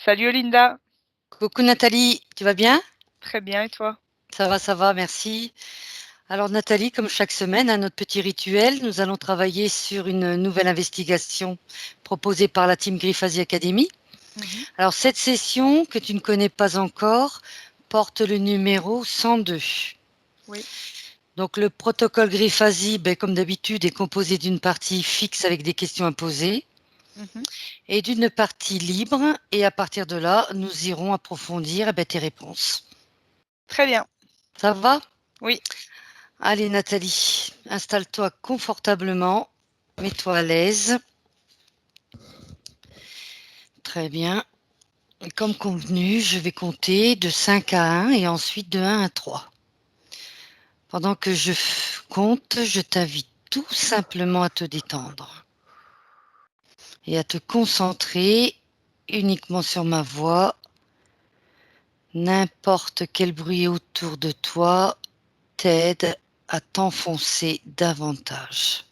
Salut Olinda, Coucou Nathalie, tu vas bien? très bien et toi? Ça va, merci. Alors Nathalie, comme chaque semaine, à notre petit rituel, nous allons travailler sur une nouvelle investigation proposée par la Team Griffasie Academy. Mhm. Alors cette session, que tu ne connais pas encore, porte le numéro 102. Oui. Donc le protocole Griffasie, comme d'habitude, est composé d'une partie fixe avec des questions à poser Mhm. et d'une partie libre. Et à partir de là, nous irons approfondir tes réponses. Très bien. Ça va? Oui. Allez Nathalie, installe-toi confortablement, mets-toi à l'aise. Très bien. Et comme convenu, je vais compter de 5 à 1 et ensuite de 1 à 3. Pendant que je compte, je t'invite tout simplement à te détendre et à te concentrer uniquement sur ma voix. N'importe quel bruit autour de toi t'aide à t'enfoncer davantage.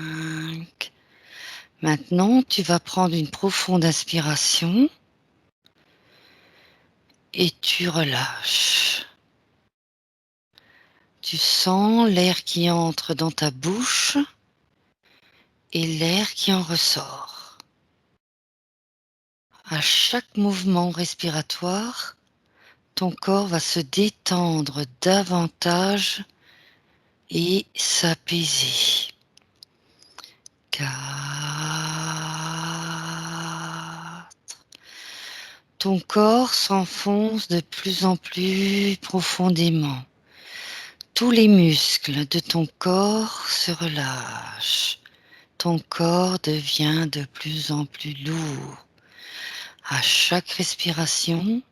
5. Maintenant, tu vas prendre une profonde inspiration et tu relâches. Tu sens l'air qui entre dans ta bouche et l'air qui en ressort. À chaque mouvement respiratoire, ton corps va se détendre davantage et s'apaiser. 4. Ton corps s'enfonce de plus en plus profondément. Tous les muscles de ton corps se relâchent. Ton corps devient de plus en plus lourd à chaque respiration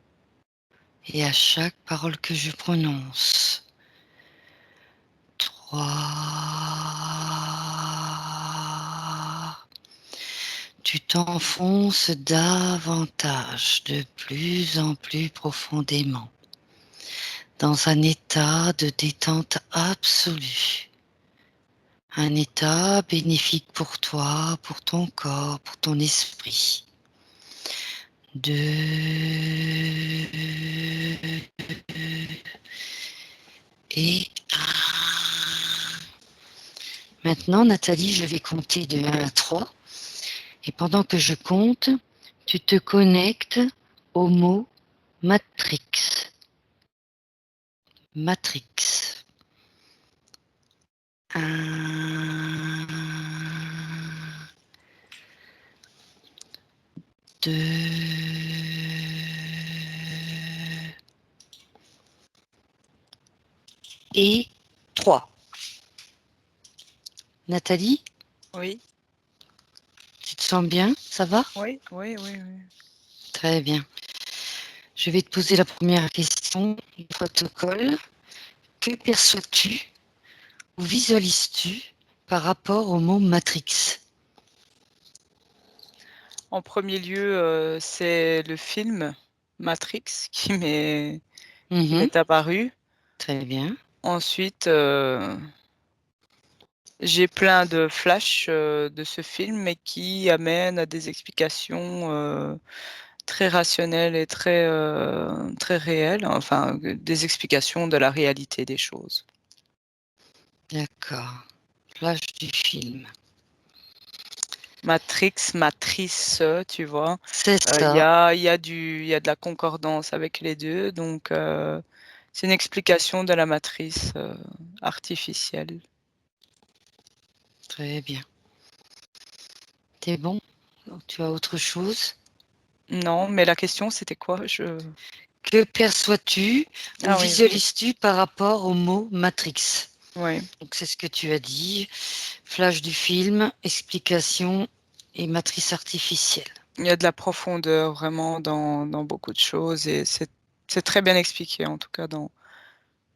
et à chaque parole que je prononce. 3. Tu t'enfonces davantage, de plus en plus profondément, dans un état de détente absolue. Un état bénéfique pour toi, pour ton corps, pour ton esprit. 2 et 1. Maintenant, Nathalie, je vais compter de 1 à 3. Et pendant que je compte, tu te connectes au mot Matrix. Matrix. 1, 2 et 3. Nathalie, Oui. tu te sens bien? Ça va? Oui. Oui. Oui. Oui. Très bien. Je vais te poser la première question du protocole. Que perçois-tu ou visualises-tu par rapport au mot Matrix? En premier lieu, c'est le film Matrix qui Mhm, m'est apparu. très bien. Ensuite, j'ai plein de flashs de ce film, mais qui amènent à des explications très rationnelles et très réelles. Enfin, des explications de la réalité des choses. D'accord. Flash du film. Matrix, matrice, tu vois. C'est Il y ça. a, il y a de la concordance avec les deux, donc c'est une explication de la matrice artificielle. Très bien. T'es bon? Donc, tu as autre chose? Non, mais la question c'était quoi? Que perçois-tu ou Ah oui, visualises-tu par rapport au mot Matrix? oui. Donc, c'est ce que tu as dit. Flash du film, explication et matrice artificielle. Il y a de la profondeur vraiment dans beaucoup de choses et c'est très bien expliqué en tout cas dans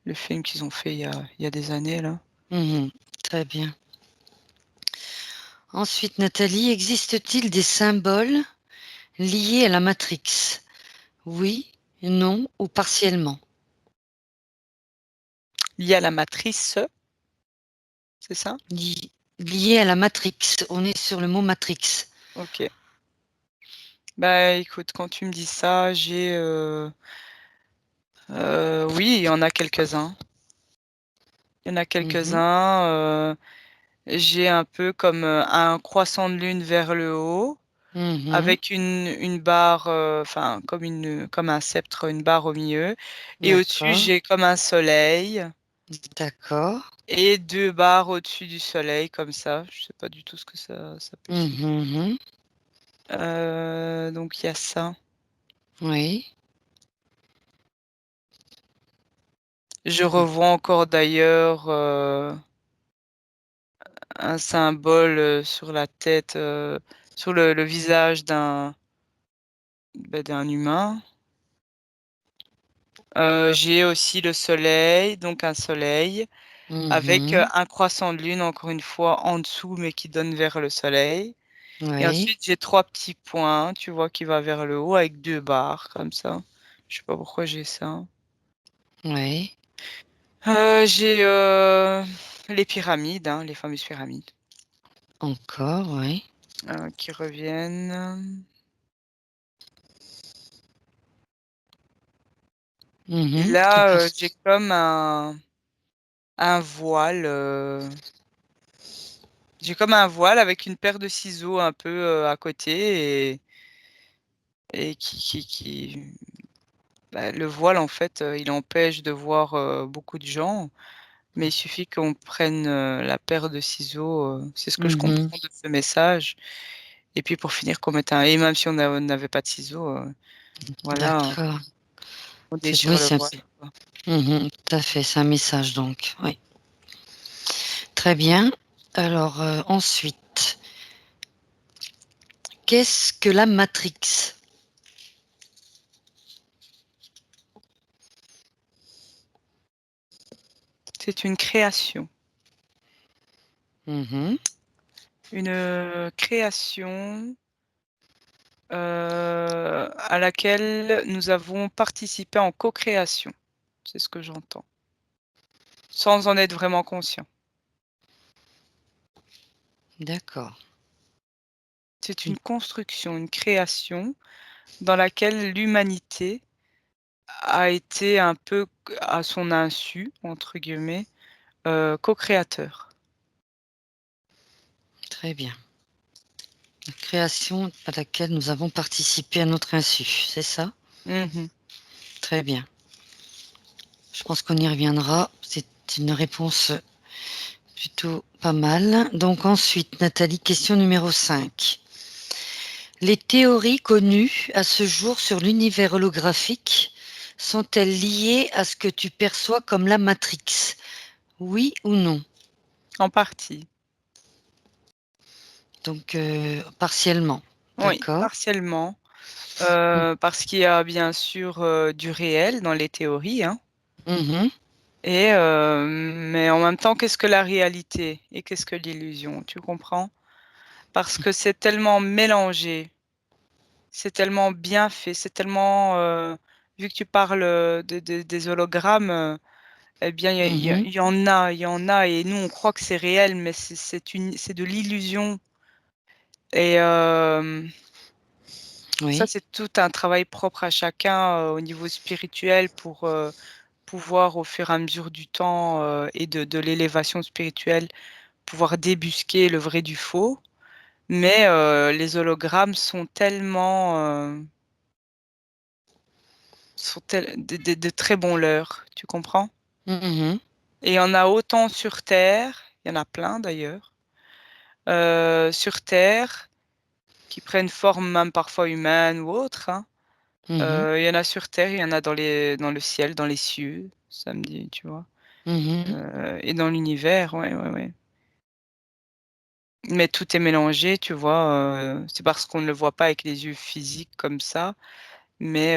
le film qu'ils ont fait il y a des années là. Mhm, très bien. Ensuite, Nathalie, existe-t-il des symboles liés à la Matrix? Oui, non ou partiellement? Il y a la matrice, c'est ça? lié à la Matrix. On est sur le mot Matrix. Ok. Bah écoute, quand tu me dis ça, oui, il y en a quelques-uns. Il y en a Mhm, quelques-uns. J'ai un peu comme un croissant de lune vers le haut, mhm, avec une barre, enfin comme un sceptre, une barre au milieu. Et au-dessus, d'accord, j'ai comme un soleil d'accord. et deux barres au-dessus du soleil, comme ça. Je sais pas du tout ce que ça peut Mhm, signifier. mhm, Donc il y a ça. oui. Je revois encore d'ailleurs un symbole sur la tête, sur le visage d'un humain. J'ai aussi le soleil, donc un soleil, avec Mhm, un croissant de lune, encore une fois, en dessous, mais qui donne vers le soleil. Et oui, ensuite, j'ai trois petits points, tu vois, qui va vers le haut, avec deux barres, comme ça. Je sais pas pourquoi j'ai ça. oui. J'ai les pyramides, hein, les fameuses pyramides, Encore, oui. qui reviennent. Et Mhm, qui là, j'ai passe. comme un voile. J'ai comme un voile avec une paire de ciseaux un peu à côté et le voile en fait, il empêche de voir beaucoup de gens, mais il suffit qu'on prenne la paire de ciseaux. C'est ce que je Mhm, comprends de ce message. Et puis pour finir, qu'on mette un et même si on n'avait pas de ciseaux, voilà, d'accord. on C'est déchire oui, le c'est voile, quoi. tout à fait, c'est un message donc. Oui. Très bien. Alors ensuite, qu'est-ce que la Matrix? C'est une création. Mhm, Une création à laquelle nous avons participé en co-création. C'est ce que j'entends, sans en être vraiment conscient. d'accord. C'est une construction, une création dans laquelle l'humanité a été un peu à son insu, entre guillemets, co-créateur. Très bien. La création à laquelle nous avons participé à notre insu, c'est ça? Mmh. Très bien. Je pense qu'on y reviendra. C'est une réponse plutôt pas mal. Donc ensuite, Nathalie, question numéro 5. Les théories connues à ce jour sur l'univers holographique sont-elles liées à ce que tu perçois comme la Matrix? Oui ou non? En partie. Donc partiellement. Oui, D'accord. partiellement, parce qu'il y a bien sûr, du réel dans les théories, hein, Mhm, mais en même temps, qu'est-ce que la réalité et qu'est-ce que l'illusion? Tu comprends? Parce que c'est tellement mélangé, c'est tellement bien fait, c'est tellement, vu que tu parles, des hologrammes, eh bien, mhm, il y en a et nous, on croit que c'est réel, mais c'est de l'illusion et ça, oui. c'est tout un travail propre à chacun, au niveau spirituel pour, pouvoir au fur et à mesure du temps, et de l'élévation spirituelle, pouvoir débusquer le vrai du faux. Mais les hologrammes sont de très bons leurres, tu comprends? Mhm, Et il y en a autant sur terre, il y en a plein d'ailleurs, sur terre, qui prennent forme même parfois humaine ou autre, hein. mhm, Il y en a sur terre, il y en a dans le ciel, dans les cieux, ça me dit, tu vois? mhm, Et dans l'univers, ouais, ouais, ouais. Mais tout est mélangé, tu vois? C'est parce qu'on ne le voit pas avec les yeux physiques comme ça, mais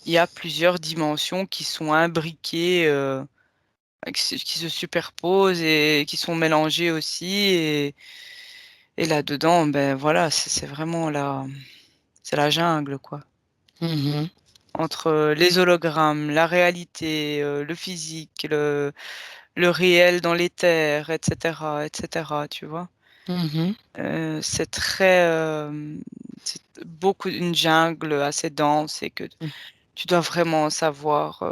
il y a plusieurs dimensions qui sont imbriquées, qui se superposent et qui sont mélangées aussi et là-dedans, ben, voilà, c'est vraiment c'est la jungle, quoi. mhm. Entre les hologrammes, la réalité, le physique, le réel dans l'éther, etc., etc., tu vois. Mhm. C'est très, c'est beaucoup une jungle assez dense et que tu dois vraiment savoir,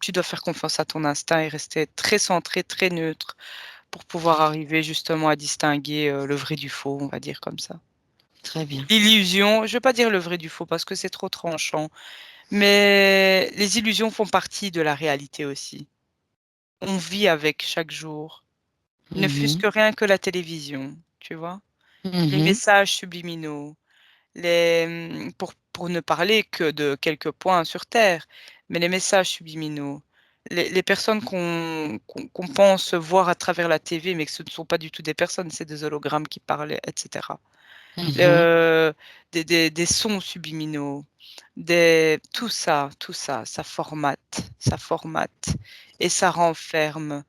tu dois faire confiance à ton instinct et rester très centré, très neutre pour pouvoir arriver justement à distinguer le vrai du faux, on va dire comme ça. Très bien. L'illusion, je ne veux pas dire le vrai du faux parce que c'est trop tranchant, mais les illusions font partie de la réalité aussi. On vit avec chaque jour, ne fût-ce Mhm. que rien que la télévision, tu vois. Les Mhm. messages subliminaux, pour ne parler que de quelques points sur Terre, mais les messages subliminaux, les personnes qu'on pense voir à travers la TV, mais que ce ne sont pas du tout des personnes, c'est des hologrammes qui parlent, etc. Mhm. Euh, des sons subliminaux, tout ça, ça formate et ça renferme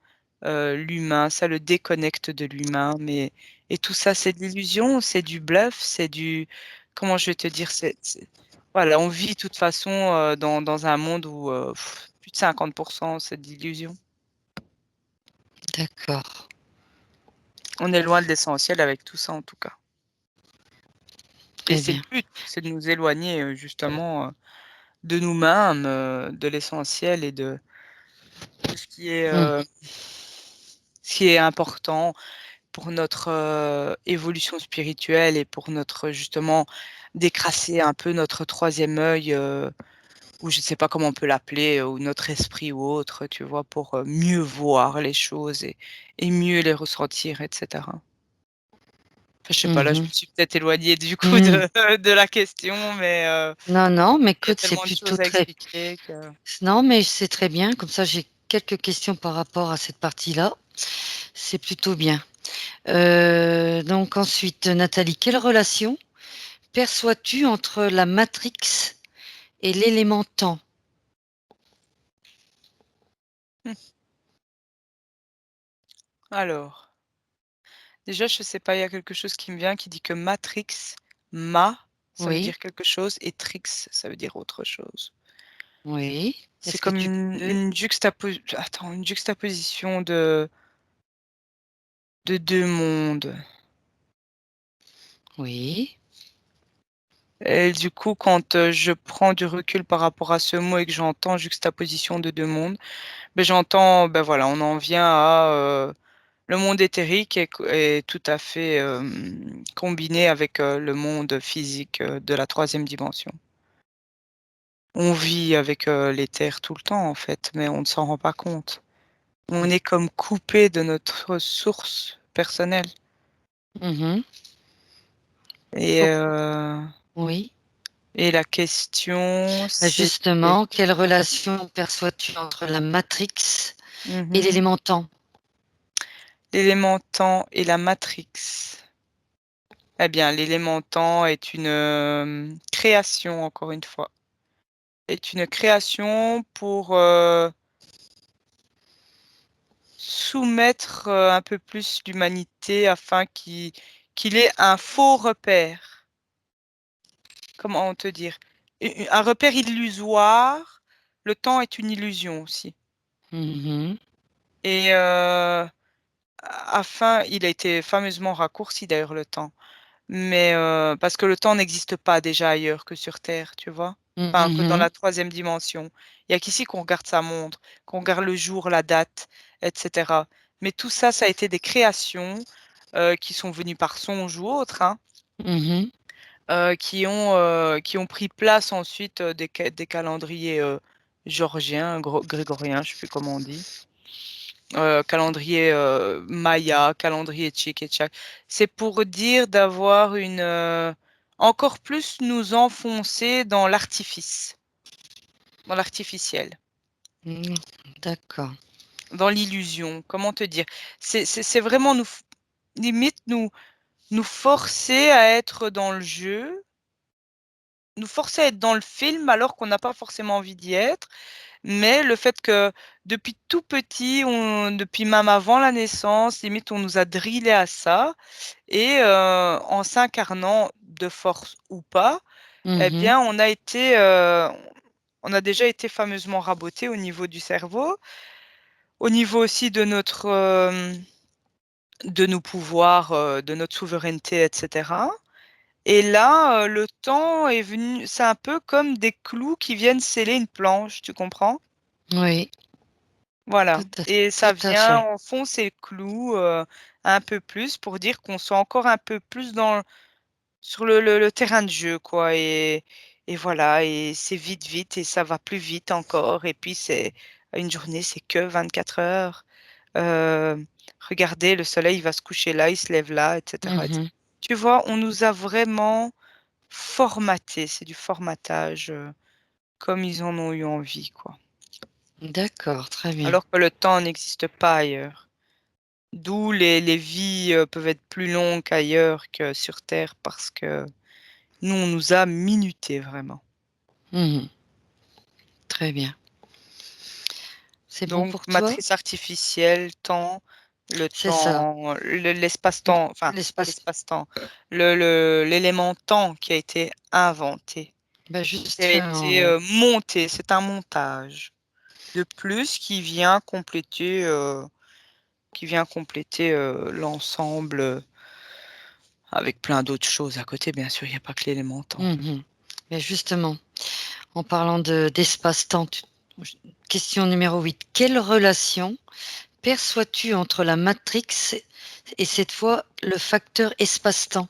l'humain, ça le déconnecte de l'humain, mais et tout ça, c'est de l'illusion, c'est du bluff, c'est du, comment je vais te dire, voilà, on vit de toute façon dans un monde où plus de 50% c'est de l'illusion. D'accord. On est loin de l'essentiel avec tout ça en tout cas. Et Très c'est le bien. but, c'est de nous éloigner justement de nous-mêmes, de l'essentiel et de Mm. ce qui est important pour notre évolution spirituelle et pour notre justement décrasser un peu notre troisième œil, ou je ne sais pas comment on peut l'appeler, ou notre esprit ou autre, tu vois, pour mieux voir les choses et mieux les ressentir, etc. Enfin, je sais pas, là, je Mhm. me suis peut-être éloignée du coup Mm. de la question, mais Non, non, mais il y a écoute, c'est tellement de plutôt choses à très. expliquer que... Non, mais c'est très bien. Comme ça, j'ai quelques questions par rapport à cette partie-là. C'est plutôt bien. Donc ensuite, Nathalie, quelle relation perçois-tu entre la matrix et l'élément temps? Alors, déjà, je sais pas, il y a quelque chose qui me vient qui dit que Matrix, ma, ça veut Oui, dire quelque chose, et trix, ça veut dire autre chose. oui. C'est Est-ce que comme tu peux? une juxtaposition de deux mondes. Oui. Et du coup, quand je prends du recul par rapport à ce mot et que j'entends juxtaposition de deux mondes, ben j'entends, ben voilà, on en vient à le monde éthérique est tout à fait combiné avec le monde physique de la troisième dimension. On vit avec l'éther tout le temps, en fait, mais on ne s'en rend pas compte. On est comme coupé de notre source personnelle. Mhm. Et, Pour- euh, Oui. et la question, Bah, c'était... justement, quelle relation perçois-tu entre la matrix et Mhm. l'élément temps? L'élément temps et la matrix. Eh bien, l'élément temps est une création, encore une fois. Est une création pour soumettre un peu plus l'humanité afin qu'il ait un faux repère. Comment te dire? Un repère illusoire. Le temps est une illusion aussi. Mhm. Et il a été fameusement raccourci d'ailleurs le temps. Mais parce que le temps n'existe pas déjà ailleurs que sur Terre, tu vois. Enfin, que dans Mhm. la troisième dimension. Il n'y a qu'ici qu'on regarde sa montre, qu'on regarde le jour, la date, etc. Mais tout ça, ça a été des créations qui sont venues par songe ou autres, hein, Mhm. qui ont pris place ensuite des calendriers géorgiens, grégoriens, je ne sais plus comment on dit. Calendrier maya, calendrier tchèque et tchèque. C'est pour dire d'avoir une encore plus nous enfoncer dans l'artifice, dans l'artificiel, Mhm. D'accord. dans l'illusion. Comment te dire? C'est vraiment limite nous forcer à être dans le jeu, nous forcer à être dans le film alors qu'on n'a pas forcément envie d'y être. Mais le fait que depuis tout petit, depuis même avant la naissance, limite, on nous a drillé à ça. Et en s'incarnant de force ou pas, eh Mhm. bien, on a déjà été fameusement raboté au niveau du cerveau au niveau aussi de nos pouvoirs, de notre souveraineté, et cetera. Et là, le temps est venu, c'est un peu comme des clous qui viennent sceller une planche, tu comprends? Oui, Voilà, et ça tout à vient fait. enfoncer le clou, un peu plus pour dire qu'on soit encore un peu plus dans sur le terrain de jeu, quoi, et voilà, et c'est vite, vite et ça va plus vite encore et puis c'est une journée, c'est que 24 heures. Regardez, le soleil, il va se coucher là, il se lève là, et cetera, et cetera. Mhm. Tu vois, on nous a vraiment formaté, c'est du formatage, comme ils en ont eu envie, quoi. D'accord, très bien. Alors que le temps n'existe pas ailleurs. D'où les vies, peuvent être plus longues qu'ailleurs que sur terre parce que nous, on nous a minutés vraiment. Mhm. Très bien. C'est bon Donc pour toi? matrice artificielle, temps, le C'est ça. temps, l'espace-temps, enfin pas L'espace. l'espace-temps, l'élément temps qui a été inventé, Bah qui a justement, été, oui. monté. C'est un montage de plus qui vient compléter, l'ensemble, avec plein d'autres choses à côté, bien sûr, il y a pas que l'élément temps. Mhm. Mais justement, en parlant d'espace-temps, question numéro 8. Quelle relation perçois-tu entre la matrix et cette fois le facteur espace-temps?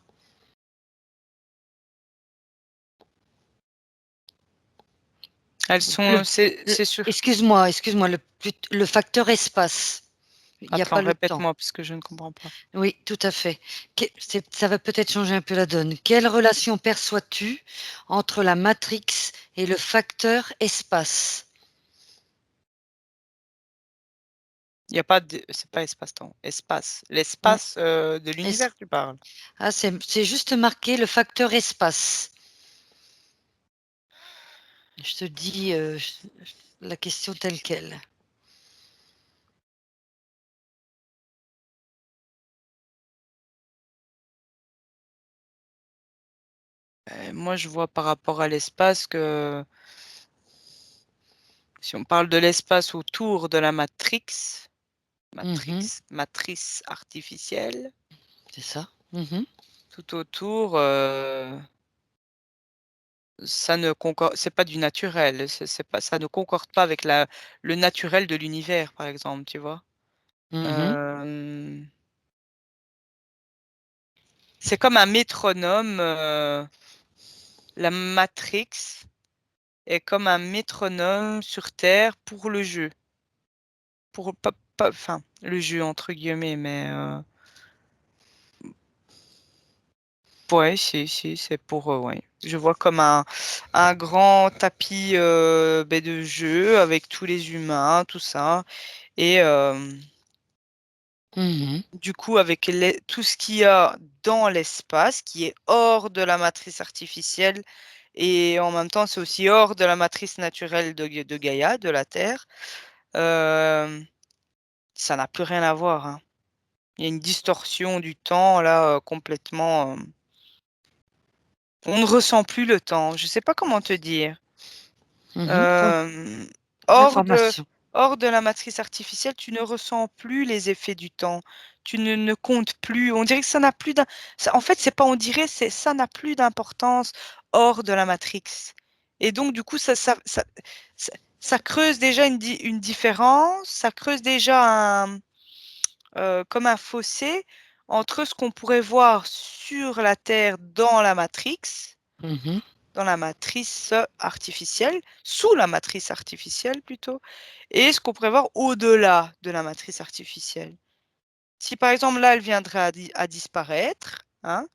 Elles Le, sont c'est sûr. excuse-moi, le facteur espace. Il n'y a Attends, pas le temps. répète-moi parce que je ne comprends pas. Oui, tout à fait. Ça va peut-être changer un peu la donne. Quelle relation perçois-tu entre la matrix et le facteur espace? Il y a pas de c'est pas espace-temps, espace. Hmm, L'espace, de es- l'univers, tu parles? Ah, c'est juste marqué le facteur espace. Je te dis la question telle quelle. Moi, je vois par rapport à l'espace que si on parle de l'espace autour de la Mhm, matrice artificielle, c'est ça. Mhm, tout autour, ça ne concor c'est pas du naturel, c'est pas ça ne concorde pas avec la le naturel de l'univers, par exemple, tu vois? mhm, Hem, c'est comme un métronome, la matrix est comme un métronome sur terre pour le jeu. Pour pas enfin, «le jeu» entre guillemets, mais ouais, si, si, c'est pour, ouais. Je vois comme un grand tapis, beh, de jeu avec tous les humains, tout ça et mhm, du coup, avec tout ce qu'il y a dans l'espace, qui est hors de la matrice artificielle et en même temps, c'est aussi hors de la matrice naturelle de Gaïa, de la Terre, hem, ça n'a plus rien à voir, hein. Il y a une distorsion du temps là, complètement, on ne ressent plus le temps. Je ne sais pas comment te dire. mhm. Hem, hors de Information. hors de la matrice artificielle, tu ne ressens plus les effets du temps. Tu ne comptes plus. On dirait que ça n'a plus d'im ça en fait, c'est pas on dirait, c'est ça n'a plus d'importance hors de la matrix et donc du coup, ça ça creuse déjà une différence, ça creuse déjà comme un fossé entre ce qu'on pourrait voir sur la Terre Mhm, dans la matrice artificielle, sous la matrice artificielle plutôt, et ce qu'on pourrait voir au-delà de la matrice artificielle. Si par exemple là, elle viendrait à disparaître, hein,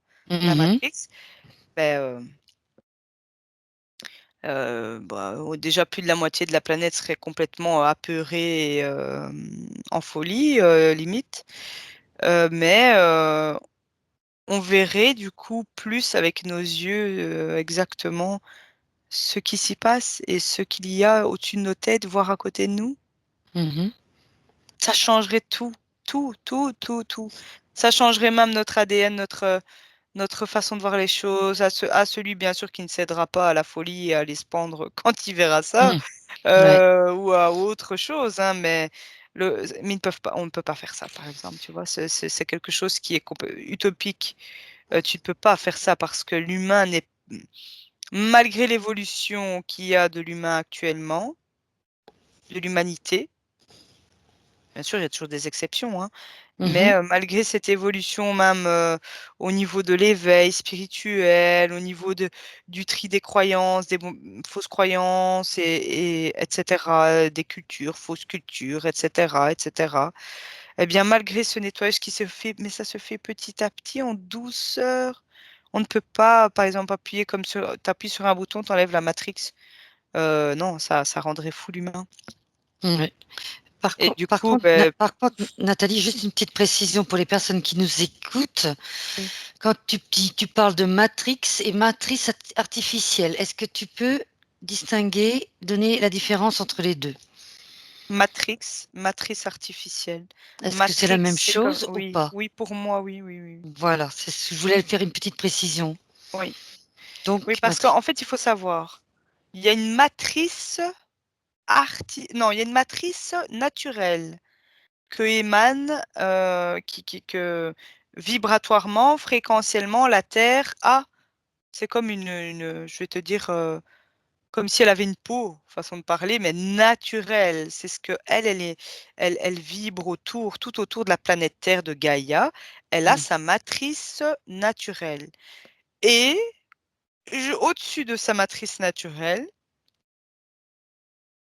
la mhm, matrix, beh, bah, déjà plus de la moitié de la planète serait complètement apeurée et en folie, limite, mais on verrait du coup plus avec nos yeux, exactement ce qui s'y passe et ce qu'il y a au-dessus de nos têtes, voire à côté de nous. mhm, Ça changerait tout, tout, tout, tout, tout. Ça changerait même notre ADN, notre façon de voir les choses, à celui bien sûr qui ne cédera pas à la folie et à aller se pendre quand il verra ça, mhm. Ouais. ou à autre chose, hein, mais Mais on ne peut pas faire ça, par exemple, tu vois. C'est quelque chose qui est utopique. Tu ne peux pas faire ça parce que l'humain n'est, malgré l'évolution qu'il y a de l'humain actuellement, de l'humanité, bien sûr, il y a toujours des exceptions, hein, mais Mhm. malgré cette évolution même au niveau de l'éveil spirituel, au niveau du tri des croyances, des fausses croyances, etc., des cultures, fausses cultures, etc., etc., eh bien, malgré ce nettoyage qui se fait, mais ça se fait petit à petit, en douceur. On ne peut pas, par exemple, appuyer comme sur, t'appuies sur un bouton, t'enlèves la matrix. Non, ça rendrait fou l'humain. Ouais. Et du Par coup, contre, ben, Nathalie, juste une petite précision pour les personnes qui nous écoutent. oui. Quand tu parles de matrix et matrice artificielle, est-ce que tu peux distinguer, donner la différence entre les deux? Matrice artificielle. Est-ce que c'est la Matrix, même c'est comme, chose ou oui, pas? oui, pour moi, oui, oui, oui, Voilà, je voulais faire une petite précision. oui. Oui, Donc, parce qu'en fait, il faut savoir, il y a une matrice non, il y a une matrice naturelle que émane, que vibratoirement, fréquentiellement, la Terre a. C'est comme je vais te dire, comme si elle avait une peau, façon de parler, mais naturelle. C'est ce que elle vibre autour, tout autour de la planète Terre de Gaïa. Elle a hmm, sa matrice naturelle. Et au-dessus de sa matrice naturelle,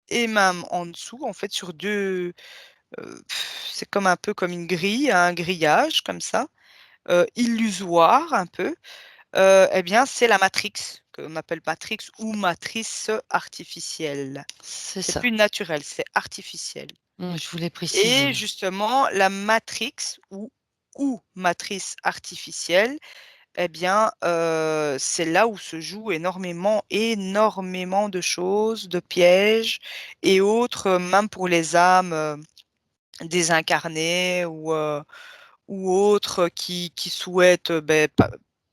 et même en dessous, en fait, sur deux, c'est comme un peu comme une grille, un grillage comme ça, illusoire un peu. Eh bien, c'est la matrix, qu'on appelle matrix ou matrice artificielle. c'est C'est ça. plus naturel, c'est artificiel. Je voulais Et préciser. justement, la matrix ou matrice artificielle, eh bien, c'est là où se joue énormément, énormément de choses, de pièges et autres, même pour les âmes désincarnées ou autres qui souhaitent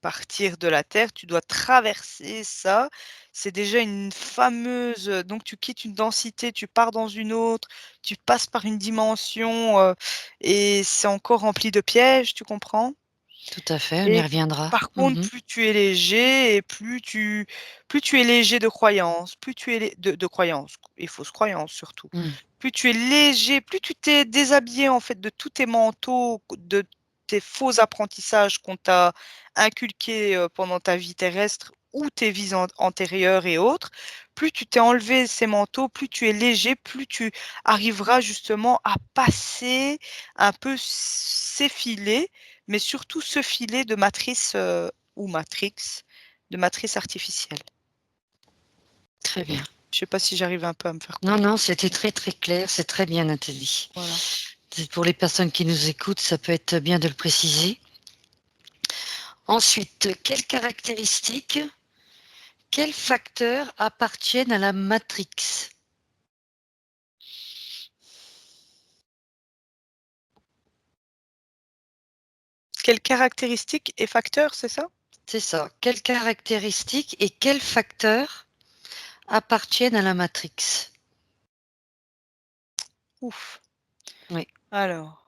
partir de la Terre, tu dois traverser ça. C'est déjà une fameuse. Donc, tu quittes une densité, tu pars dans une autre, tu passes par une dimension et c'est encore rempli de pièges, tu comprends? Tout à fait, on y Et reviendra. par contre, Mhm, plus tu es léger et plus tu es léger de croyances, de croyances et fausses croyances surtout. hmm. Plus tu es léger, plus tu t'es déshabillé en fait de tous tes manteaux, de tes faux apprentissages qu'on t'a inculqués pendant ta vie terrestre ou tes vies antérieures et autres, plus tu t'es enlevé ces manteaux, plus tu es léger, plus tu arriveras justement à passer un peu ces filets, mais surtout ce filet de matrice ou matrix, de matrice artificielle. Très bien. Je ne sais pas si j'arrive un peu à me faire Non, non, comprendre. c'était très très clair, c'est très bien, Nathalie. Voilà. Pour les personnes qui nous écoutent, ça peut être bien de le préciser. Ensuite, quelles caractéristiques, quels facteurs appartiennent à la matrix? Quelles caractéristiques et facteurs, c'est ça? C'est ça. Quelles caractéristiques et quels facteurs appartiennent à la matrix? Ouf. Oui. Alors,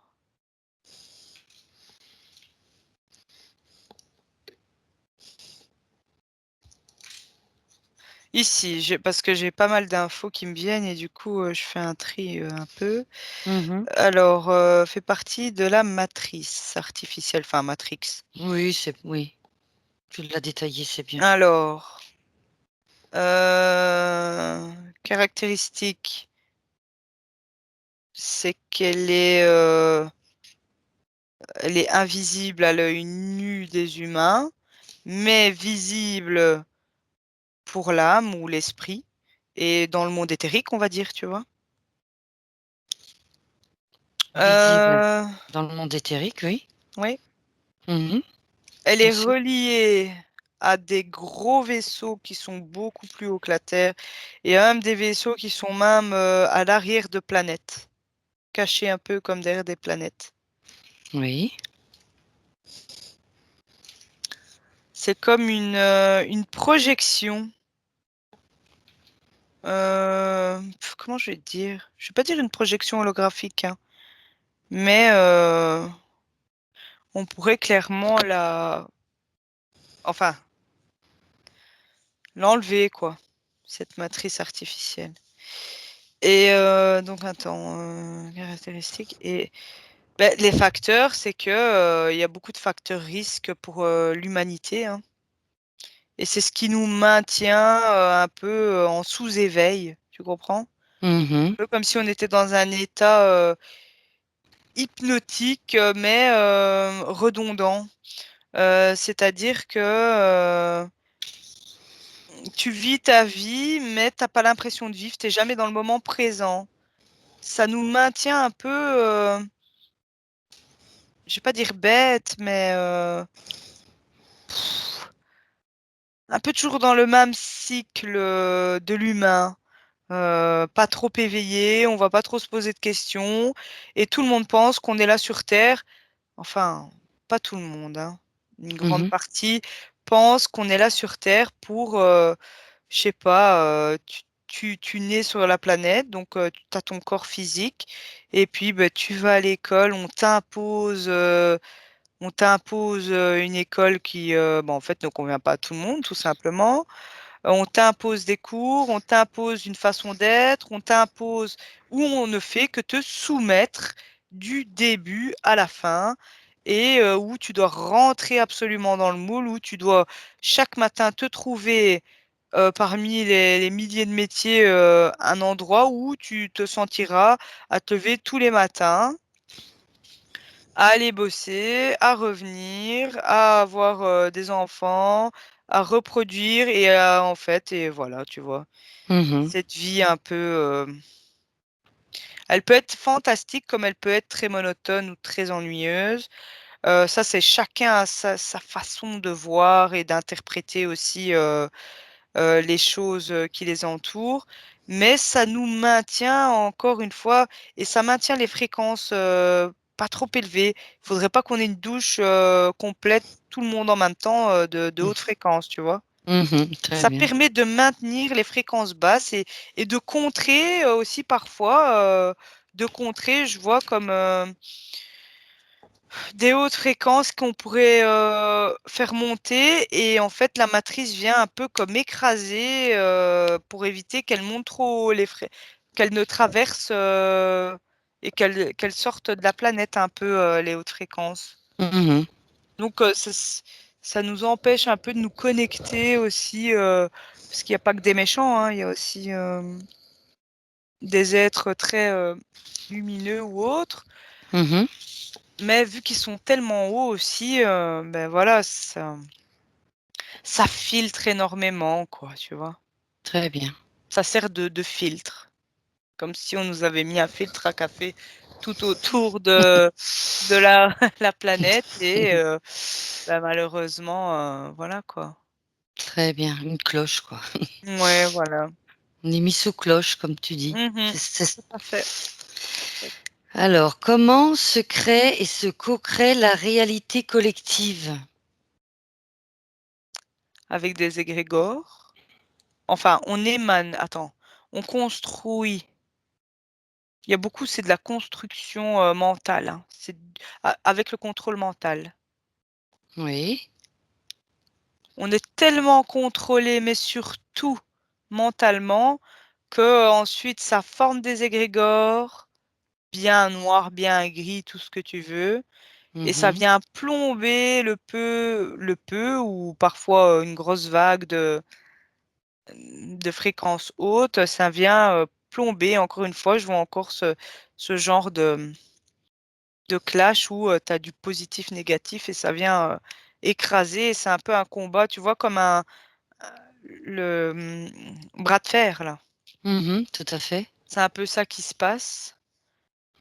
ici, parce que j'ai pas mal d'infos qui me viennent et du coup, je fais un tri un peu. Mhm. Alors, fait partie de la matrice artificielle, enfin matrix. Oui, oui. Tu l'as détaillé, c'est bien. Alors, euh, caractéristique, c'est elle est invisible à l'œil nu des humains, mais visible pour l'âme ou l'esprit et dans le monde éthérique, on va dire, tu vois. Visible Euh, dans le monde éthérique, oui. oui. Mhm. Elle est Ensuite, reliée à des gros vaisseaux qui sont beaucoup plus hauts que la Terre et à même des vaisseaux qui sont même à l'arrière de planètes, cachés un peu comme derrière des planètes. oui. C'est comme une projection Comment je vais te dire? Je vais pas dire une projection holographique, hein, mais on pourrait clairement enfin, l'enlever, quoi, cette matrice artificielle. Et donc, attends, caractéristiques. Et ben, les facteurs, c'est que il y a beaucoup de facteurs risques pour l'humanité, hein. Et c'est ce qui nous maintient un peu en sous-éveil, tu comprends? Mhm, Un peu comme si on était dans un état hypnotique, mais redondant. C'est-à-dire que tu vis ta vie, mais t'as pas l'impression de vivre, t'es jamais dans le moment présent. Ça nous maintient un peu, je vais pas dire bête, mais un peu toujours dans le même cycle de l'humain. Pas trop éveillé, on va pas trop se poser de questions, et tout le monde pense qu'on est là sur Terre. Enfin, pas tout le monde, hein. Une grande mhm, partie pense qu'on est là sur Terre pour, je sais pas, tu nais sur la planète, donc tu as ton corps physique, et puis bah, tu vas à l'école, on t'impose une école qui, bah, en fait, ne convient pas à tout le monde, tout simplement. On t'impose des cours, on t'impose une façon d'être, on t'impose, ou on ne fait que te soumettre du début à la fin, et où tu dois rentrer absolument dans le moule, où tu dois chaque matin te trouver parmi les milliers de métiers un endroit où tu te sentiras à te lever tous les matins, à aller bosser, à revenir, à avoir des enfants, à reproduire en fait, et voilà, tu vois, mhm, cette vie un peu, elle peut être fantastique comme elle peut être très monotone ou très ennuyeuse. Ça, c'est chacun a sa façon de voir et d'interpréter aussi les choses qui les entourent. Mais ça nous maintient encore une fois, et ça maintient les fréquences pas trop élevées. Il faudrait pas qu'on ait une douche complète, tout le monde en même temps, de haute fréquence, tu vois. mhm, très Ça bien. permet de maintenir les fréquences basses, et de contrer aussi parfois, de contrer, je vois comme des hautes fréquences qu'on pourrait faire monter, et en fait la matrice vient un peu comme écraser pour éviter qu'elle monte trop qu'elle ne traverse et qu'elle sorte de la planète un peu les hautes fréquences. Mhm, Donc ça nous empêche un peu de nous connecter aussi parce qu'il n'y a pas que des méchants, hein, il y a aussi des êtres très lumineux ou autres. mhm, Mais vu qu'ils sont tellement hauts aussi, ben voilà, ça filtre énormément, quoi, tu vois. très bien. Ça sert de filtre, comme si on nous avait mis un filtre à café tout autour de la, la planète, et ben malheureusement, voilà, quoi. Très bien, une cloche, quoi. Ouais, voilà. On est mis sous cloche, comme tu dis. Mhm. Tout à fait. Alors, comment se crée et se co-crée la réalité collective? Avec des égrégores. Enfin, on émane, attends, on construit. Il y a beaucoup, c'est de la construction mentale, hein. Avec le contrôle mental. Oui. On est tellement contrôlé, mais surtout mentalement, que ensuite ça forme des égrégores, bien noir, bien gris, tout ce que tu veux, et ça Mhm, vient plomber le peu ou parfois une grosse vague de fréquences hautes. Ça vient plomber. Encore une fois, je vois encore ce genre de clash où tu as du positif négatif, et ça vient écraser. C'est un peu un combat, tu vois, comme le bras de fer, là. mhm, tout à fait. C'est un peu ça qui se passe.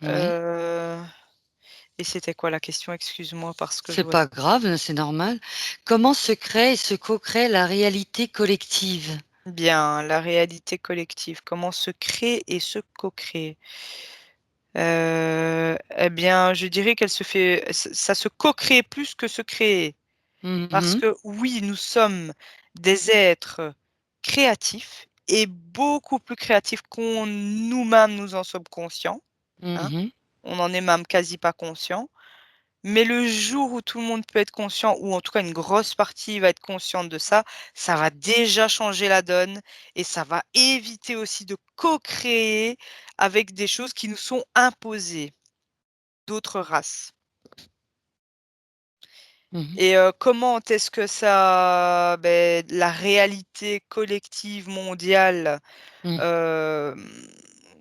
Oui. Euh, Et c'était quoi la question? Excuse-moi, parce que je C'est vois pas grave, c'est normal. Comment se crée et se co-crée la réalité collective? bien la réalité collective. Comment se créer et se co-créer? Eh bien, je dirais qu'elle se fait, ça se co-crée plus que se créer. Parce Mhm, que oui, nous sommes des êtres créatifs. est beaucoup plus créatif qu'on nous-mêmes nous en sommes conscients, hein. Mhm. On n'en est même quasi pas conscient. Mais le jour où tout le monde peut être conscient, ou en tout cas une grosse partie va être consciente de ça, ça va déjà changer la donne et ça va éviter aussi de co-créer avec des choses qui nous sont imposées, d'autres races. Mhm. Et comment est-ce que ça, la réalité collective mondiale, Mhm. hem,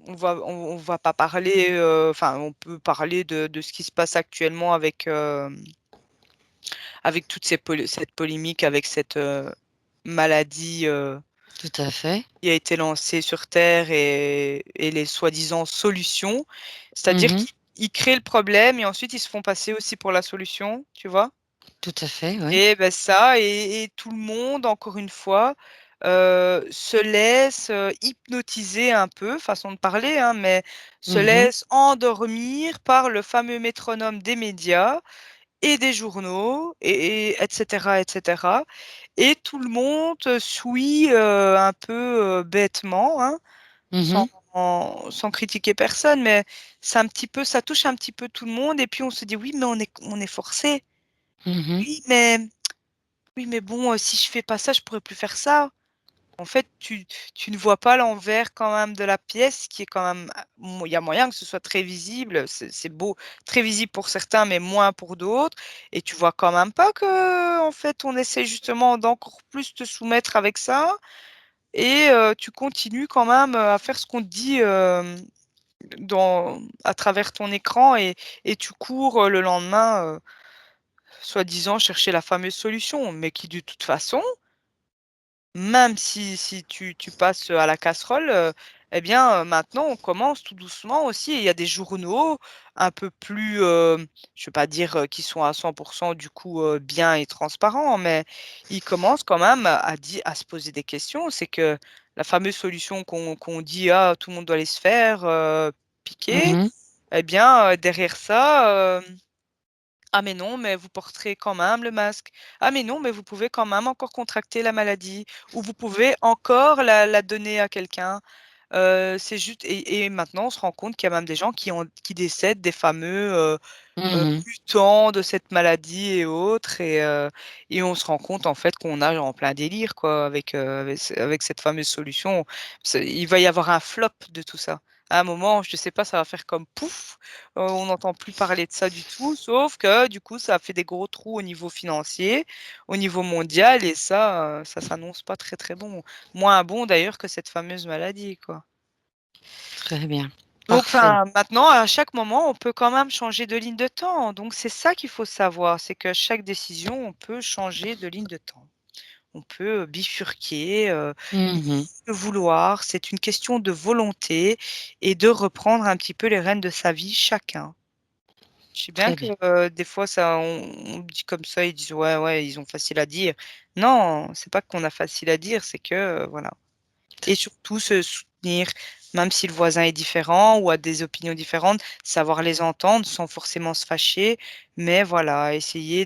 on va pas parler, enfin, on peut parler de ce qui se passe actuellement avec toute cette polémique, avec cette maladie Tout à fait. qui a été lancée sur Terre et les soi-disant solutions. C'est-à-dire Mhm. qu'ils créent le problème et ensuite ils se font passer aussi pour la solution, tu vois? Tout à fait, oui. Et ben ça, et tout le monde, encore une fois, se laisse hypnotiser un peu, façon de parler, hein, mais se Mhm. laisse endormir par le fameux métronome des médias et des journaux et et cetera et tout le monde suit, un peu, bêtement, hein, sans Mhm. sans critiquer personne, mais c'est un petit peu ça touche un petit peu tout le monde et puis on se dit: «Oui, mais on est forcé. Mhm. Oui, mais oui, mais bon, si je fais pas ça, je pourrais plus faire ça». En fait, tu ne vois pas l'envers quand même de la pièce qui est quand même il y a moyen que ce soit très visible, c'est beau, très visible pour certains, mais moins pour d'autres et tu vois quand même pas que en fait, on essaie justement d'encore plus te soumettre avec ça et tu continues quand même, à faire ce qu'on te dit, à travers ton écran et tu cours, le lendemain, soi-disant chercher la fameuse solution, mais qui de toute façon même si tu passes, à la casserole, eh bien, maintenant on commence tout doucement aussi et il y a des journaux un peu plus, je ne veux pas dire, qui sont à 100 du coup, bien et transparents, mais ils commencent quand même à se poser des questions. C'est que la fameuse solution qu'on dit: «Ah, tout le monde doit aller se faire, piquer», Mhm. eh bien, derrière ça, ah mais non, mais vous porterez quand même le masque. Ah mais non, mais vous pouvez quand même encore contracter la maladie ou vous pouvez encore la donner à quelqu'un. C'est juste et maintenant on se rend compte qu'il y a même des gens qui décèdent des fameux, Mhm. mutants de cette maladie et autres et on se rend compte en fait qu'on nage en plein délire quoi avec cette fameuse solution. Il va y avoir un flop de tout ça. À un moment, je sais pas, ça va faire comme pouf, on n'entend plus parler de ça du tout, sauf que du coup, ça a fait des gros trous au niveau financier, au niveau mondial et ça, ça s'annonce pas très, très bon. Moins bon d'ailleurs que cette fameuse maladie, quoi. Très bien. Donc Parfait. enfin, maintenant, à chaque moment, on peut quand même changer de ligne de temps. Donc c'est ça qu'il faut savoir, c'est que chaque décision, on peut changer de ligne de temps. On peut, bifurquer, Mhm. le vouloir, c'est une question de volonté et de reprendre un petit peu les rênes de sa vie chacun. Je sais bien Très que, bien. des fois ça on dit comme ça, ils disent: «Ouais, ouais, ils ont facile à dire». Non, c'est pas qu'on a facile à dire, c'est que, voilà et surtout se soutenir, même si le voisin est différent ou a des opinions différentes, savoir les entendre sans forcément se fâcher, mais voilà, essayer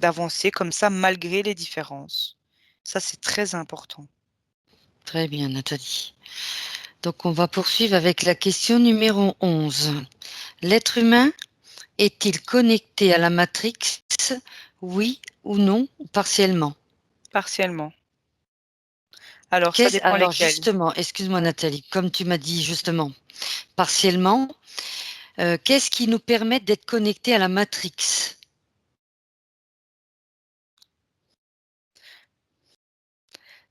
d'avancer comme ça malgré les différences. Ça, c'est très important. Très bien, Nathalie. Donc, on va poursuivre avec la question numéro 11. L'être humain est-il connecté à la Matrix? Oui ou non, ou partiellement? Partiellement. Alors ça dépend Alors lesquels. justement, excuse-moi Ouais. Nathalie, comme tu m'as dit justement, partiellement, qu'est-ce qui nous permet d'être connectés à la Matrix?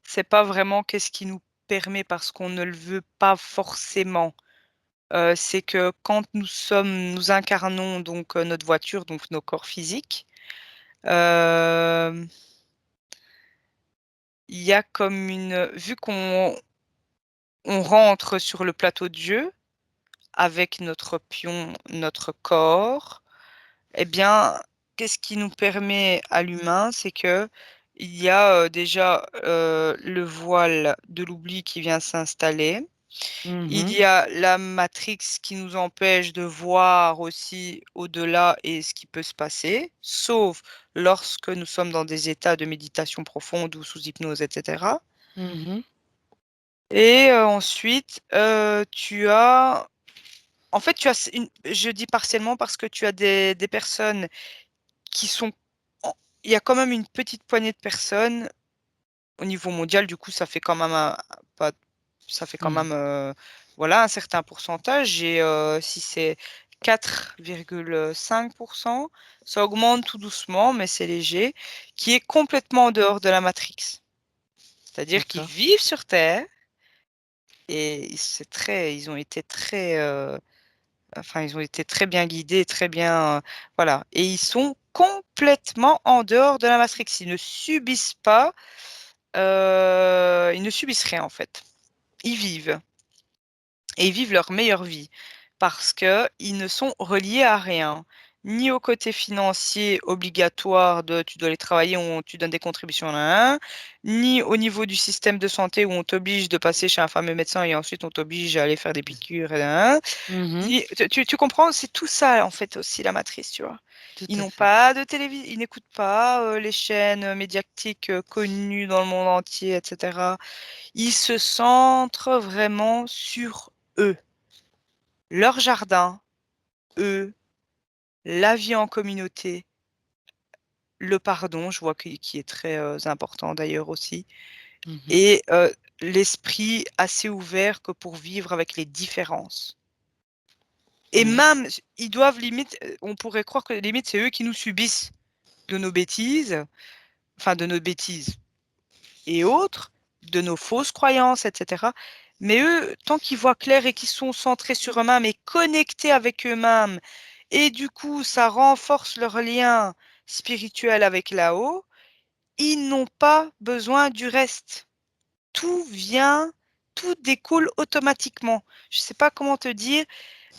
C'est pas vraiment qu'est-ce qui nous permet parce qu'on ne le veut pas forcément. C'est que quand nous incarnons donc, notre voiture, donc nos corps physiques, hem, il y a comme vu qu'on rentre sur le plateau de jeu avec notre pion, notre corps, eh bien, qu'est-ce qui nous permet à l'humain? C'est qu'il y a, déjà, le voile de l'oubli qui vient s'installer. Il Mhm, y a la matrix qui nous empêche de voir aussi au-delà et ce qui peut se passer, sauf lorsque nous sommes dans des états de méditation profonde ou sous hypnose et cetera. mhm, Et ensuite, tu as... En fait, je dis partiellement parce que tu as des personnes qui sont... Il y a quand même une petite poignée de personnes au niveau mondial, du coup, ça fait quand même pas, ça fait quand Mhm. même voilà, un certain pourcentage. Et si c'est 4,5%, ça augmente tout doucement, mais c'est léger, qui est complètement en dehors de la Matrix. C'est-à-dire qu'ils D'accord. vivent sur Terre et ils ont été enfin, ils ont été très bien guidés, très bien, voilà. Et ils sont complètement en dehors de la Matrix. Ils ne subissent pas, ils ne subissent rien en fait. Ils vivent et ils vivent leur meilleure vie parce que ils ne sont reliés à rien, ni au côté financier obligatoire de tu dois aller travailler, tu donnes des contributions là, ni au niveau du système de santé où on t'oblige de passer chez un fameux médecin et ensuite on t'oblige à aller faire des piqûres et là, Mhm. tu comprends, c'est tout ça en fait aussi la matrice, tu vois. Tout Ils à n'ont fait. pas de télévision, ils n'écoutent pas les chaînes médiatiques connues dans le monde entier, etc. Ils se centrent vraiment sur eux, leur jardin, eux, la vie en communauté, le pardon, je vois qui est très important d'ailleurs aussi, Mhm. et l'esprit assez ouvert que pour vivre avec les différences. Et Mhm. même, ils doivent limite, on pourrait croire que limite, c'est eux qui nous subissent de nos bêtises, enfin de nos bêtises et autres, de nos fausses croyances, etc. Mais eux, tant qu'ils voient clair et qu'ils sont centrés sur eux-mêmes et connectés avec eux-mêmes, et du coup, ça renforce leur lien spirituel avec là-haut, ils n'ont pas besoin du reste. Tout vient, tout découle automatiquement. Je ne sais pas comment te dire.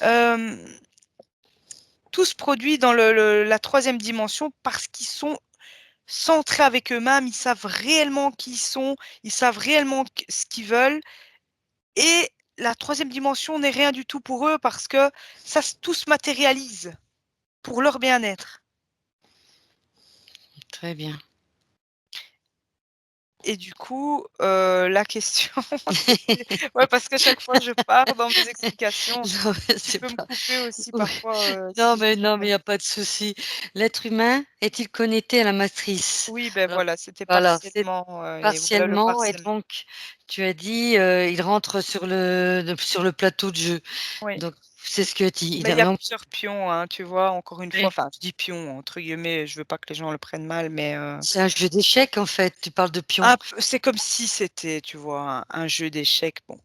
euh, Tout se produit dans la troisième dimension parce qu'ils sont centrés avec eux-mêmes, ils savent réellement qui ils sont, ils savent réellement ce qu'ils veulent. Et la troisième dimension n'est rien du tout pour eux parce que tout se matérialise pour leur bien-être. Très bien. Et du coup, la question, c'était... Ouais, parce qu'à chaque fois, je pars dans mes explications. Non, mais Tu c'est peux me pas. couper aussi Ouais. parfois Non, si... mais non, mais il n'y a pas de souci. L'être humain est-il connecté à la matrice? Oui, ben Alors, voilà, c'était voilà, c'est partiellement... et voilà le partiellement. Et partiellement. donc, tu as dit, il rentre sur le plateau de jeu. Oui. Donc, c'est ce que tu dis. Mais il y a Donc, plusieurs pions, hein, tu vois, encore une fois. oui, Enfin, je dis pions, entre guillemets, je veux pas que les gens le prennent mal, mais c'est un jeu d'échecs, en fait. Tu parles de pion. c'est comme si c'était, tu vois, un jeu d'échecs, bon,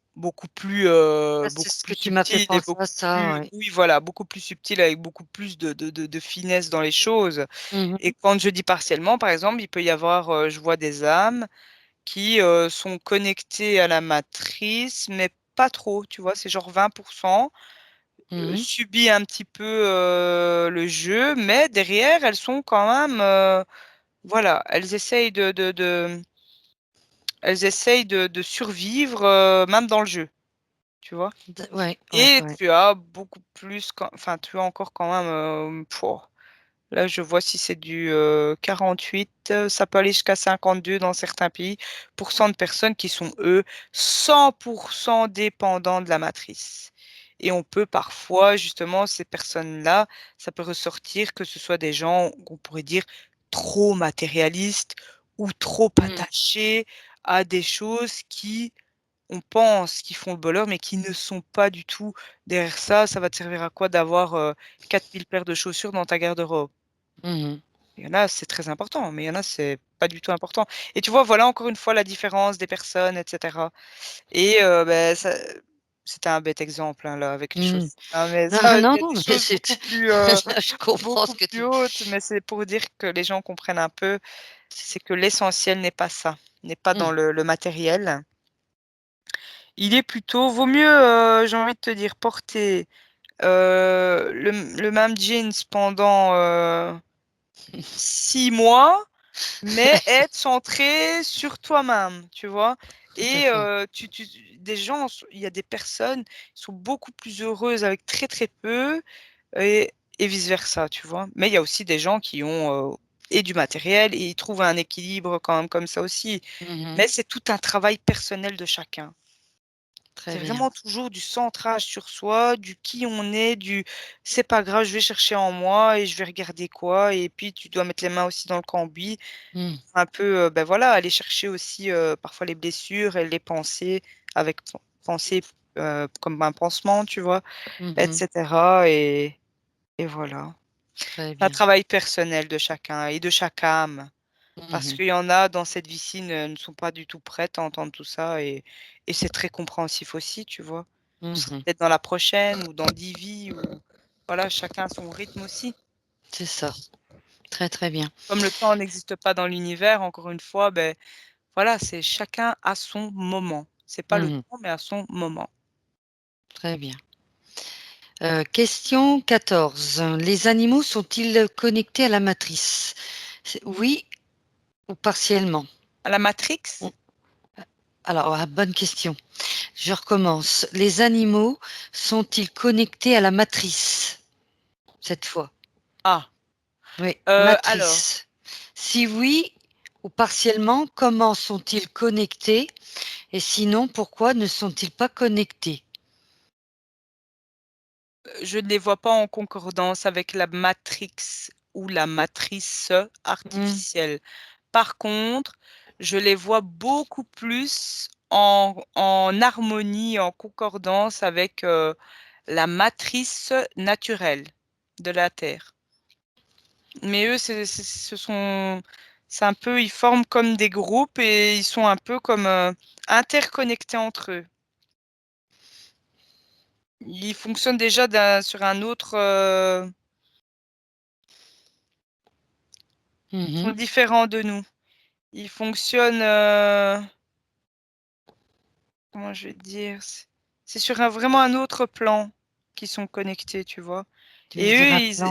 Ah, c'est beaucoup ce que plus tu m'as fait subtil et penser à beaucoup ça, plus, ouais. oui, voilà, beaucoup plus subtil avec beaucoup plus de finesse dans les choses. Et Mhm, quand je dis partiellement, par exemple, il peut y avoir, je vois des âmes qui sont connectées à la matrice, mais pas trop, tu vois, c'est genre 20%, mhm, subit un petit peu le jeu, mais derrière, elles sont quand même, voilà, elles essayent de survivre même dans le jeu, tu vois. ouais, ouais, Et ouais. tu as beaucoup plus, enfin, tu as encore quand même, là, je vois si c'est du 48, ça peut aller jusqu'à 52 dans certains pays, pour cent de personnes qui sont, eux, 100% dépendants de la matrice. Et on peut parfois, justement, ces personnes-là, ça peut ressortir que ce soit des gens qu'on pourrait dire trop matérialistes ou trop Mhm, attachés à des choses qui, on pense, qui font le bonheur, mais qui ne sont pas du tout derrière ça. Ça va te servir à quoi d'avoir 4000 paires de chaussures dans ta garde-robe? mhm, Il y en a, c'est très important, mais il y en a, c'est pas du tout important. Et tu vois, voilà encore une fois la différence des personnes, etc. Et ben, c'était un bête exemple hein, là avec les mhm. choses. Hein, mais Ah, ça, il non, y a des mais choses je comprends ce beaucoup que plus tu. hautes, mais c'est pour dire que les gens comprennent un peu, c'est que l'essentiel n'est pas ça, n'est pas dans Mhm, le matériel. Il est plutôt, vaut mieux, j'ai envie de te dire, porter le même jeans pendant 6 mois, mais être centré sur toi-même, tu vois. tout à Et fait. des gens, il y a des personnes qui sont beaucoup plus heureuses avec très très peu et vice-versa, tu vois. Mais il y a aussi des gens qui ont et du matériel et ils trouvent un équilibre quand même comme ça aussi. Mhm. Mais c'est tout un travail personnel de chacun. Très C'est bien. vraiment toujours du centrage sur soi, du qui on est, du c'est pas grave, je vais chercher en moi et je vais regarder quoi. Et puis tu dois mettre les mains aussi dans le cambouis, Mmh. un peu, ben voilà, aller chercher aussi parfois les blessures et les pensées avec penser comme un pansement, tu vois, Mmh. etc. Et voilà. Très C'est un bien. travail personnel de chacun et de chaque âme. Parce Mmh. qu'il y en a dans cette vie-ci ne sont pas du tout prêtes à entendre tout ça et c'est très compréhensif aussi, tu vois. Ce sera Mmh. peut-être dans la prochaine ou dans 10 vies ou voilà, chacun a son rythme aussi. C'est ça. Très, très bien. Comme le temps n'existe pas dans l'univers, encore une fois, ben voilà, c'est chacun à son moment. C'est pas le Mmh. temps, mais à son moment. Très bien. Question 14. Les animaux sont-ils connectés à la matrice? Oui ou partiellement? À la Matrix? On alors, bonne question. Je recommence. Les animaux sont-ils connectés à la matrice? Cette fois. Ah, Oui, alors, matrice. Si oui ou partiellement, comment sont-ils connectés? Et sinon, pourquoi ne sont-ils pas connectés? je ne les vois pas en concordance avec la Matrix ou la matrice Mmh. artificielle. Par contre, je les vois beaucoup plus en harmonie, en concordance avec, la matrice naturelle de la Terre. Mais eux, c'est un peu ils forment comme des groupes et ils sont un peu comme, interconnectés entre eux. Ils fonctionnent déjà sur un autre, ils sont Mmh. différents de nous. Ils fonctionnent, comment je vais te dire? C'est sur vraiment un autre plan qu'ils sont connectés, tu vois? Tu veux Et dire eux, ils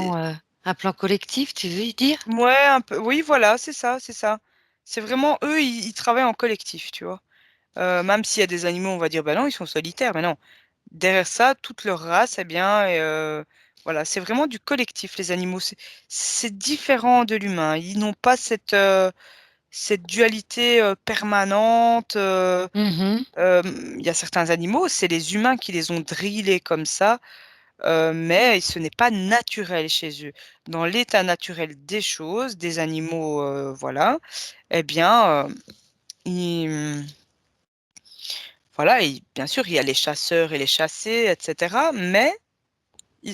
un plan collectif, tu veux dire? ouais, un peu oui, voilà, c'est ça, c'est ça. C'est vraiment eux, ils travaillent en collectif, tu vois? Même s'il y a des animaux, on va dire: «Bah non, ils sont solitaires», mais non. Derrière ça, toute leur race, eh bien et voilà, c'est vraiment du collectif, les animaux. C'est différent de l'humain. Ils n'ont pas cette dualité, permanente, Mmh. il y a certains animaux, c'est les humains qui les ont drillés comme ça, mais ce n'est pas naturel chez eux. Dans l'état naturel des choses, des animaux, voilà, eh bien, ils, voilà, bien sûr, il y a les chasseurs et les chassés et cetera, mais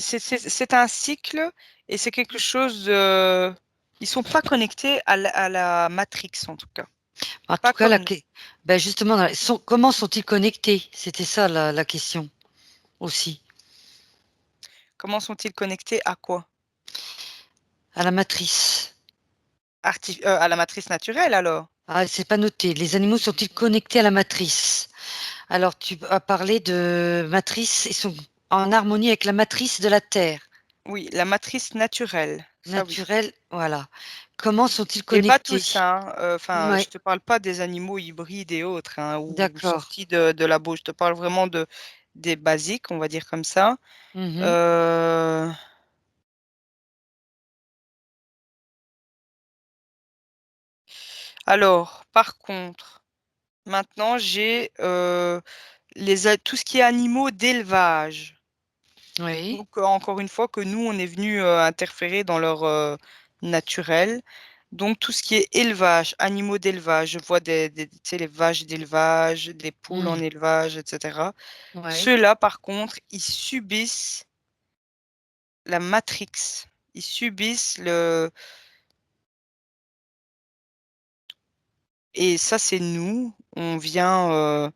c'est un cycle et c'est quelque chose, ils sont pas connectés à la matrix en tout cas, En tout pas cas, comme nous. justement, comment sont-ils connectés? C'était ça la question aussi, Comment sont-ils connectés à quoi? à la matrice. À la matrice naturelle alors? Ah, c'est pas noté. Les animaux sont-ils connectés à la matrice? Alors, tu as parlé de matrice, ils sont en harmonie avec la matrice de la Terre, Oui, la matrice naturelle, ça oui. naturelle, voilà. Comment sont-ils Et pas connectés? tous, hein, enfin, Ouais, je te parle pas des animaux hybrides et autres, hein, ou d'accord. sortis de labo. Je te parle vraiment des basiques, on va dire comme ça. Mmh. Heu, alors, par contre, maintenant j'ai, tout ce qui est animaux d'élevage. Oui. Donc, encore une fois que nous, on est venu, interférer dans leur, naturel. Donc tout ce qui est élevage, animaux d'élevage, je vois des tu sais, les vaches d'élevage, des poules en Mmh. élevage et cetera. Ouais. Ceux-là, par contre, ils subissent la matrix. Ils subissent le et ça, c'est nous. On vient,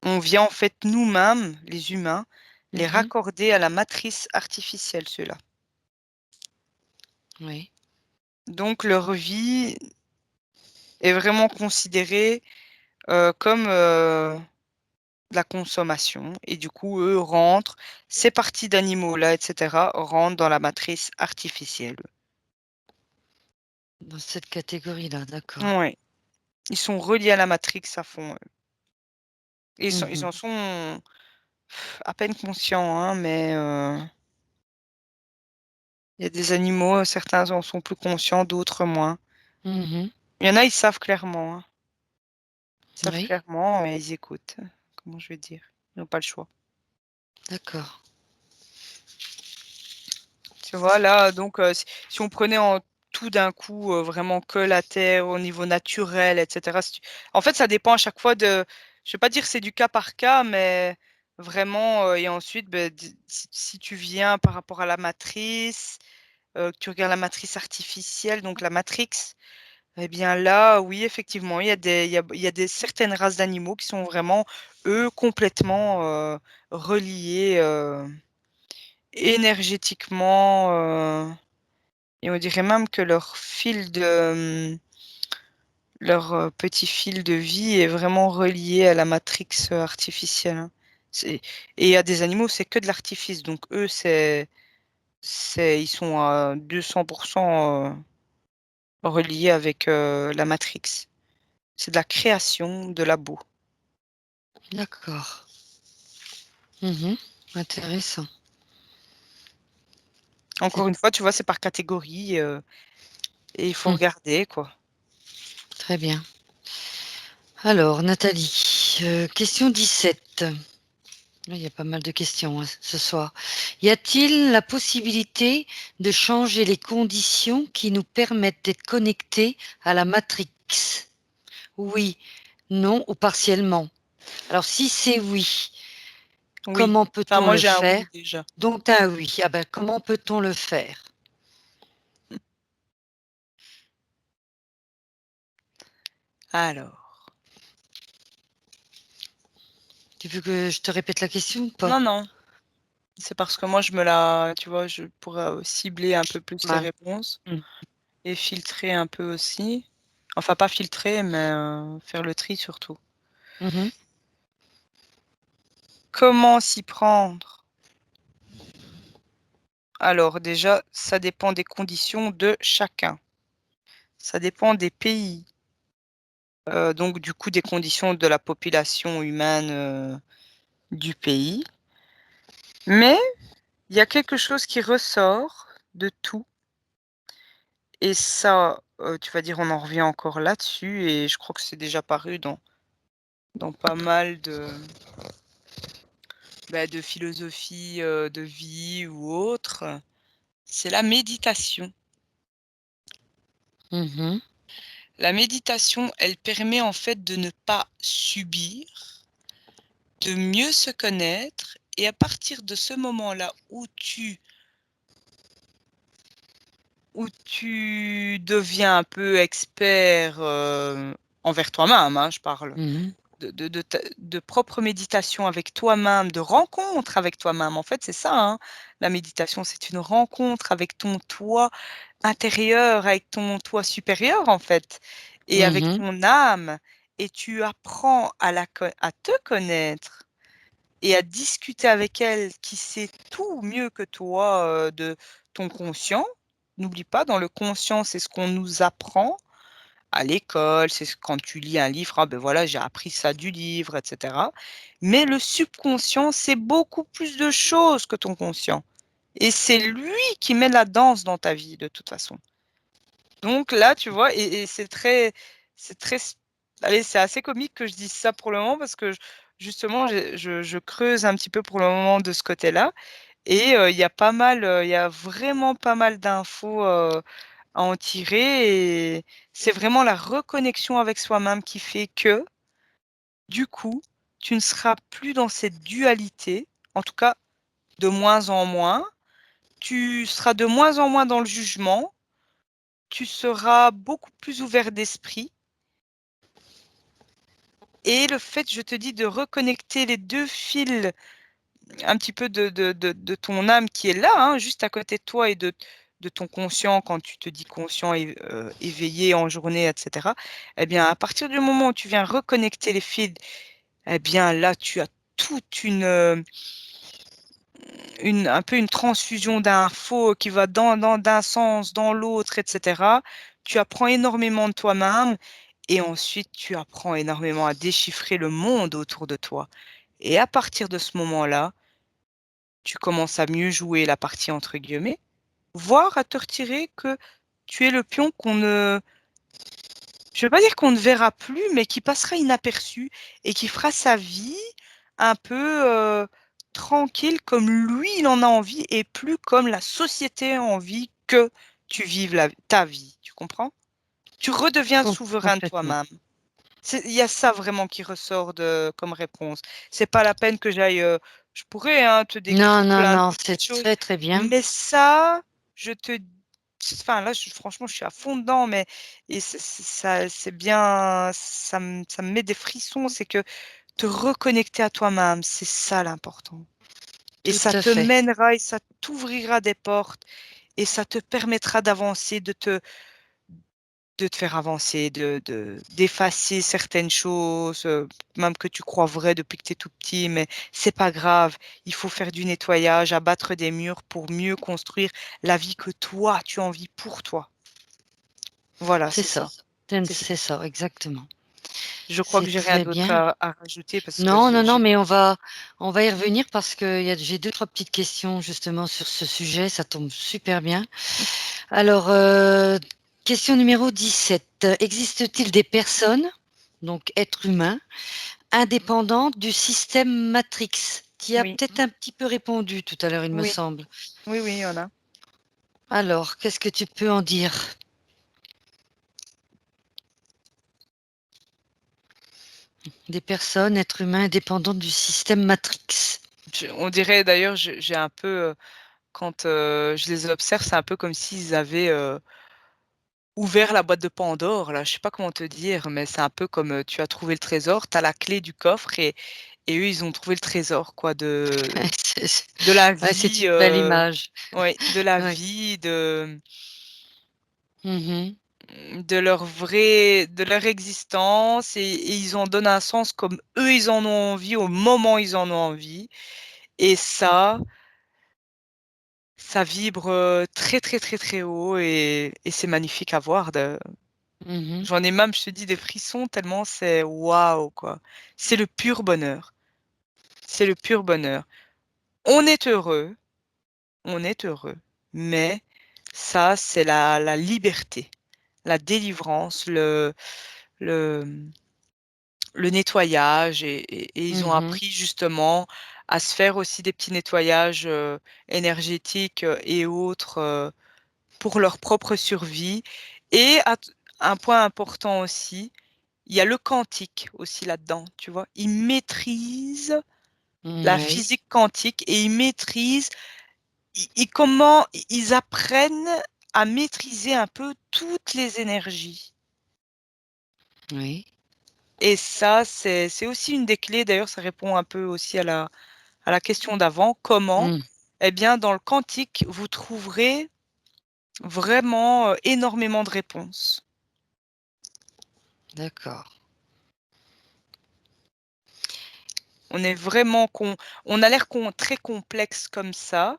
en fait, nous-mêmes, les humains, les Mmh. raccorder à la matrice artificielle, ceux-là. Oui. Donc leur vie est vraiment considérée, comme, de la consommation et du coup, eux rentrent ces parties d'animaux-là et cetera, rentrent dans la matrice artificielle. Dans cette catégorie-là, d'accord. Ouais, ils sont reliés à la matrix à fond, et ils Mmh. en sont à peine conscients, hein, mais il y a des animaux, certains en sont plus conscients, d'autres moins. Mmh. Il y en a, ils savent clairement, hein. Ils savent Oui. clairement et ils écoutent. Comment je vais dire? Ils n'ont pas le choix. D'accord. Tu vois, là, donc, si on prenait tout d'un coup vraiment que la Terre au niveau naturel, etc. En fait, ça dépend à chaque fois de. Je ne vais pas dire que c'est du cas par cas, mais vraiment. Et ensuite, ben, si tu viens par rapport à la matrice, que tu regardes la matrice artificielle, donc la Matrix, eh bien là, oui, effectivement, il y a des certaines races d'animaux qui sont vraiment, eux, complètement reliés énergétiquement. Et on dirait même que leur petit fil de vie est vraiment relié à la matrix artificielle, hein. Et il y a des animaux, c'est que de l'artifice. Donc eux, ils sont à 200% reliés avec la matrix. C'est de la création de labo. D'accord. Mhm. Intéressant. C'est Encore une fois, tu vois, c'est par catégorie et il faut hmm, regarder, quoi. très bien. Alors, Nathalie, question 17. Il y a pas mal de questions hein, ce soir. Y a-t-il la possibilité de changer les conditions qui nous permettent d'être connectés à la Matrix? Oui, non ou partiellement. Alors, si c'est oui, Oui. comment Enfin, peut-on moi, le j'ai un faire? oui déjà. Donc, t'as un oui. Ah ben, comment peut-on le faire? Alors. Tu veux que je te répète la question ou pas? Non, non. C'est parce que moi, tu vois, je pourrais cibler un peu plus les Ouais. réponses Mm. et filtrer un peu aussi. Enfin, pas filtrer, mais faire le tri surtout. Mhm. Comment s'y prendre? Alors, déjà, ça dépend des conditions de chacun. Ça dépend des pays. Donc, du coup, des conditions de la population humaine du pays. Mais il y a quelque chose qui ressort de tout. Et ça, tu vas dire, on en revient encore là-dessus, et je crois que c'est déjà paru dans pas mal de philosophies de vie ou autres. C'est la méditation. Mhm. La méditation, elle permet en fait de ne pas subir, de mieux se connaître, et à partir de ce moment-là où tu deviens un peu expert envers toi-même, hein, je parle Mhm. de propre méditation avec toi-même, de rencontre avec toi-même. En fait, c'est ça, hein. La méditation, c'est une rencontre avec ton toi intérieur, avec ton toi supérieur, en fait, et avec Mhm. ton âme. Et tu apprends à te connaître et à discuter avec elle qui sait tout mieux que toi de ton conscient. N'oublie pas, dans le conscient, c'est ce qu'on nous apprend à l'école, quand tu lis un livre, ah ben voilà, j'ai appris ça du livre, etc. Mais le subconscient, c'est beaucoup plus de choses que ton conscient. Et c'est lui qui met la danse dans ta vie, de toute façon. Donc là, tu vois, et c'est très, allez, c'est assez comique que je dise ça pour le moment parce que justement, je creuse un petit peu pour le moment de ce côté-là. Et il y a vraiment pas mal d'infos à en tirer. Et c'est vraiment la reconnexion avec soi-même qui fait que, du coup, tu ne seras plus dans cette dualité, en tout cas de moins en moins. Tu seras de moins en moins dans le jugement. Tu seras beaucoup plus ouvert d'esprit. Et le fait, je te dis, de reconnecter les deux fils un petit peu de ton âme qui est là, hein, juste à côté de toi, et de ton conscient, quand tu te dis conscient et éveillé en journée, etc. Eh bien, à partir du moment où tu viens reconnecter les fils, eh bien là, tu as toute un peu une transfusion d'infos qui va d'un sens, dans l'autre, etc. Tu apprends énormément de toi-même et ensuite tu apprends énormément à déchiffrer le monde autour de toi. Et à partir de ce moment-là, tu commences à mieux jouer la partie entre guillemets, voire à te retirer que tu es le pion je ne veux pas dire qu'on ne verra plus, mais qui passera inaperçu et qui fera sa vie un peu tranquille comme lui, il en a envie et plus comme la société a envie que tu vives ta vie. Tu comprends? Tu redeviens souverain de Complètement. toi-même. Il y a ça vraiment qui ressort comme réponse. C'est pas la peine que j'aille. Je pourrais hein, te Non, décrire non, plein de non, petites c'est choses, très, très bien. mais ça, je te. Enfin là, franchement, je suis à fond dedans, mais et ça, c'est bien, ça me met des frissons. C'est que te reconnecter à toi-même, c'est ça l'important. Et Tout ça à te fait. mènera et ça t'ouvrira des portes et ça te permettra d'avancer, de te faire avancer, d'effacer certaines choses, même que tu crois vraies depuis que tu es tout petit, mais c'est pas grave. Il faut faire du nettoyage, abattre des murs pour mieux construire la vie que toi, tu as envie pour toi. Voilà, C'est c'est ça. ça. C'est ça. C'est ça, exactement. Je crois que C'est j'ai rien très d'autre bien. à rajouter parce que Non, non, non, mais on va y revenir parce que j'ai deux, trois petites questions justement sur ce sujet. Ça tombe super bien. Alors, question numéro 17. Existe-t-il des personnes, donc êtres humains, indépendantes du système Matrix? Tu y as Oui, peut-être un petit peu répondu tout à l'heure, il me oui, semble. oui, oui, il y en a. Alors, qu'est-ce que tu peux en dire? Des personnes, êtres humains indépendants du système Matrix. On dirait d'ailleurs, j'ai un peu, quand je les observe, c'est un peu comme s'ils avaient ouvert la boîte de Pandore, là. Je sais pas comment te dire, mais c'est un peu comme tu as trouvé le trésor, tu as la clé du coffre et eux, ils ont trouvé le trésor, quoi, de la Ouais, c'est vie, une belle image. ouais, de la Ouais. vie, Mhm, de leur existence et ils en donnent un sens comme eux, ils en ont envie, au moment où ils en ont envie. Et ça vibre très, très, très, très haut et c'est magnifique à voir. mhm, J'en ai même, je te dis, des frissons tellement c'est waouh, quoi. C'est le pur bonheur. C'est le pur bonheur. On est heureux, on est heureux, mais ça, c'est la liberté, la délivrance, le, le nettoyage et ils ont mhm, appris justement à se faire aussi des petits nettoyages énergétiques et autres pour leur propre survie. Et un point important aussi, il y a le quantique aussi là-dedans, tu vois. Ils maîtrisent la oui, physique quantique et ils maîtrisent, comment ils apprennent à maîtriser un peu toutes les énergies. oui. Et ça, c'est aussi une des clés. D'ailleurs, ça répond un peu aussi à la question d'avant. Comment? Mm, Eh bien, dans le quantique, vous trouverez vraiment énormément de réponses. d'accord. On est vraiment on a l'air très complexe comme ça,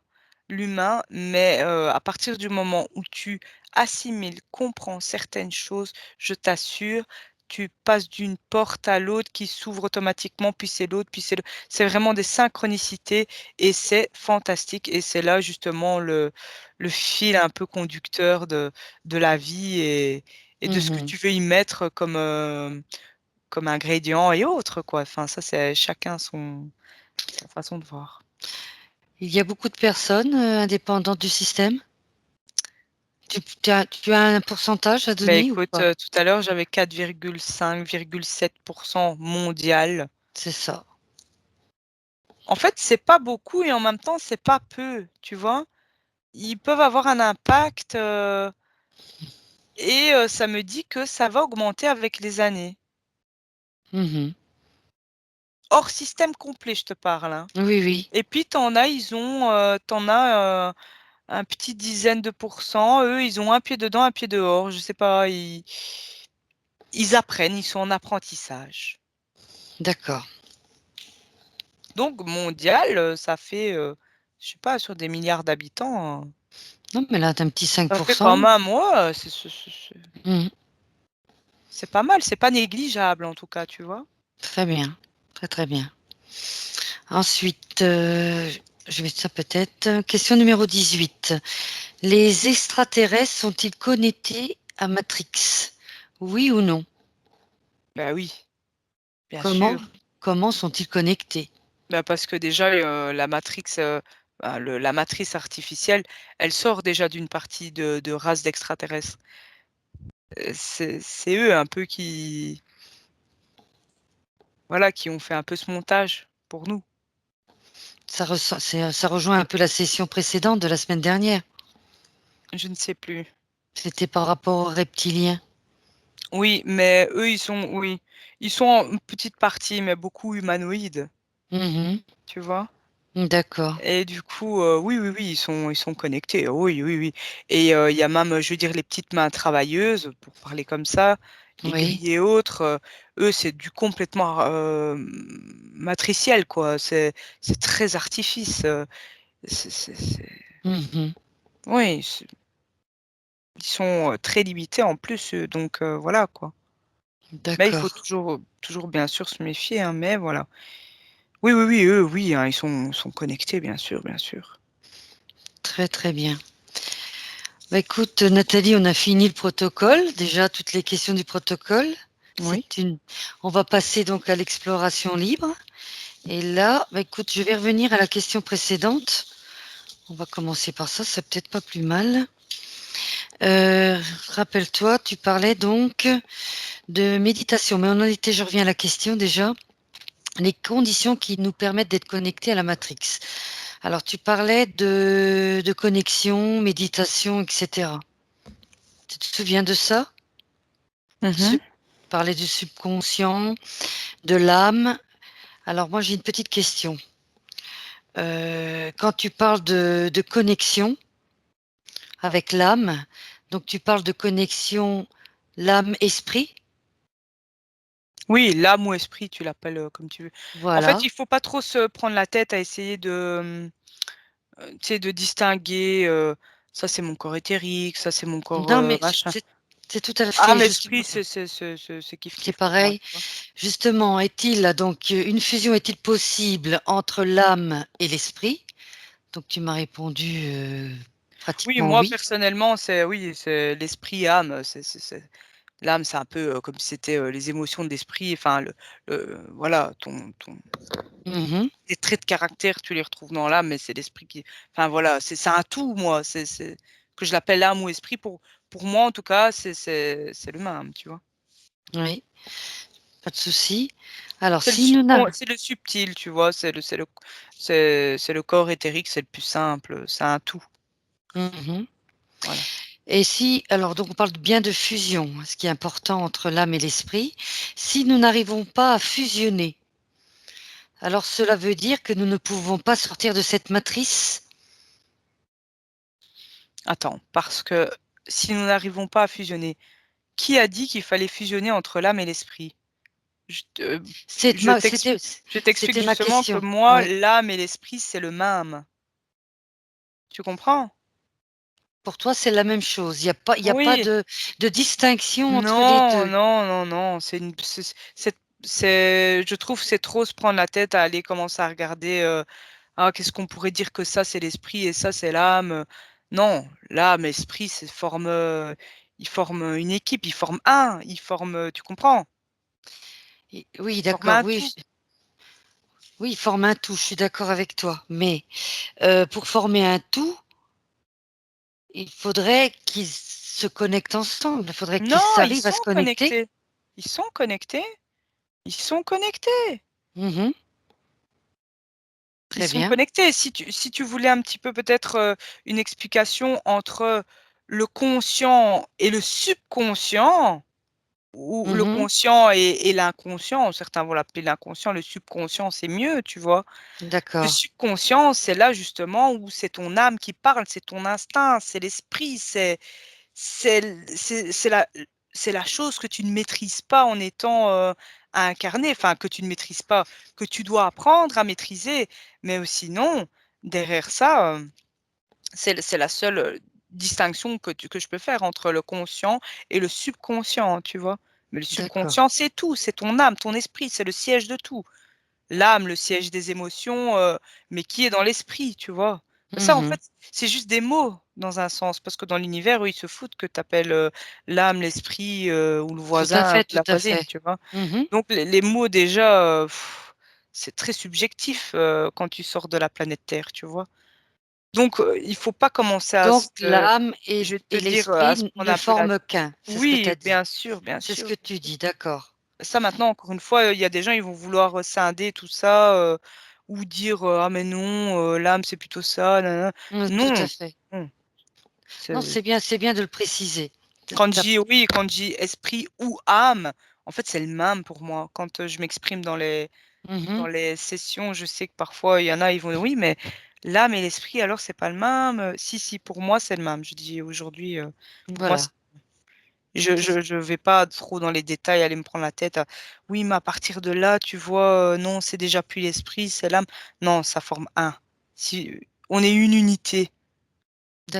l'humain, mais à partir du moment où tu assimiles, comprends certaines choses, je t'assure, tu passes d'une porte à l'autre qui s'ouvre automatiquement, puis c'est l'autre, puis c'est vraiment des synchronicités et c'est fantastique et c'est là justement le fil un peu conducteur de la vie et de ce que Mhm. tu veux y mettre comme ingrédients et autres, quoi. Enfin, ça, c'est chacun sa façon de voir. Il y a beaucoup de personnes indépendantes du système. Tu as un pourcentage à Ben donner ou écoute, pas? tout à l'heure, j'avais 4,5,7% mondial. C'est ça. En fait, c'est pas beaucoup et en même temps, c'est pas peu, tu vois. Ils peuvent avoir un impact et ça me dit que ça va augmenter avec les années. Mhm. Hors système complet, je te parle, hein. Oui, oui, Et puis, t'en as un petit dizaine de pourcents. Eux, ils ont un pied dedans, un pied dehors. Je sais pas, ils apprennent, ils sont en apprentissage. d'accord. Donc, mondial, ça fait, je sais pas, sur des milliards d'habitants, Non, mais là, tu as un petit ça fait quand 5%. même, ouais, Mhm. c'est pas mal, c'est pas négligeable en tout cas, tu vois. Très bien. Très, très bien. Ensuite, je vais ça peut-être. Question numéro 18. Les extraterrestres sont-ils connectés à Matrix? Oui ou non? Ben oui, bien Comment, sûr. comment sont-ils connectés? Bah, parce que déjà, la Matrix, bah, la matrice artificielle, elle sort déjà d'une partie de race d'extraterrestres. C'est eux un peu qui voilà, qui ont fait un peu ce montage pour nous. Ça rejoint un peu la session précédente de la semaine dernière. Je ne sais plus. C'était par rapport aux reptiliens. Oui, mais eux, ils sont en une petite partie, mais beaucoup humanoïdes, Mhm. tu vois? D'accord. Et du coup, oui, oui, oui, ils sont connectés. Oui, oui, oui. Et il y a même, je veux dire, les petites mains travailleuses, pour parler comme ça, les Oui. grilles et autres, eux, c'est du complètement matriciel, quoi. C'est très artifice. Mhm. Oui, ils sont très limités en plus, donc voilà, quoi. Mais il faut D'accord. toujours bien sûr se méfier, hein, mais voilà. Oui, oui, oui, eux, oui, hein, sont connectés, bien sûr, bien sûr. Très très bien. Bah, écoute, Nathalie, on a fini le protocole. Déjà, toutes les questions du protocole. Oui. On va passer donc à l'exploration libre. Et là, bah, écoute, je vais revenir à la question précédente. On va commencer par ça, c'est peut-être pas plus mal. Rappelle-toi, tu parlais donc de méditation, mais on en était, je reviens à la question déjà, les conditions qui nous permettent d'être connectés à la Matrix. Alors, tu parlais de connexion, méditation, etc. Tu te souviens de ça? Mhm. Parler du subconscient, de l'âme. Alors, moi, j'ai une petite question. Quand tu parles de connexion avec l'âme, donc tu parles de connexion l'âme-esprit? Oui, l'âme ou esprit, tu l'appelles comme tu veux. En fait, Voilà. il faut pas trop se prendre la tête à essayer tu sais, de distinguer, ça c'est mon corps éthérique, ça c'est mon corps Non, mais machin. c'est tout à fait Âme, justement esprit, ça. c'est kiff C'est kiff pour moi, pareil. tu vois. Justement, donc une fusion est-il possible entre l'âme et l'esprit? Donc tu m'as répondu Oui, pratiquement moi oui. personnellement, c'est l'esprit, âme, l'âme, c'est un peu comme si c'était les émotions de l'esprit, enfin voilà, Mhm. tes traits de caractère, tu les retrouves dans l'âme, mais c'est l'esprit qui, enfin voilà, c'est un tout, moi, que je l'appelle âme ou esprit pour moi en tout cas, c'est le même, tu vois. Oui, pas de souci. Alors si nous n'a- C'est le subtil, tu vois, c'est le corps éthérique, c'est le plus simple, c'est un tout, Mhm. voilà. Et si, alors donc on parle bien de fusion, ce qui est important entre l'âme et l'esprit. Si nous n'arrivons pas à fusionner, alors cela veut dire que nous ne pouvons pas sortir de cette matrice. Attends, parce que si nous n'arrivons pas à fusionner, qui a dit qu'il fallait fusionner entre l'âme et l'esprit? Je te- C'est je ma, t'ex- c'était, je t'explique c'était ma justement que question. moi, Oui. l'âme et l'esprit, c'est le même. Tu comprends? Pour toi, c'est la même chose. Il y a pas Oui. de distinction entre les Non, deux. non, non, non. Je trouve que c'est trop se prendre la tête à aller commencer à regarder. Ah, qu'est-ce qu'on pourrait dire que ça, c'est l'esprit et ça, c'est l'âme. Non, l'âme, l'esprit, ils forment une équipe, tu comprends? Oui, Ils forment d'accord. un Oui, tout. oui, ils forment un tout. Je suis d'accord avec toi. Mais pour former un tout, il faudrait qu'ils se connectent ensemble. Il faudrait Non, qu'ils ils arrivent à sont se connecter. connectés. Ils sont connectés. Ils sont connectés. Mhm. Ils Très sont bien. connectés. Si tu voulais un petit peu peut-être une explication entre le conscient et le subconscient, ou le Mhm. conscient et l'inconscient, certains vont l'appeler l'inconscient, le subconscient, c'est mieux, tu vois. Le D'accord. subconscient, c'est là justement où c'est ton âme qui parle, c'est ton instinct, c'est l'esprit, c'est c'est la chose que tu ne maîtrises pas en étant incarné, enfin que tu ne maîtrises pas, que tu dois apprendre à maîtriser. Mais sinon, derrière ça, c'est la seule distinction que je peux faire entre le conscient et le subconscient, tu vois. Mais le D'accord. subconscient, c'est tout, c'est ton âme, ton esprit, c'est le siège de tout. L'âme, le siège des émotions, mais qui est dans l'esprit, tu vois? Ça, en Mhm. fait, c'est juste des mots dans un sens, parce que dans l'univers, eux, ils se foutent que tu appelles, l'âme, l'esprit, ou le Tout à voisin, ou fait, tout la à voisine, fait. tu vois? Mhm. Donc les mots déjà, c'est très subjectif quand tu sors de la planète Terre, tu vois. Donc, il faut pas commencer à Donc l'âme je vais te et dire, à se l'esprit prendre ne un peu la forment qu'un, c'est ce que tu oui, as dit. bien C'est ce sûr, que bien tu sûr. dis, d'accord. Ça maintenant, encore une fois, il y a des gens, ils vont vouloir, scinder tout ça, ou dire, «Ah mais non, l'âme c'est plutôt ça, nin nin». Tout à Non, fait. non, Non, c'est c'est bien de le préciser. Tu quand je dis oui, quand je dis esprit ou âme, en fait, c'est le même pour moi. Quand, je m'exprime dans les sessions, je sais que parfois il y en a, ils vont dire: «Oui, mais l'âme et l'esprit alors c'est pas le même?» Si, si, pour moi c'est le même. Je dis aujourd'hui, pour moi Voilà. je vais pas trop dans les détails, aller me prendre la tête à: «Oui, mais à partir de là, tu vois, non, c'est déjà plus l'esprit, c'est l'âme». Non, ça forme un. Si on est une unité.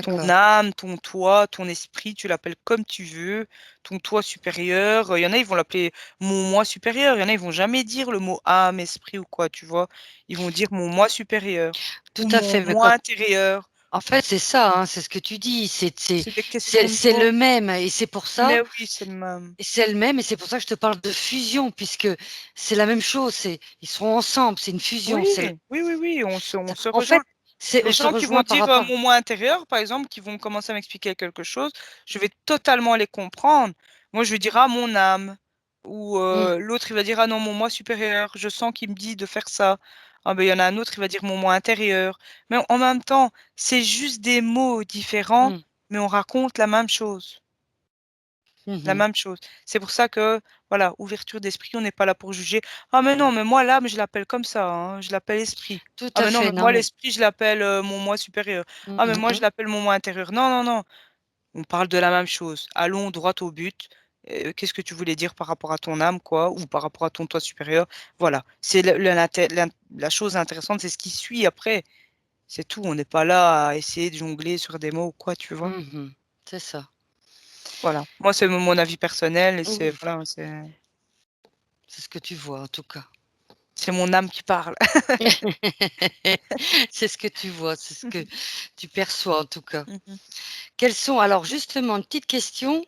Ton D'accord. âme, ton toi, ton esprit, tu l'appelles comme tu veux, ton toi supérieur, il y en a, ils vont l'appeler mon moi supérieur, il y en a, ils vont jamais dire le mot âme, esprit ou quoi, tu vois? Ils vont dire mon moi supérieur Tout ou à mon fait, mais moi quand intérieur. en fait, c'est ça, hein, c'est ce que tu dis, C'est des questions de c'est mots. le même et c'est pour ça Mais oui, c'est le même. c'est le même et c'est pour ça que je te parle de fusion puisque c'est la même chose, c'est ils seront ensemble, c'est une fusion, Oui, c'est le oui, oui, oui, on se en rejoint. fait, c'est on Les se gens qui vont rejoint par dire, rapport mon moi intérieur, par exemple, qui vont commencer à m'expliquer quelque chose, je vais totalement les comprendre. Moi, je vais dire: «Ah, mon âme» ou mmh, l'autre, il va dire: «Ah non, mon moi supérieur, je sens qu'il me dit de faire ça». Ah ben, il y en a un autre, il va dire: «Mon moi intérieur». Mais en même temps, c'est juste des mots différents, mmh, mais on raconte la même chose. La mmh même chose. C'est pour ça que, voilà, ouverture d'esprit, on n'est pas là pour juger. «Ah mais non, mais moi l'âme, je l'appelle comme ça, hein, je l'appelle esprit. tout Ah à mais non, fait, mais non moi mais l'esprit, je l'appelle, mon moi supérieur. Ah mais moi je mmh l'appelle mon moi intérieur». Non, non, non, on parle de la même chose. Allons droit au but. Qu'est-ce que tu voulais dire par rapport à ton âme, quoi, ou par rapport à ton toi supérieur? Voilà, c'est le l'inté la chose intéressante, c'est ce qui suit après. C'est tout, on n'est pas là à essayer de jongler sur des mots ou quoi, tu vois? c'est ça. Voilà. Moi, c'est mon avis personnel et c'est Mmh, voilà, c'est ce que tu vois en tout cas. c'est mon âme qui parle. C'est ce que tu vois, c'est ce Mmh que mh. tu perçois en tout cas. Mmh mh. Quels sont alors justement une petite question,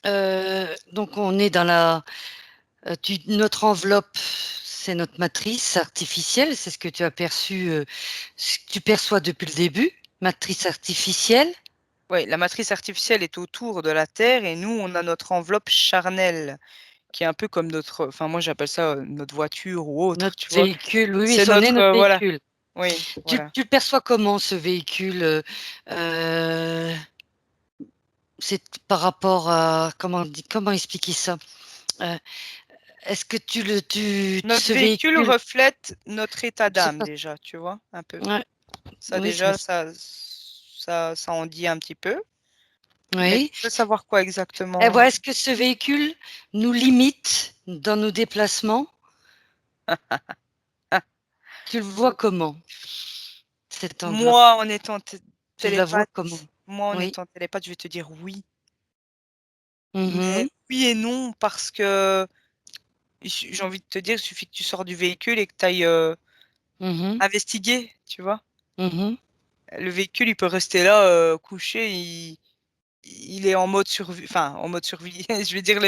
donc on est dans la notre enveloppe, c'est notre matrice artificielle, c'est ce que tu as perçu, ce que tu perçois depuis le début, matrice artificielle? Ouais, la matrice artificielle est autour de la Terre et nous, on a notre enveloppe charnelle qui est un peu comme notre enfin moi j'appelle ça, notre voiture ou autre, Notre tu vois? véhicule, oui, oui, C'est c'en est notre, notre voilà, véhicule. oui, voilà. Tu le perçois comment ce véhicule, heu, c'est par rapport à comment expliquer ça? Heu, est-ce que tu Notre ce véhicule véhicule reflète notre état je sais d'âme pas déjà, tu vois? Un peu. ouais, Ça oui, ça déjà, ça en dit un petit peu. Mais oui. tu veux savoir quoi Et exactement? voilà, est-ce que ce véhicule nous limite dans nos déplacements? Tu le vois comment, cette enveloppe? Moi, en étant Tu la vois comment? moi, en Oui. étant télépathe, je vais te dire oui. Mais Mmh. oui et non parce que j'ai envie de te dire, il suffit que tu sors du véhicule et que tu ailles, Mmh. investiguer, tu vois? Mmh. Le véhicule, il peut rester là, couché, il est en mode survie enfin, en mode survie, je veux dire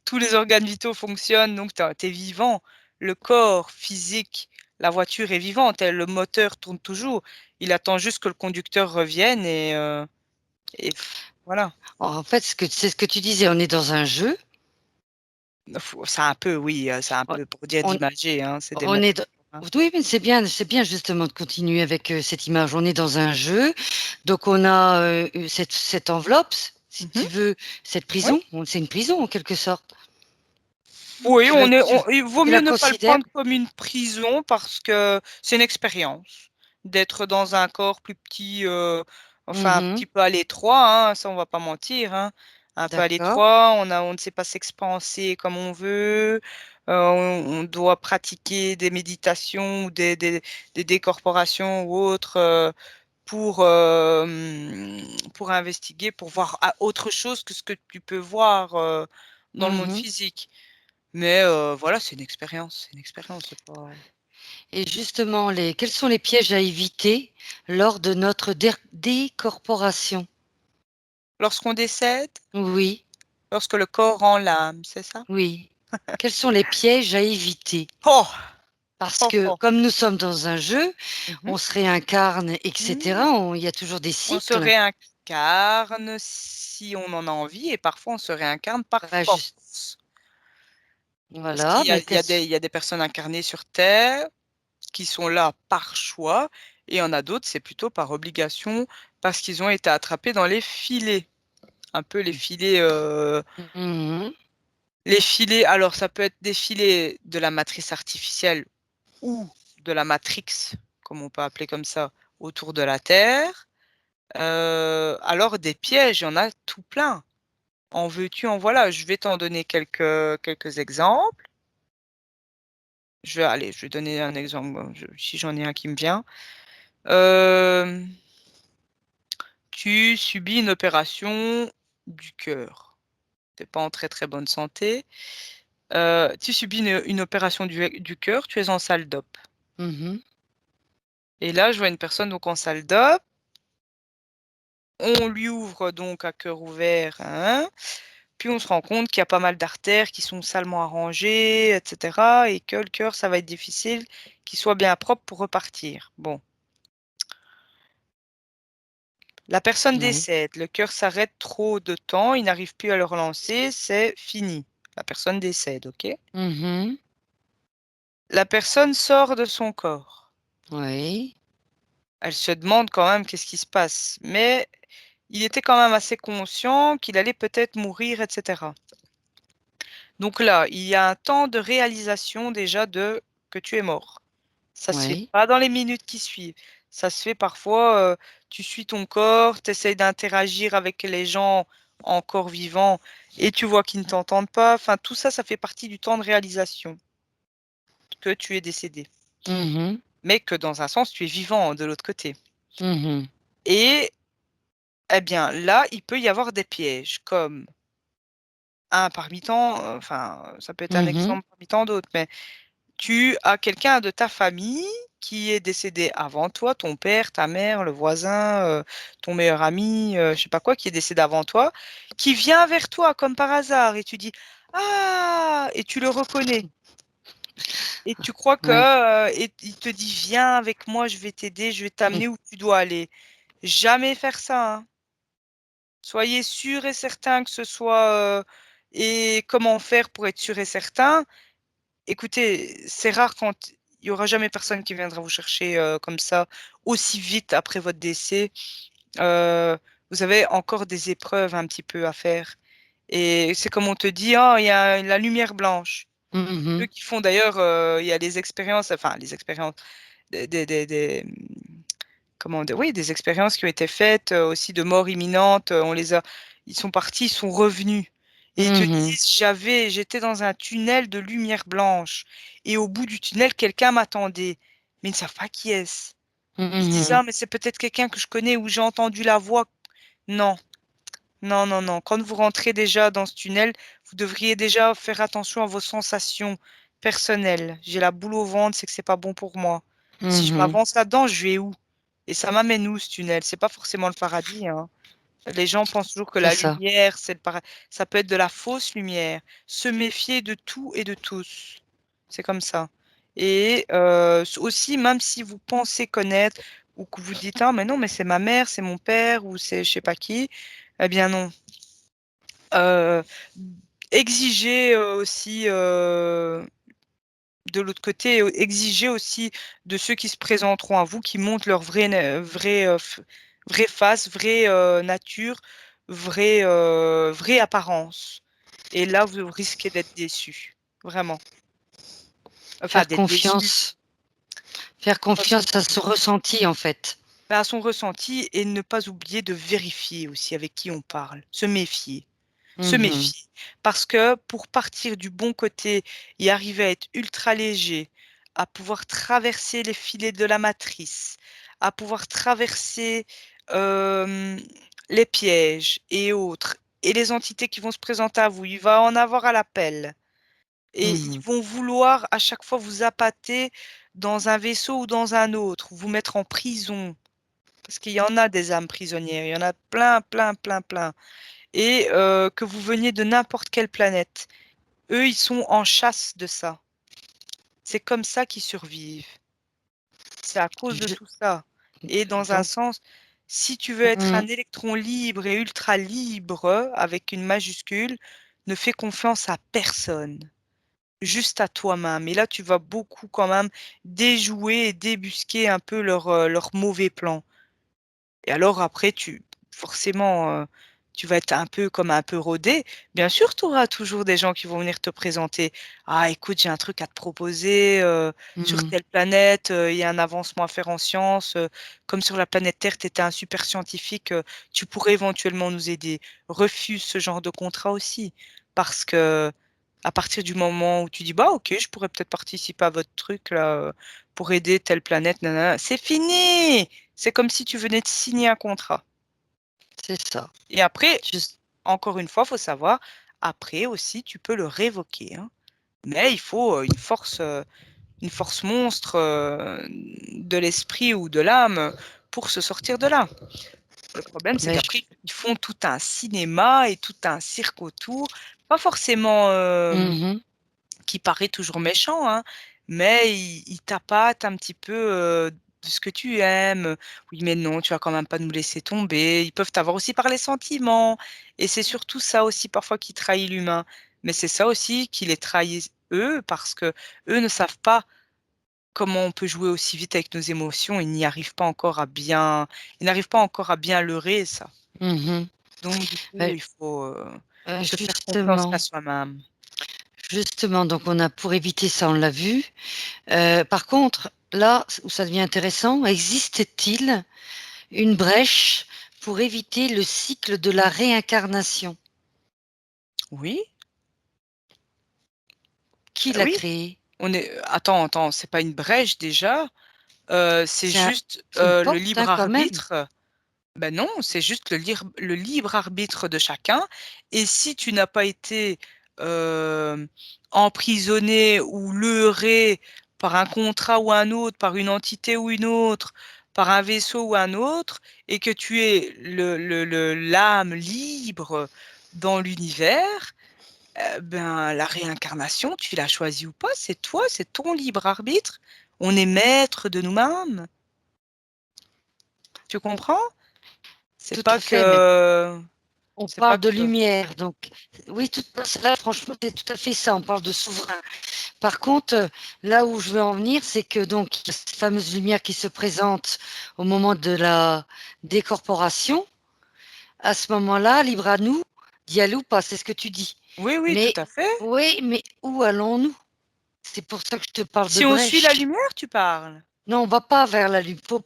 tous les organes vitaux fonctionnent, donc tu es vivant. Le corps physique, la voiture est vivante, le moteur tourne toujours. Il attend juste que le conducteur revienne et voilà. En fait, c'est ce que tu disais, on est dans un jeu. Faut c'est un peu oui, c'est un On peu pour dire on d'imager, hein, c'est des on est d métaphores, hein. oui, mais c'est bien justement de continuer avec, cette image. On est dans un jeu, donc on a, cette enveloppe, si Mmh. tu veux, cette Oui. prison, c'est une prison en quelque sorte. Oui, Tu il vaut tu la mieux ne pas le considères? prendre comme une prison parce que c'est une expérience d'être dans un corps plus petit, enfin un Mmh. petit peu à l'étroit, hein, ça on va pas mentir, hein. Un peu à D'accord. l'étroit, on ne sait pas s'expanser comme on veut, on doit pratiquer des méditations ou des décorporations ou autres, pour investiguer, pour voir à autre chose que ce que tu peux voir, dans le monde Mmh. physique. Mais voilà, c'est une expérience, c'est pas Et justement, quels sont les pièges à éviter lors de notre décorporation? lorsqu'on décède, Oui, lorsque le corps rend l'âme, c'est ça? oui. Quels sont les pièges à éviter? Oh! Parce Fort, que fort. comme nous sommes dans un jeu, Mhm. on se réincarne, Mhm. etc. Il y a toujours des On se cycles. réincarne si on en a envie et parfois on se réincarne par Bah, juste, force. Parce voilà, qu'il y a, mais il y a des, il y a des personnes incarnées sur Terre qui sont là par choix et il y en a d'autres, c'est plutôt par obligation parce qu'ils ont été attrapés dans les filets. Un peu Mhm. les filets, alors ça peut être des filets de la matrice artificielle ou de la matrix, comme on peut appeler comme ça, autour de la Terre. Alors des pièges, il y en a tout plein. En veux-tu, en voilà. Je vais t'en donner quelques exemples. Je vais donner un exemple, si j'en ai un qui me vient. Euh, Tu subis une opération du cœur. T'es pas en très très bonne santé. Tu subis une opération du cœur, tu es en salle d'op. Mhm. Et là, je vois une personne donc en salle d'op. On lui ouvre donc à cœur ouvert, hein. Puis on se rend compte qu'il y a pas mal d'artères qui sont salement arrangées, etc. Et que le cœur, ça va être difficile qu'il soit bien propre pour repartir. Bon, la personne Ouais. décède, le cœur s'arrête trop de temps, il n'arrive plus à le relancer, c'est fini. La personne décède, ok? Mhm. La personne sort de son corps. Oui. Elle se demande quand même qu'est-ce qui se passe, mais il était quand même assez conscient qu'il allait peut-être mourir, etc. Donc là, il y a un temps de réalisation déjà de que tu es mort. Ça se fait Oui. pas dans les minutes qui suivent. Ça se fait parfois, tu suis ton corps, tu essayes d'interagir avec les gens encore vivants et tu vois qu'ils ne t'entendent pas. Enfin, tout ça, ça fait partie du temps de réalisation que tu es décédé. Mhm. Mais que dans un sens, tu es vivant de l'autre côté. Mhm. Et eh bien, là, il peut y avoir des pièges, comme un parmi tant, enfin, ça peut être un Mhm. exemple parmi tant d'autres, mais tu as quelqu'un de ta famille qui est décédé avant toi, ton père, ta mère, le voisin, ton meilleur ami, je sais pas quoi, qui est décédé avant toi, qui vient vers toi comme par hasard et tu dis ah et tu le reconnais et tu crois que Oui. et il te dit viens avec moi, je vais t'aider, je vais t'amener où tu dois aller. Jamais faire ça, hein. Soyez sûr et certain que ce soit et comment faire pour être sûr et certain. Écoutez, c'est rare quand il y aura jamais personne qui viendra vous chercher comme ça aussi vite après votre décès. Euh, Vous avez encore des épreuves un petit peu à faire. Et c'est comme on te dit, oh, il y a la lumière blanche. Ceux Mhm. qui font d'ailleurs, il y a des expériences, enfin les expériences, des, comment dire, oui, des expériences qui ont été faites aussi de mort imminente. Ils sont partis, ils sont revenus. Et ils te Mhm. disent, j'étais dans un tunnel de lumière blanche. Et au bout du tunnel, quelqu'un m'attendait. Mais ils ne savent pas qui est-ce. Ils disent, Mhm. ah, mais c'est peut-être quelqu'un que je connais ou j'ai entendu la voix. Non, non, non, non. Quand vous rentrez déjà dans ce tunnel, vous devriez déjà faire attention à vos sensations personnelles. J'ai la boule au ventre, c'est que c'est pas bon pour moi. Si je Mhm. m'avance là-dedans, je vais où? Et ça m'amène où ce tunnel? C'est pas forcément le paradis, hein. Les gens pensent toujours que C'est la ça. lumière, c'est le paradis. Ça peut être de la fausse lumière. Se méfier de tout et de tous. C'est comme ça. Et aussi, même si vous pensez connaître ou que vous dites, ah, mais non, mais c'est ma mère, c'est mon père ou c'est je sais pas qui, eh bien non. Euh, Exigez aussi de l'autre côté, exiger aussi de ceux qui se présenteront à vous, qui montrent leur vraie face, vraie nature, vraie apparence. Et là, vous risquez d'être déçu. Vraiment. Enfin, Faire d'être déçu. confiance. Faire confiance à son ressenti, en fait. À son ressenti et ne pas oublier de vérifier aussi avec qui on parle. Se méfier. Se Mhm. méfier. Parce que pour partir du bon côté et arriver à être ultra léger, à pouvoir traverser les filets de la matrice, à pouvoir traverser euh, les pièges et autres, et les entités qui vont se présenter à vous, il va en avoir à l'appel. Et ils Mhm. vont vouloir à chaque fois vous appâter dans un vaisseau ou dans un autre, vous mettre en prison. Parce qu'il y en a des âmes prisonnières, il y en a plein, plein, plein, plein et que vous veniez de n'importe quelle planète. Eux, ils sont en chasse de ça. C'est comme ça qu'ils survivent. C'est à cause de Je- tout ça. Et dans un donc, sens, si tu veux être hmm, un électron libre et ultra libre, avec une majuscule, ne fais confiance à personne, juste à toi-même. Et là, tu vas beaucoup quand même déjouer et débusquer un peu leur mauvais plan. Et alors après, forcément, tu vas être un peu comme un peu rodé. Bien sûr, tu auras toujours des gens qui vont venir te présenter. Ah, écoute, j'ai un truc à te proposer. Sur hmm, telle planète, il y a un avancement à faire en sciences. Comme sur la planète Terre, tu étais un super scientifique. Tu pourrais éventuellement nous aider. Refuse ce genre de contrat aussi. Parce que à partir du moment où tu dis, bah, ok, je pourrais peut-être participer à votre truc là, pour aider telle planète, nanana, c'est fini! C'est comme si tu venais de signer un contrat. c'est ça. Et après, Juste, encore une fois, faut savoir, après aussi, tu peux le révoquer, hein. Mais il faut une force monstre de l'esprit ou de l'âme pour se sortir de là. Le problème, c'est mais qu'après, ils font tout un cinéma et tout un cirque autour. Pas forcément mhm, qui paraît toujours méchant, hein, mais il tapote un petit peu de ce que tu aimes. Oui, mais non, tu vas quand même pas nous laisser tomber. Ils peuvent t'avoir aussi par les sentiments. Et c'est surtout ça aussi parfois qui trahit l'humain. Mais c'est ça aussi qui les trahit eux, parce que eux ne savent pas comment on peut jouer aussi vite avec nos émotions. Ils n'y arrivent pas encore à bien, ils n'arrivent pas encore à bien leurrer ça. mhm. Donc du coup, Ouais, il faut se faire confiance justement, à soi-même. justement, donc on a pour éviter ça, on l'a vu. Par contre, là où ça devient intéressant, existe-t-il une brèche pour éviter le cycle de la réincarnation? Oui, Qui bah l'a oui. créé? Attends, c'est pas une brèche déjà. C'est C'est un- juste c'est une le porte, libre hein, quand même. arbitre. Ben non, c'est juste le libre arbitre de chacun. Et si tu n'as pas été euh, emprisonné ou leurré par un contrat ou un autre, par une entité ou une autre, par un vaisseau ou un autre, et que tu es l'âme libre dans l'univers, ben, la réincarnation, tu l'as choisie ou pas, c'est toi, c'est ton libre arbitre. On est maître de nous-mêmes. Tu comprends? C'est Tout pas à fait, mais que... on C'est pas parle de que... lumière. Donc, oui, là, franchement, c'est tout à fait ça. On parle de souverain. Par contre, là où je veux en venir, c'est que donc, il y a cette fameuse lumière qui se présente au moment de la décorporation. À ce moment-là, libre à nous d'y aller ou pas, c'est ce que tu dis. Oui, oui, tout Mais à fait. oui, mais où allons-nous? C'est pour ça que je te parle de Si on suit la brèche. lumière, tu parles. Non, on va pas vers la lumière.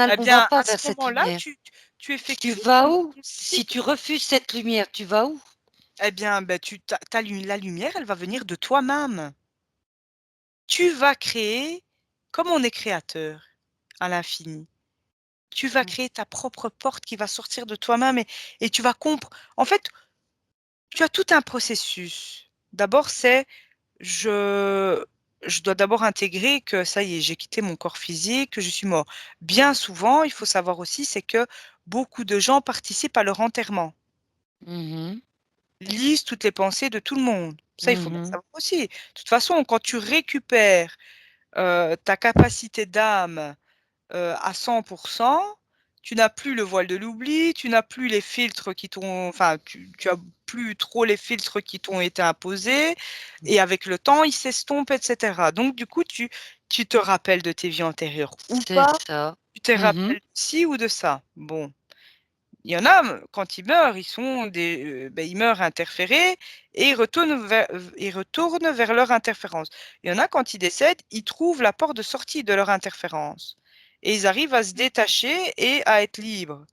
Eh On va bien, pas à ce vers cette moment-là, lumière. tu Tu effectues vas ton où? Si tu cycle. refuses cette lumière, tu vas où? Eh bien, ben, la lumière, elle va venir de toi-même. Tu vas créer, comme on est créateur à l'infini, tu vas créer ta propre porte qui va sortir de toi-même et tu vas comprendre. En fait, tu as tout un processus. D'abord, c'est je, je dois d'abord intégrer que ça y est, j'ai quitté mon corps physique, que je suis mort. Bien souvent, il faut savoir aussi, c'est que beaucoup de gens participent à leur enterrement, Mhm, lisent toutes les pensées de tout le monde. Ça, il faut bien mhm. savoir aussi. De toute façon, quand tu récupères ta capacité d'âme à 100%, tu n'as plus le voile de l'oubli, tu n'as plus les filtres qui t'ont, enfin, tu as plus trop les filtres qui t'ont été imposés, et avec le temps, ils s'estompent, etc. Donc, du coup, tu te rappelles de tes vies antérieures ou C'est pas, ça. tu te Mhm. rappelles de ci ou de ça. Bon, il y en a, quand ils meurent, ben, ils meurent interférés et ils retournent vers leur interférence. Il y en a, quand ils décèdent, ils trouvent la porte de sortie de leur interférence. Et ils arrivent à se détacher et à être libres.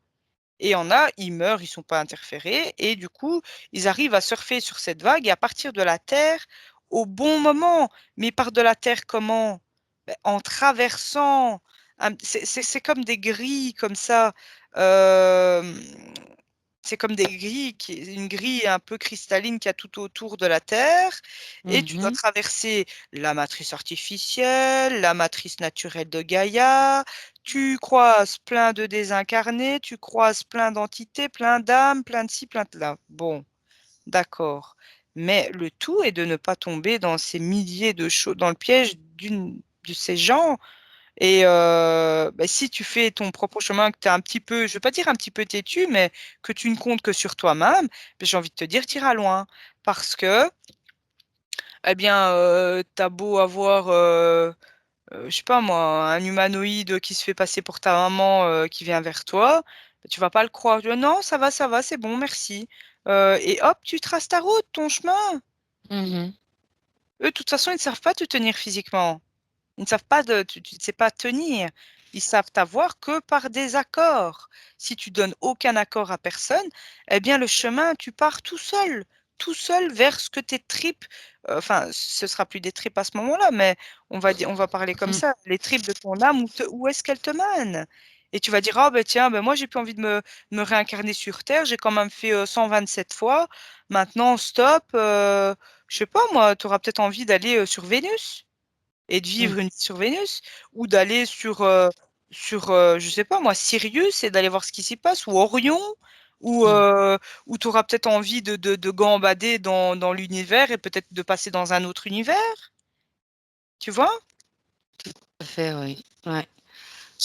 Et il y en a, ils meurent, ils sont pas interférés. Et du coup, ils arrivent à surfer sur cette vague et à partir de la Terre au bon moment. Mais par de la Terre comment? Ben, en traversant. C'est comme des grilles comme ça. Euh, c'est comme des grilles, une grille un peu cristalline qu'il y a tout autour de la Terre. Et tu dois Mhm. traverser la matrice artificielle, la matrice naturelle de Gaïa. Tu croises plein de désincarnés, tu croises plein d'entités, plein d'âmes, plein de ci, plein de là. Bon, d'accord. Mais le tout est de ne pas tomber dans ces milliers de choses, dans le piège d'une de ces gens. Et bah, si tu fais ton propre chemin, que tu es un petit peu, je veux pas dire un petit peu têtu, mais que tu ne comptes que sur toi-même, bah, j'ai envie de te dire, tu iras loin. Parce que, eh bien, tu as beau avoir, je sais pas moi, un humanoïde qui se fait passer pour ta maman qui vient vers toi, bah, tu vas pas le croire. Tu vas, non, ça va, c'est bon, merci. Et hop, tu traces ta route, ton chemin. Mhm. Eux, de toute façon, ils ne savent pas te tenir physiquement. Ils ne savent pas tu ne sais pas tenir. Ils savent t'avoir que par des accords. Si tu donnes aucun accord à personne, eh bien, le chemin, tu pars tout seul vers ce que tes tripes, enfin, ce sera plus des tripes à ce moment-là, mais on va parler comme Mhm. ça, les tripes de ton âme, où est-ce qu'elles te mènent? Et tu vas dire, ah ben tiens, ben moi j'ai plus envie de me réincarner sur Terre, j'ai quand même fait 127 fois, maintenant stop, je sais pas moi, tu auras peut-être envie d'aller sur Vénus et de Mhm. vivre une vie sur Vénus ou d'aller sur je sais pas moi, Sirius et d'aller voir ce qui s'y passe ou Orion ou Mhm. ou tu auras peut-être envie de gambader dans l'univers et peut-être de passer dans un autre univers, tu vois? Tout à fait, oui. Ouais.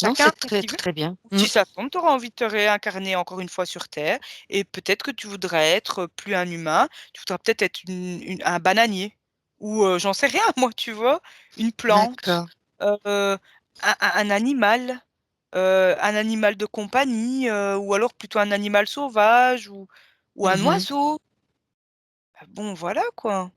Non, Chacun c'est fait ce très, qu'il veut. très bien. Ou Mhm. si ça tombe, tu auras envie de te réincarner encore une fois sur Terre et peut-être que tu voudrais être plus un humain, tu voudras peut-être être un bananier ou j'en sais rien moi, tu vois? Une plante, D'accord. un animal, un animal de compagnie, ou alors plutôt un animal sauvage ou un Mhm. oiseau. Bah, bon, voilà quoi.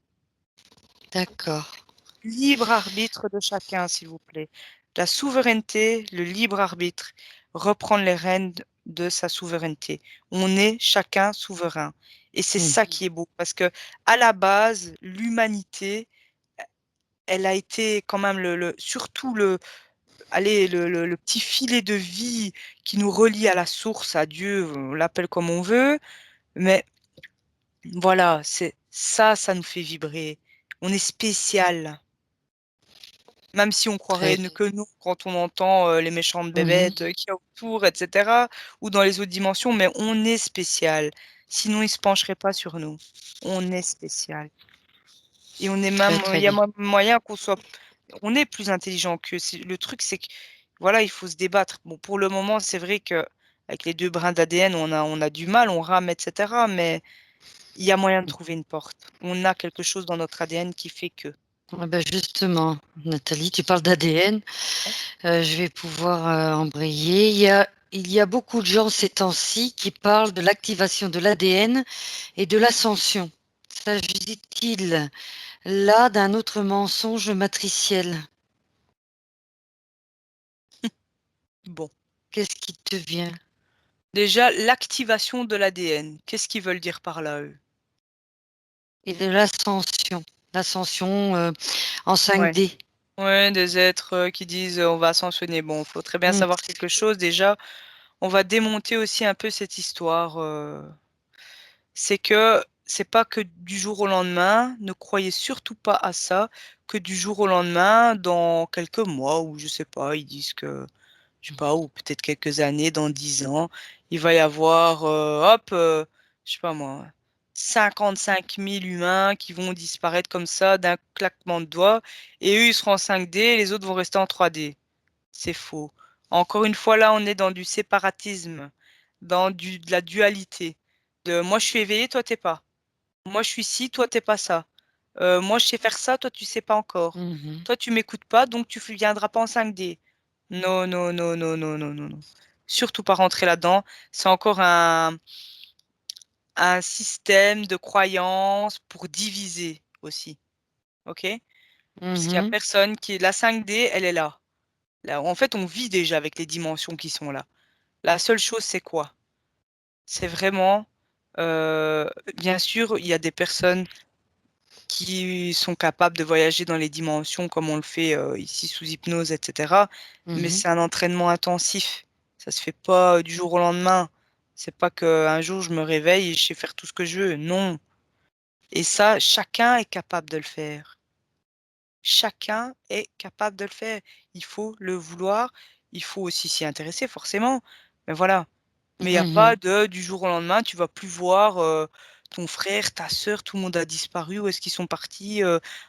D'accord. Libre arbitre de chacun, s'il vous plaît. La souveraineté, le libre arbitre, reprendre les rênes de sa souveraineté. On est chacun souverain. Et c'est Mhm. ça qui est beau, parce que à la base, l'humanité, elle a été quand même surtout allez, le petit filet de vie qui nous relie à la source, à Dieu, on l'appelle comme on veut, mais voilà, c'est ça, ça nous fait vibrer. On est spécial. Même si on croirait Très. ne que nous quand on entend, les méchantes Mhm. bébêtes, qu'il y a autour et cetera, ou dans les autres dimensions, mais on est spécial. Sinon, ils se pencheraient pas sur nous. On est spécial et on est Très, même il très y a bien. même moyen qu'on soit on est plus intelligent qu'eux. C'est le truc, c'est que, voilà, il faut se débattre. Bon, pour le moment, c'est vrai qu'avec les 2 brins d'ADN, on a du mal, on rame et cetera, mais il y a moyen de trouver une porte. On a quelque chose dans notre ADN qui fait que. Ah ben justement, Nathalie, tu parles d'ADN. Je vais pouvoir embrayer. Il y a beaucoup de gens ces temps-ci qui parlent de l'activation de l'ADN et de l'ascension. S'agit-il là d'un autre mensonge matriciel? Bon. Qu'est-ce qui te vient? Déjà, l'activation de l'ADN, qu'est-ce qu'ils veulent dire par là, eux? Et de l'ascension. L'ascension en Ouais. 5D. Ouais, des êtres, qui disent, «On va ascensionner». Bon, il faut très bien Mm. savoir quelque chose. Déjà, on va démonter aussi un peu cette histoire, c'est que c'est pas que du jour au lendemain, ne croyez surtout pas à ça, que du jour au lendemain, dans quelques mois ou je sais pas, ils disent que je sais pas, ou peut-être quelques années, dans 10 ans, il va y avoir, hop, je sais pas moi, 55 000 humains qui vont disparaître comme ça d'un claquement de doigts et eux, ils seront en 5D et les autres vont rester en 3D. C'est faux. Encore une fois, là, on est dans du séparatisme, dans de la dualité. De moi, je suis éveillé, toi, t'es pas. Moi, je suis ci, toi, t'es pas ça. Moi, je sais faire ça, toi, tu sais pas encore. Mhm. Toi, tu m'écoutes pas, donc tu viendras pas en 5D. Non, non, non, non, non, non, non, non. Surtout pas rentrer là-dedans. C'est encore un système de croyances pour diviser aussi. OK? Puisqu'il y a Mhm. personne qui est la 5D, elle est là. Là, en fait, on vit déjà avec les dimensions qui sont là. La seule chose, c'est quoi? C'est vraiment, bien sûr, il y a des personnes qui sont capables de voyager dans les dimensions comme on le fait, ici sous hypnose et cetera, mais Mhm. c'est un entraînement intensif. Ça se fait pas, du jour au lendemain. C'est pas qu'un jour je me réveille et je sais faire tout ce que je veux, non, et ça, chacun est capable de le faire. Chacun est capable de le faire. Il faut le vouloir, il faut aussi s'y intéresser forcément, mais voilà. Mais il y a pas Mhm. du jour au lendemain, tu vas plus voir, ton frère, ta sœur, tout le monde a disparu, où est-ce qu'ils sont partis?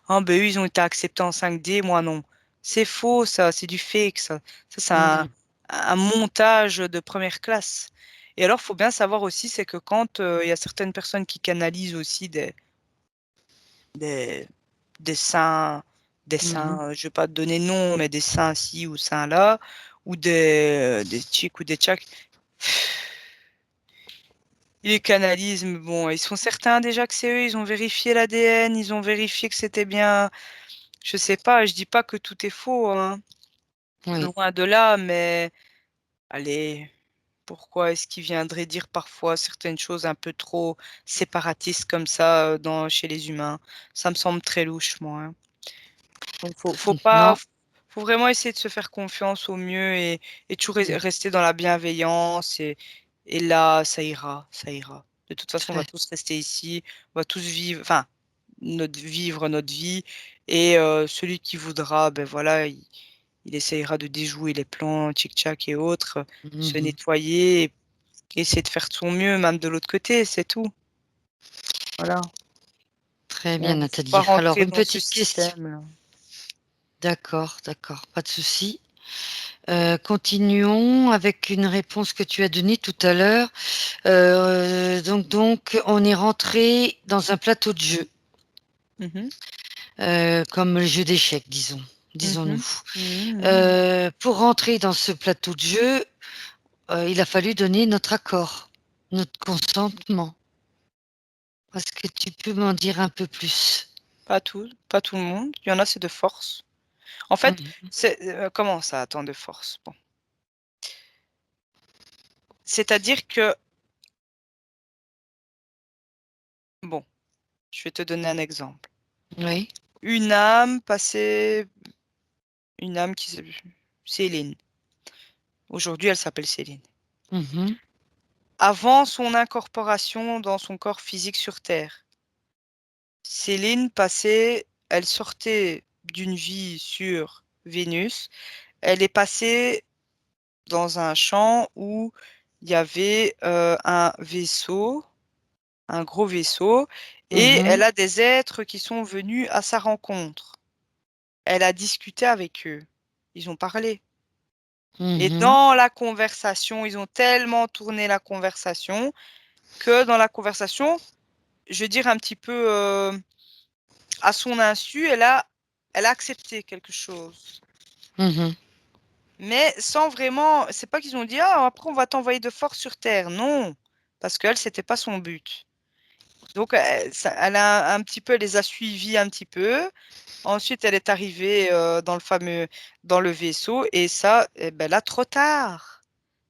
Ah, ben eux, ils ont été acceptés en 5D, moi non. C'est faux, ça, c'est du fake, ça. Ça, c'est Mhm. un montage de première classe. Et alors, faut bien savoir aussi, c'est que quand il y a certaines personnes qui canalisent aussi des, des Mhm. saints, je vais pas te donner de nom, mais des saints ci ou saints là, ou des tchiks ou des tchaks, ils les canalisent, mais bon, ils sont certains déjà que c'est eux, ils ont vérifié l'ADN, ils ont vérifié que c'était bien. Je sais pas, je dis pas que tout est faux, hein. Oui. Loin de là, mais allez, pourquoi est-ce qu'ils viendraient dire parfois certaines choses un peu trop séparatistes comme ça chez les humains? Ça me semble très louche, moi, hein. Donc faut pas, Non. faut vraiment essayer de se faire confiance au mieux et toujours Mm. rester dans la bienveillance et là, ça ira, ça ira. De toute façon, on va Très, tous rester ici, on va tous vivre, enfin, vivre notre vie et celui qui voudra, ben voilà, il essayera de déjouer les plans, tchic-tchac et autres, se mhm. nettoyer et essayer de faire de son mieux, même de l'autre côté, c'est tout. Voilà. Très Mais bien, faut pas Nathalie. Alors, rentrer une dans ce petite question. système-là. D'accord, d'accord, pas de souci. Continuons avec une réponse que tu as donnée tout à l'heure. Donc, on est rentré dans un plateau de jeu, Mhm, comme le jeu d'échecs, disons-nous. mhm, mhm. Pour rentrer dans ce plateau de jeu, il a fallu donner notre accord, notre consentement. Est-ce que tu peux m'en dire un peu plus? Pas tout le monde. Il y en a, c'est de force. En fait, Mhm. c'est comment ça, attend de force? Bon, c'est-à-dire que bon, je vais te donner un exemple. Oui. Une âme passée, une âme qui s'appelle Céline. Aujourd'hui, elle s'appelle Céline. Mhm. Avant son incorporation dans son corps physique sur Terre, Céline passait, elle sortait d'une vie sur Vénus. Elle est passée dans un champ où il y avait un vaisseau, un gros vaisseau, et elle Mhm. a des êtres qui sont venus à sa rencontre. Elle a discuté avec eux. Ils ont parlé. Et Mhm. dans la conversation, ils ont tellement tourné la conversation que dans la conversation, je veux dire un petit peu à son insu, elle a accepté quelque chose. Mhm. Mais sans vraiment, c'est pas qu'ils ont dit, ah, après on va t'envoyer de force sur Terre. Non, parce qu'elle, c'était pas son but. Donc, elle a un petit peu, elle les a suivis un petit peu. Ensuite, elle est arrivée dans le vaisseau et ça, eh ben là, trop tard.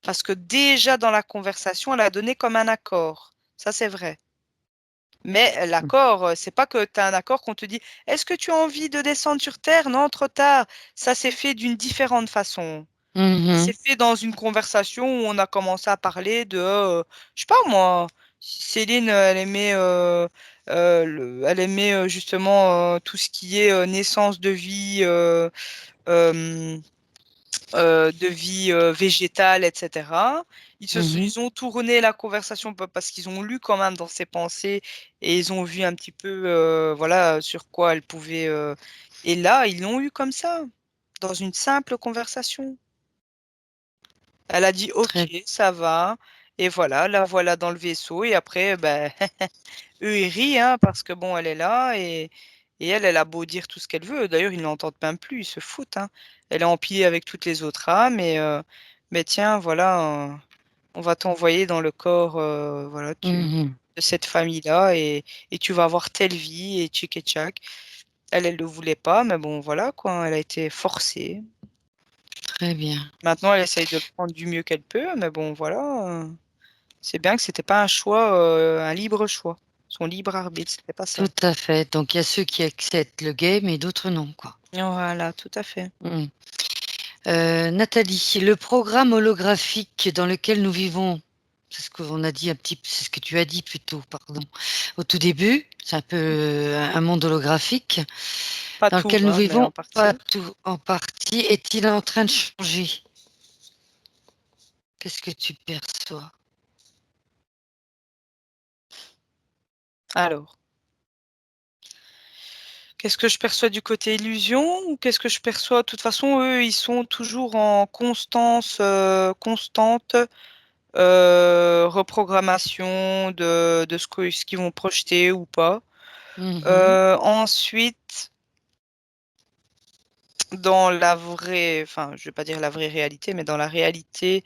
Parce que déjà dans la conversation, elle a donné comme un accord. Ça, c'est vrai. Mais l'accord, c'est pas que tu as un accord qu'on te dit, est-ce que tu as envie de descendre sur Terre? Non, trop tard. Ça s'est fait d'une différente façon. Ça s'est Mhm. fait dans une conversation où on a commencé à parler de, je sais pas moi, Céline, elle aimait justement tout ce qui est naissance euh, de vie végétale, etc. Mhm. Ils ont tourné la conversation parce qu'ils ont lu quand même dans ses pensées et ils ont vu un petit peu, voilà, sur quoi elle pouvait. Et là, ils l'ont eu comme ça, dans une simple conversation. Elle a dit OK, Très. ça va. Et voilà, la voilà dans le vaisseau. Et après, ben, eux, ils rient, hein, parce que bon, elle est là et elle, elle a beau dire tout ce qu'elle veut. D'ailleurs, ils ne l'entendent même plus, ils se foutent, hein. Elle est empilée avec toutes les autres âmes et mais tiens, voilà, on va t'envoyer dans le corps, voilà, Mhm. de cette famille-là et tu vas avoir telle vie et tchic et tchac. Elle, elle le voulait pas, mais bon, voilà, quoi, elle a été forcée. Très bien. Maintenant, elle essaye de le prendre du mieux qu'elle peut, mais bon, voilà. C'est bien que c'était pas un choix, un libre choix. Son libre arbitre, c'était pas ça. Tout à fait. Donc, il y a ceux qui acceptent le game et d'autres non, quoi. Voilà, tout à fait. Mhm. Nathalie, le programme holographique dans lequel nous vivons, c'est ce qu'on a dit un petit, c'est ce que tu as dit plutôt, pardon, au tout début, c'est un peu un monde holographique Pas dans tout, lequel nous hein, mais en vivons, pas partie. tout en partie, est-il en train de changer? Qu'est-ce que tu perçois? Alors, qu'est-ce que je perçois du côté illusion ou qu'est-ce que je perçois? De toute façon, eux, ils sont toujours en constante reprogrammation de ce qu'ils vont projeter ou pas. Mhm. Ensuite, dans la vraie, enfin, je vais pas dire la vraie réalité, mais dans la réalité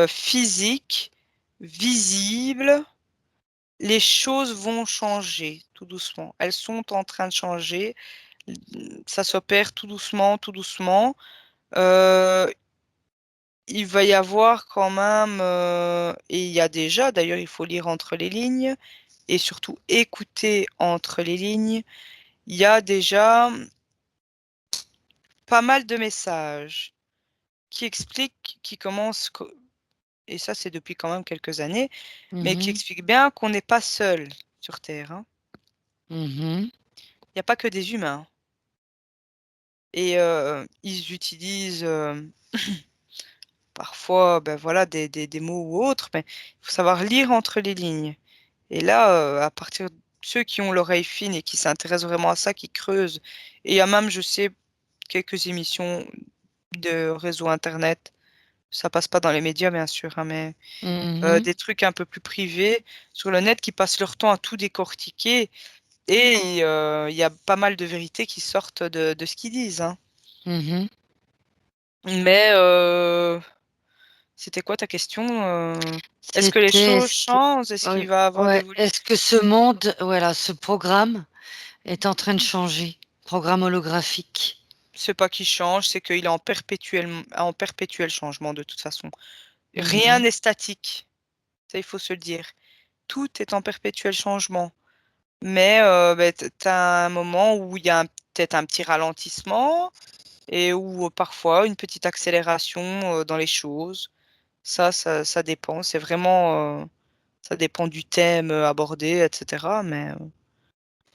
physique, visible, les choses vont changer tout doucement. Elles sont en train de changer. Ça s'opère tout doucement, tout doucement. Euh, il va y avoir quand même, et il y a déjà, d'ailleurs, il faut lire entre les lignes et surtout écouter entre les lignes. Il y a déjà pas mal de messages qui expliquent, qui commencent, et ça c'est depuis quand même quelques années, mais qui Mhm. expliquent bien qu'on n'est pas seul sur Terre, hein. Mhm. Il n'y a pas que des humains. Et ils utilisent parfois ben voilà, des mots ou autres, mais il faut savoir lire entre les lignes. Et là, à partir de ceux qui ont l'oreille fine et qui s'intéressent vraiment à ça, qui creusent, et il y a même, je sais, quelques émissions de réseau Internet, ça passe pas dans les médias bien sûr, hein, mais Mhm. des trucs un peu plus privés sur le net qui passent leur temps à tout décortiquer. Et il y a pas mal de vérités qui sortent de ce qu'ils disent, hein. Mhm. Mais c'était quoi ta question? Est-ce que les C'était, choses est-ce que, changent? Est-ce qu'il ouais, va y avoir ouais, d'évolution? est-ce que ce monde, voilà, ce programme est en train de changer? Programme holographique. C'est pas qu'il change, c'est qu'il est en perpétuel changement de toute façon. Rien Mhm. n'est statique, ça il faut se le dire. Tout est en perpétuel changement. Mais ben, t'as un moment où il y a peut-être un petit ralentissement et où parfois une petite accélération dans les choses. Ça dépend. C'est vraiment, ça dépend du thème abordé, etc. Mais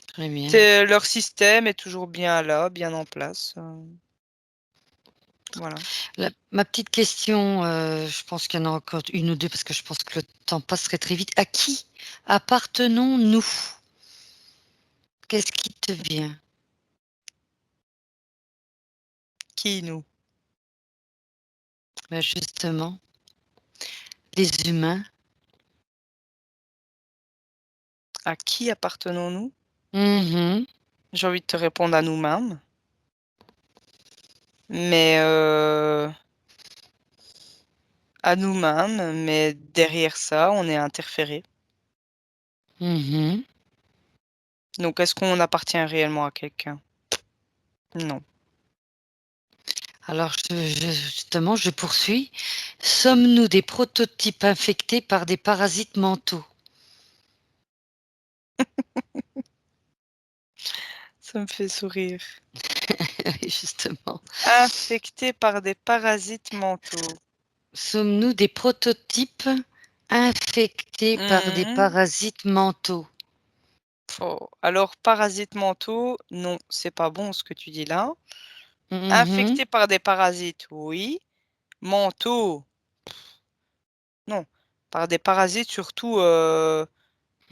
Très bien. leur système est toujours bien là, bien en place. Voilà. Ma petite question, je pense qu'il y en a encore une ou deux parce que je pense que le temps passerait très vite. À qui appartenons-nous? Qu'est-ce qui te vient? Qui nous? Ben justement, les humains. À qui appartenons-nous? Mhm. J'ai envie de te répondre à nous-mêmes. Mais à nous-mêmes, mais derrière ça, on est interféré. Mhm. Donc, est-ce qu'on appartient réellement à quelqu'un? Non. Alors, justement, je poursuis. Sommes-nous des prototypes infectés par des parasites mentaux? Ça me fait sourire. Oui, justement. Infecté par des parasites mentaux. Sommes-nous des prototypes infectés par des Mhm. parasites mentaux? Oh. Alors, parasites mentaux, non, c'est pas bon ce que tu dis là. Mhm. Infecté par des parasites, oui. Mentaux, non. Par des parasites surtout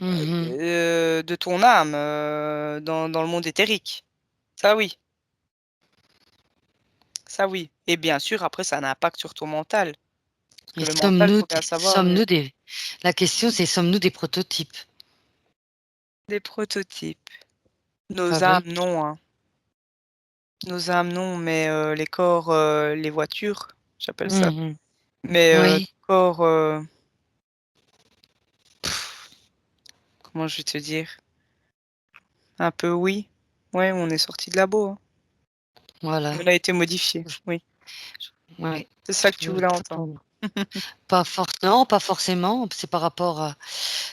Mhm. de ton âme dans le monde éthérique. Ça oui, ça oui. Et bien sûr, après, ça a un impact sur ton mental. Parce que Et le mental, faut bien savoir, la question c'est sommes-nous des prototypes des prototypes. Nos âmes, fabriques? non, hein. Nos âmes, non, mais les corps, les voitures, j'appelle ça. Mhm. Mais Oui, corps, comment je vais te dire? Un peu oui. Ouais, on est sorti de labo, hein. voilà. On a été modifié, oui. Ouais. C'est ça que tu Je voulais entendre. t'entends. Non, pas forcément. C'est par rapport à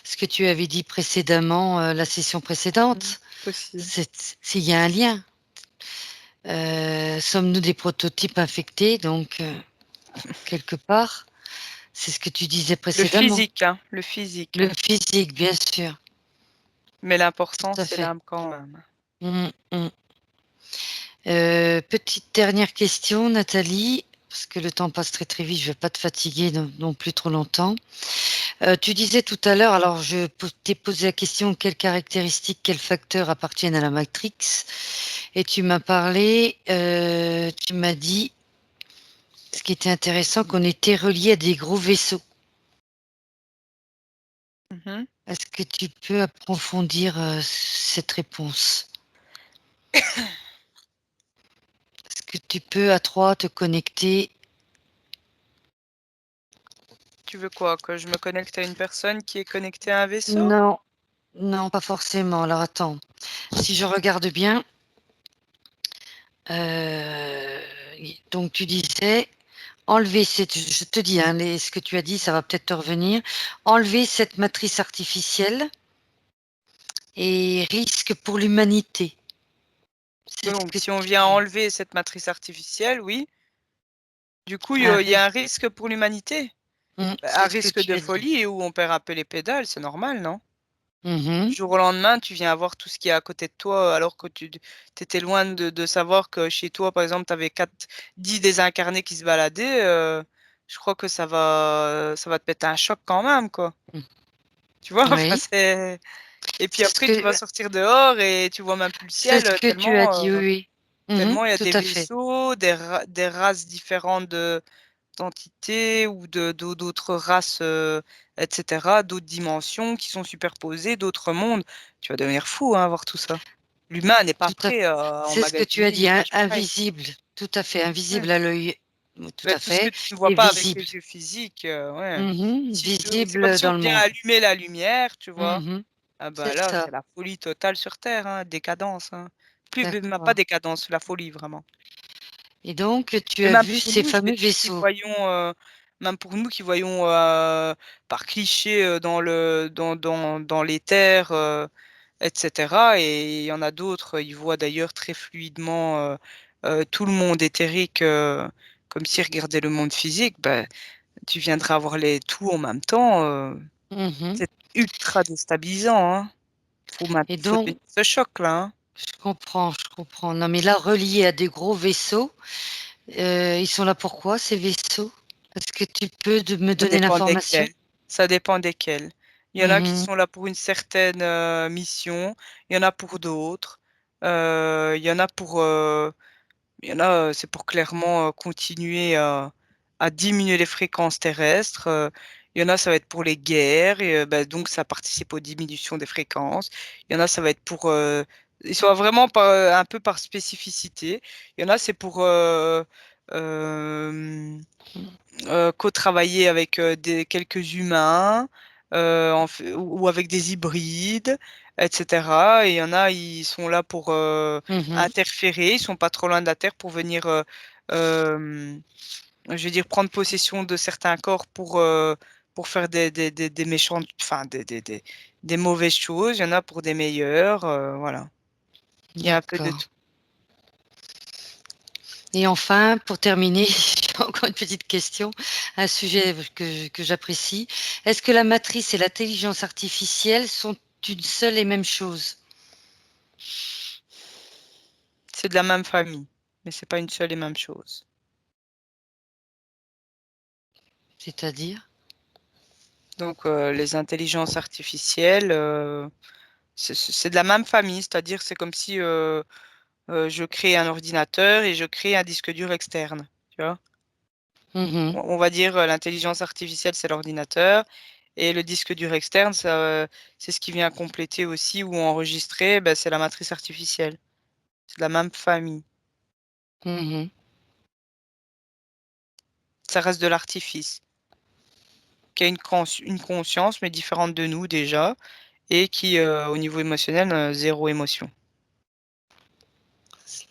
ce que tu avais dit précédemment, la session Mm. précédente. Possible. S'il y a un lien. Sommes-nous des prototypes infectés? Donc, quelque part, c'est ce que tu disais Le précédemment. physique, hein, le physique, Le hein. physique, bien sûr. Mais l'important, Tout à c'est fait. l'âme quand même. Mm, mm. Petite dernière question, Nathalie, parce que le temps passe très très vite, je ne vais pas te fatiguer non plus trop longtemps. Tu disais tout à l'heure, alors je t'ai posé la question, quelles caractéristiques, quels facteurs appartiennent à la matrix? Et tu m'as parlé, tu m'as dit, ce qui était intéressant, qu'on était relié à des gros vaisseaux. Mmh. Est-ce que tu peux approfondir cette réponse? Est-ce que tu peux à trois te connecter? Tu veux quoi? Que je me connecte à une personne qui est connectée à un vaisseau? Non, non, pas forcément. Alors attends, si je regarde bien, euh, donc tu disais enlever cette, je te dis, hein, ce que tu as dit, ça va peut-être te revenir. Enlever cette matrice artificielle et risque pour l'humanité. C'est ce Donc que si on tu vient dis. enlever cette matrice artificielle, oui. Du coup, Un il y a un risque. risque pour l'humanité? Bah, un C'est ce que risque tu de as dit. folie et où on perd un peu les pédales, c'est normal, non? Mhm, Du jour au lendemain, tu viens avoir tout ce qui est à côté de toi, alors que tu étais loin de savoir que chez toi, par exemple, tu avais 10 désincarnés qui se baladaient. Je crois que ça va te péter un choc quand même, quoi. Tu vois? Enfin, oui, et puis c'est ce après, tu que, vas sortir dehors et tu vois même plus le c'est ciel, ce que tu as dit, oui, oui. tellement il y a Tout des à fait. vaisseaux, des races différentes d'entités ou d'autres races, etc., d'autres dimensions qui sont superposées, d'autres mondes. Tu vas devenir fou, hein, à voir tout ça. L'humain n'est pas Tout à prêt à C'est ce que tu emmagasiner as une dit, image pareille. invisible. Tout à fait, Ouais. invisible à l'œil. Tout Bah, à tout ce que fait. tu ne vois Et pas avec visible. les yeux physiques, ouais. C'est comme Visible si on dans le vient monde. allumer la lumière, tu vois. Mhm. Ah bah C'est là, ça. c'est la folie totale sur terre, hein, décadence, hein. Plus même pas D'accord. décadence, la folie vraiment. Et donc, tu Et as même vu pour ces nous, je vais fameux dire, qui vaisseaux. voyons, même pour nous qui voyons, par cliché, dans l'éther, et cetera, et il y en a d'autres, ils voient d'ailleurs très fluidement, tout le monde éthérique, comme s'ils regardaient le monde physique. Bah, tu viendras voir les tout en même temps, Mhm. c'est ultra déstabilisant, hein. Et Faut donc, tenir ce choc-là, hein. je comprends, je comprends. Non, mais là, reliés à des gros vaisseaux, ils sont là pourquoi, ces vaisseaux? Est-ce que tu peux me Ça donner dépend l'information? desquels. Ça dépend desquels. Il y en a qui Mhm. sont là pour une certaine, mission, il y en a pour d'autres. Il y en a pour, il y en a, c'est pour clairement, continuer à diminuer les fréquences terrestres, il y en a, ça va être pour les guerres et bah, donc ça participe aux diminutions des fréquences. Il y en a, ça va être pour, ils sont vraiment un peu par spécificité. Il y en a, c'est pour, hem co-travailler avec quelques humains ou avec des hybrides, etc. Et il y en a, ils sont là pour Mhm. interférer, ils sont pas trop loin de la Terre pour venir, euh, je veux dire, prendre possession de certains corps pour faire des méchantes, enfin des mauvaises choses. Il y en a pour des meilleures, voilà. Il y a un peu de D'accord. tout. Et enfin, pour terminer, j'ai encore une petite question, un sujet que j'apprécie. Est-ce que la matrice et l'intelligence artificielle sont une seule et même chose? C'est de la même famille, mais c'est pas une seule et même chose. C'est-à-dire? Donc, les intelligences artificielles, c'est de la même famille, c'est-à-dire c'est comme si je crée un ordinateur et je crée un disque dur externe. Tu vois? Mhm, On va dire l'intelligence artificielle, c'est l'ordinateur et le disque dur externe, c'est ce qui vient compléter aussi ou enregistrer, ben, c'est la matrice artificielle. C'est de la même famille. mhm. Ça reste de l'artifice, qui a une conscience, mais différente de nous déjà, et qui, au niveau émotionnel, zéro émotion.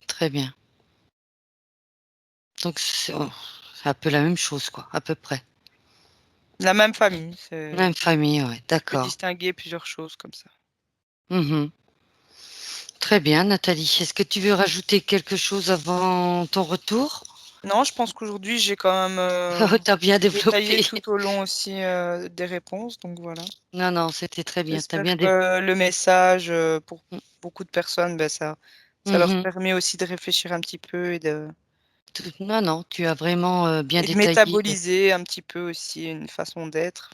Très bien. Donc, c'est un peu la même chose, quoi, à peu près. La même famille, c'est Même famille, ouais, tu peux d'accord. distinguer plusieurs choses comme ça. Mhm. Très bien, Nathalie. Est-ce que tu veux rajouter quelque chose avant ton retour? Non, je pense qu'aujourd'hui, j'ai quand même T'as bien détaillé développé. tout au long aussi des réponses, donc voilà. Non, non, c'était très bien. T'as J'espère bien développé. que le message, pour beaucoup de personnes, ben, ça leur Mhm. permet aussi de réfléchir un petit peu Non, non, tu as vraiment bien et de détaillé. métaboliser un petit peu aussi une façon d'être.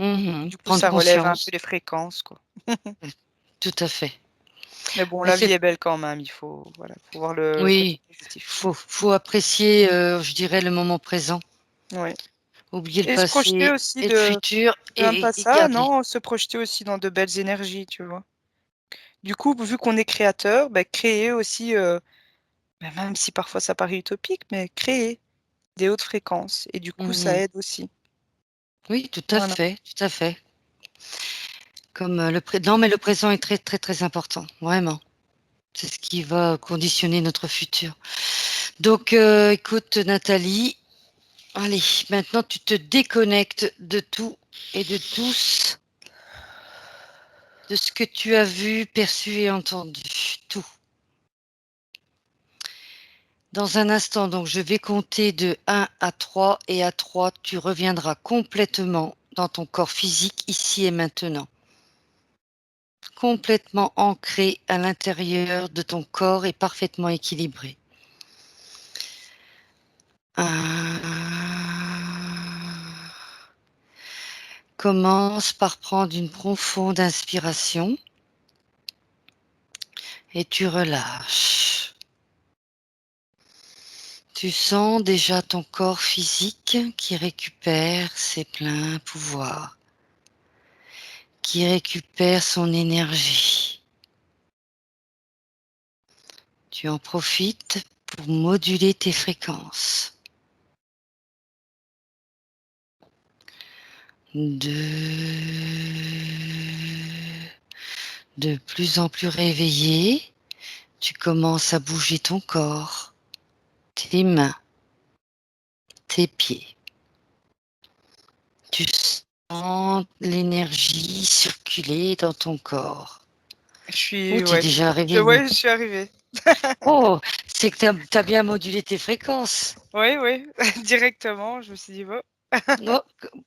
Du coup, Prendre ça relève un peu conscience. les fréquences, quoi. Tout à fait. Mais bon, Mais la vie c'est est belle quand même, il faut, voilà, faut voir le côté oui, positif. faut apprécier, je dirais, le moment présent. Ouais. Oublier le Et se projeter passé aussi et le de futur même pas et ça, garder. non, se projeter aussi dans de belles énergies, tu vois? Du coup, vu qu'on est créateur, bah, créer aussi, bah, même si parfois ça paraît utopique, mais créer des hautes fréquences et du coup, ça Mmh. aide aussi. Oui, tout à Voilà. fait, tout à fait. Comme, le pré non, mais le présent est très, très, très important, vraiment. C'est ce qui va conditionner notre futur. Donc, écoute Nathalie, allez, maintenant tu te déconnectes de tout et de tous, de ce que tu as vu, perçu et entendu, tout. Dans un instant, donc je vais compter de 1 à 3 et à 3, tu reviendras complètement dans ton corps physique ici et maintenant. Complètement ancré à l'intérieur de ton corps et parfaitement équilibré. 1. Commence par prendre une profonde inspiration et tu relâches. Tu sens déjà ton corps physique qui récupère ses pleins pouvoirs, qui récupère son énergie. Tu en profites pour moduler tes fréquences. 2. De plus en plus réveillé, tu commences à bouger ton corps, tes mains, tes pieds. Tu sens l'énergie circuler dans ton corps. Je Oh, suis t'es ouais, déjà je réveillé. ouais, je suis arrivée. Oh, c'est que t'as bien modulé tes fréquences. Oui, oui, directement, je me suis dit: «Oh». Oh,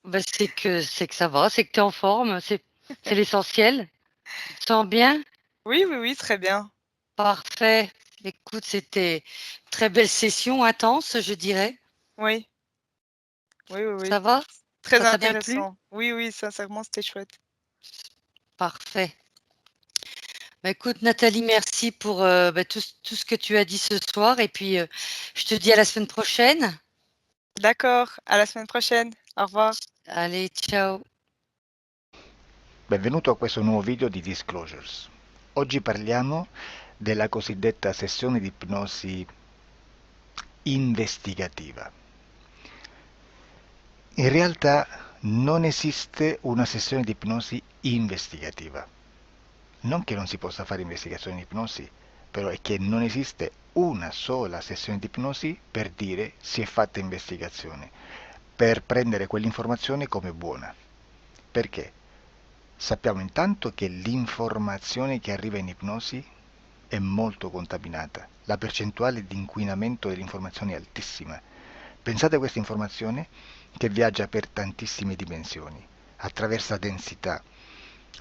bah c'est que ça va, c'est que t'es en forme, c'est l'essentiel. Tu te sens bien? Oui, oui, oui, très bien. Parfait. Écoute, c'était très belle session, intense, je dirais. Oui, oui, oui, oui. Ça va? Très Ça t'a bien plu? intéressant. Oui, oui, sincèrement, c'était chouette. Parfait. Bah, écoute Nathalie, merci pour, bah, tout ce que tu as dit ce soir et puis, je te dis à la semaine prochaine. D'accord, à la semaine prochaine. Au revoir. Allez, ciao. Benvenuto a questo nuovo video di Disclosures. Oggi parliamo della cosiddetta sessione di ipnosi investigativa. In realtà non esiste una sessione di ipnosi investigativa. Non che non si possa fare investigazione di ipnosi, però è che non esiste una sola sessione di ipnosi per dire si è fatta investigazione, per prendere quell'informazione come buona. Perché? Sappiamo intanto che l'informazione che arriva in ipnosi è molto contaminata, la percentuale di inquinamento dell'informazione è altissima. Pensate a questa informazione che viaggia per tantissime dimensioni, attraversa densità,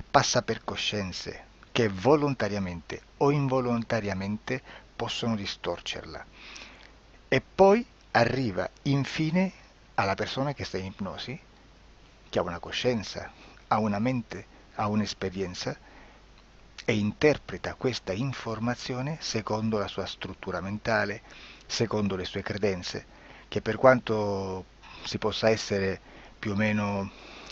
passa per coscienze che volontariamente o involontariamente possono distorcerla e poi arriva infine alla persona che sta in ipnosi, che ha una coscienza, ha una mente, ha un'esperienza e interpreta questa informazione secondo la sua struttura mentale, secondo le sue credenze, che per quanto si possa essere più o meno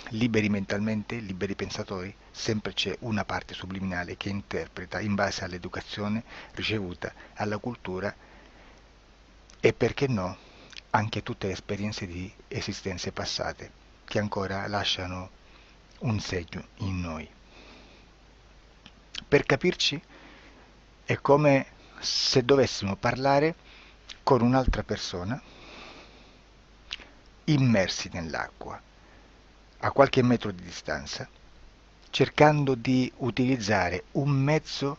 liberi mentalmente, liberi pensatori, sempre c'è una parte subliminale che interpreta in base all'educazione ricevuta, alla cultura e perché no, anche tutte le esperienze di esistenze passate che ancora lasciano un segno in noi. Per capirci, è come se dovessimo parlare con un'altra persona immersi nell'acqua, a qualche metro di distanza, cercando di utilizzare un mezzo,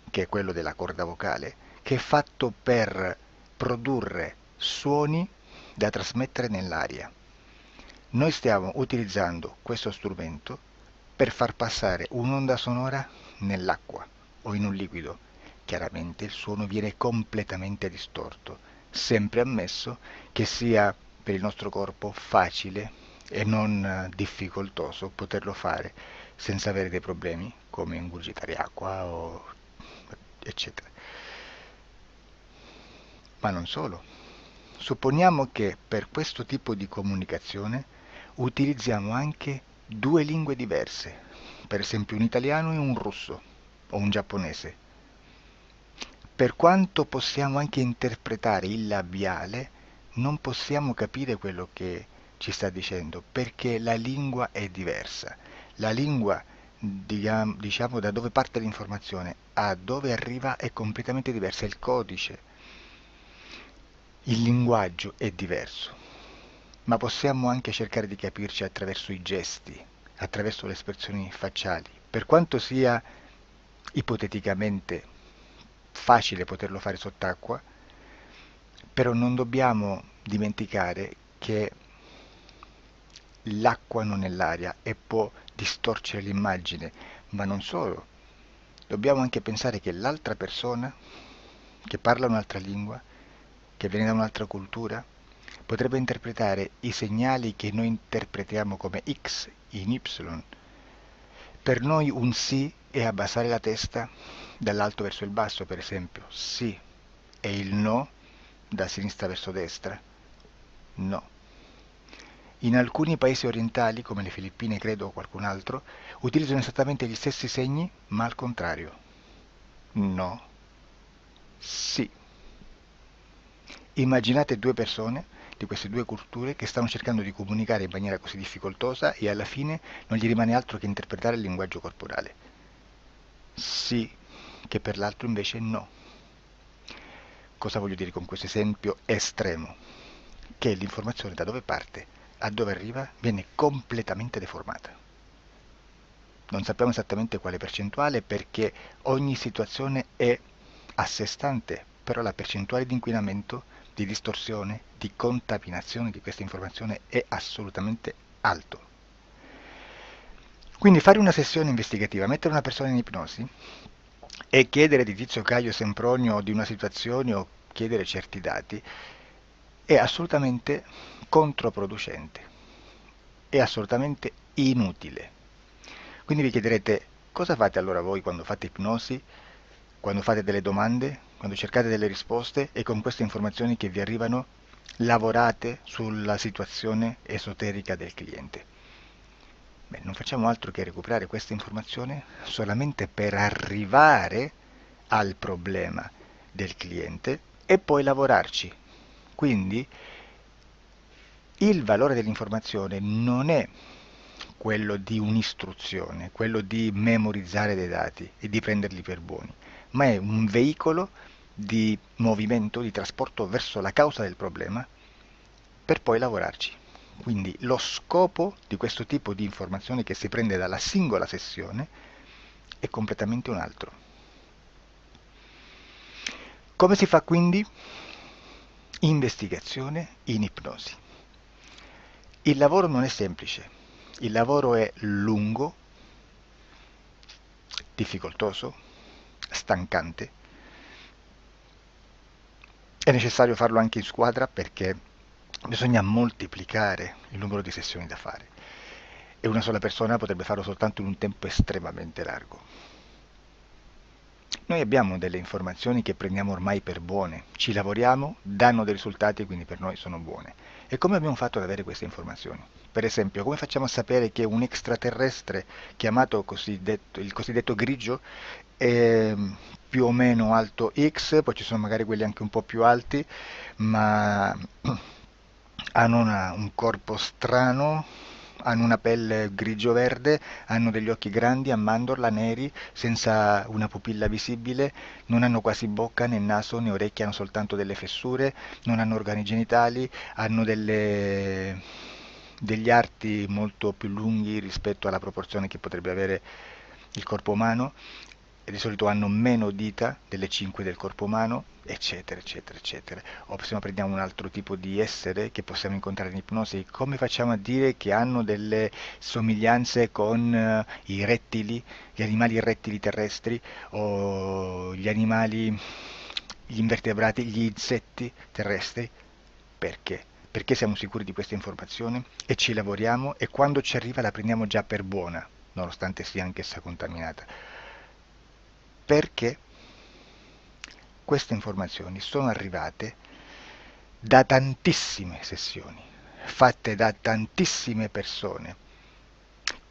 che è quello della corda vocale, che è fatto per produrre suoni da trasmettere nell'aria. Noi stiamo utilizzando questo strumento per far passare un'onda sonora nell'acqua o in un liquido. Chiaramente il suono viene completamente distorto, sempre ammesso che sia per il nostro corpo facile e non difficoltoso poterlo fare senza avere dei problemi come ingurgitare acqua o eccetera. Ma non solo. Supponiamo che per questo tipo di comunicazione utilizziamo anche due lingue diverse, per esempio un italiano e un russo o un giapponese. Per quanto possiamo anche interpretare il labiale, non possiamo capire quello che ci sta dicendo, perché la lingua è diversa. La lingua, diciamo, da dove parte l'informazione a dove arriva è completamente diversa, il codice, il linguaggio è diverso, ma possiamo anche cercare di capirci attraverso i gesti, attraverso le espressioni facciali. Per quanto sia ipoteticamente facile poterlo fare sott'acqua, però non dobbiamo dimenticare che l'acqua non è l'aria e può distorcere l'immagine, ma non solo. Dobbiamo anche pensare che l'altra persona, che parla un'altra lingua, che viene da un'altra cultura, potrebbe interpretare i segnali che noi interpretiamo come X in Y. Per noi un sì è abbassare la testa dall'alto verso il basso, per esempio, sì, e il no da sinistra verso destra, no. In alcuni paesi orientali, come le Filippine credo o qualcun altro, utilizzano esattamente gli stessi segni, ma al contrario. No, sì. Immaginate due persone di queste due culture che stanno cercando di comunicare in maniera così difficoltosa e alla fine non gli rimane altro che interpretare il linguaggio corporale. Sì, che per l'altro invece no. Cosa voglio dire con questo esempio estremo? Che l'informazione da dove parte a dove arriva viene completamente deformata. Non sappiamo esattamente quale percentuale perché ogni situazione è a sé stante, però la percentuale di inquinamento, di distorsione, di contaminazione di questa informazione è assolutamente alto. Quindi fare una sessione investigativa, mettere una persona in ipnosi e chiedere di Tizio Caio Sempronio di una situazione o chiedere certi dati è assolutamente controproducente, è assolutamente inutile. Quindi vi chiederete cosa fate allora voi quando fate ipnosi, quando fate delle domande, quando cercate delle risposte e con queste informazioni che vi arrivano lavorate sulla situazione esoterica del cliente. Beh, non facciamo altro che recuperare questa informazione solamente per arrivare al problema del cliente e poi lavorarci. Quindi il valore dell'informazione non è quello di un'istruzione, quello di memorizzare dei dati e di prenderli per buoni, ma è un veicolo di movimento, di trasporto verso la causa del problema per poi lavorarci. Quindi lo scopo di questo tipo di informazione che si prende dalla singola sessione è completamente un altro. Come si fa quindi? Investigazione in ipnosi. Il lavoro non è semplice, il lavoro è lungo, difficoltoso, stancante. È necessario farlo anche in squadra perché bisogna moltiplicare il numero di sessioni da fare e una sola persona potrebbe farlo soltanto in un tempo estremamente largo. Noi abbiamo delle informazioni che prendiamo ormai per buone, ci lavoriamo, danno dei risultati e quindi per noi sono buone. E come abbiamo fatto ad avere queste informazioni? Per esempio, come facciamo a sapere che un extraterrestre chiamato il cosiddetto grigio è più o meno alto X, poi ci sono magari quelli anche un po' più alti, ma hanno un corpo strano, hanno una pelle grigio-verde, hanno degli occhi grandi a mandorla neri, senza una pupilla visibile, non hanno quasi bocca né naso né orecchie, hanno soltanto delle fessure, non hanno organi genitali, hanno degli arti molto più lunghi rispetto alla proporzione che potrebbe avere il corpo umano e di solito hanno meno dita delle 5 del corpo umano, eccetera, eccetera, eccetera. O se no prendiamo un altro tipo di essere che possiamo incontrare in ipnosi, come facciamo a dire che hanno delle somiglianze con i rettili, gli animali rettili terrestri o gli animali, gli invertebrati, gli insetti terrestri? Perché? Perché siamo sicuri di questa informazione e ci lavoriamo e quando ci arriva la prendiamo già per buona, nonostante sia anch'essa contaminata? Perché queste informazioni sono arrivate da tantissime sessioni, fatte da tantissime persone,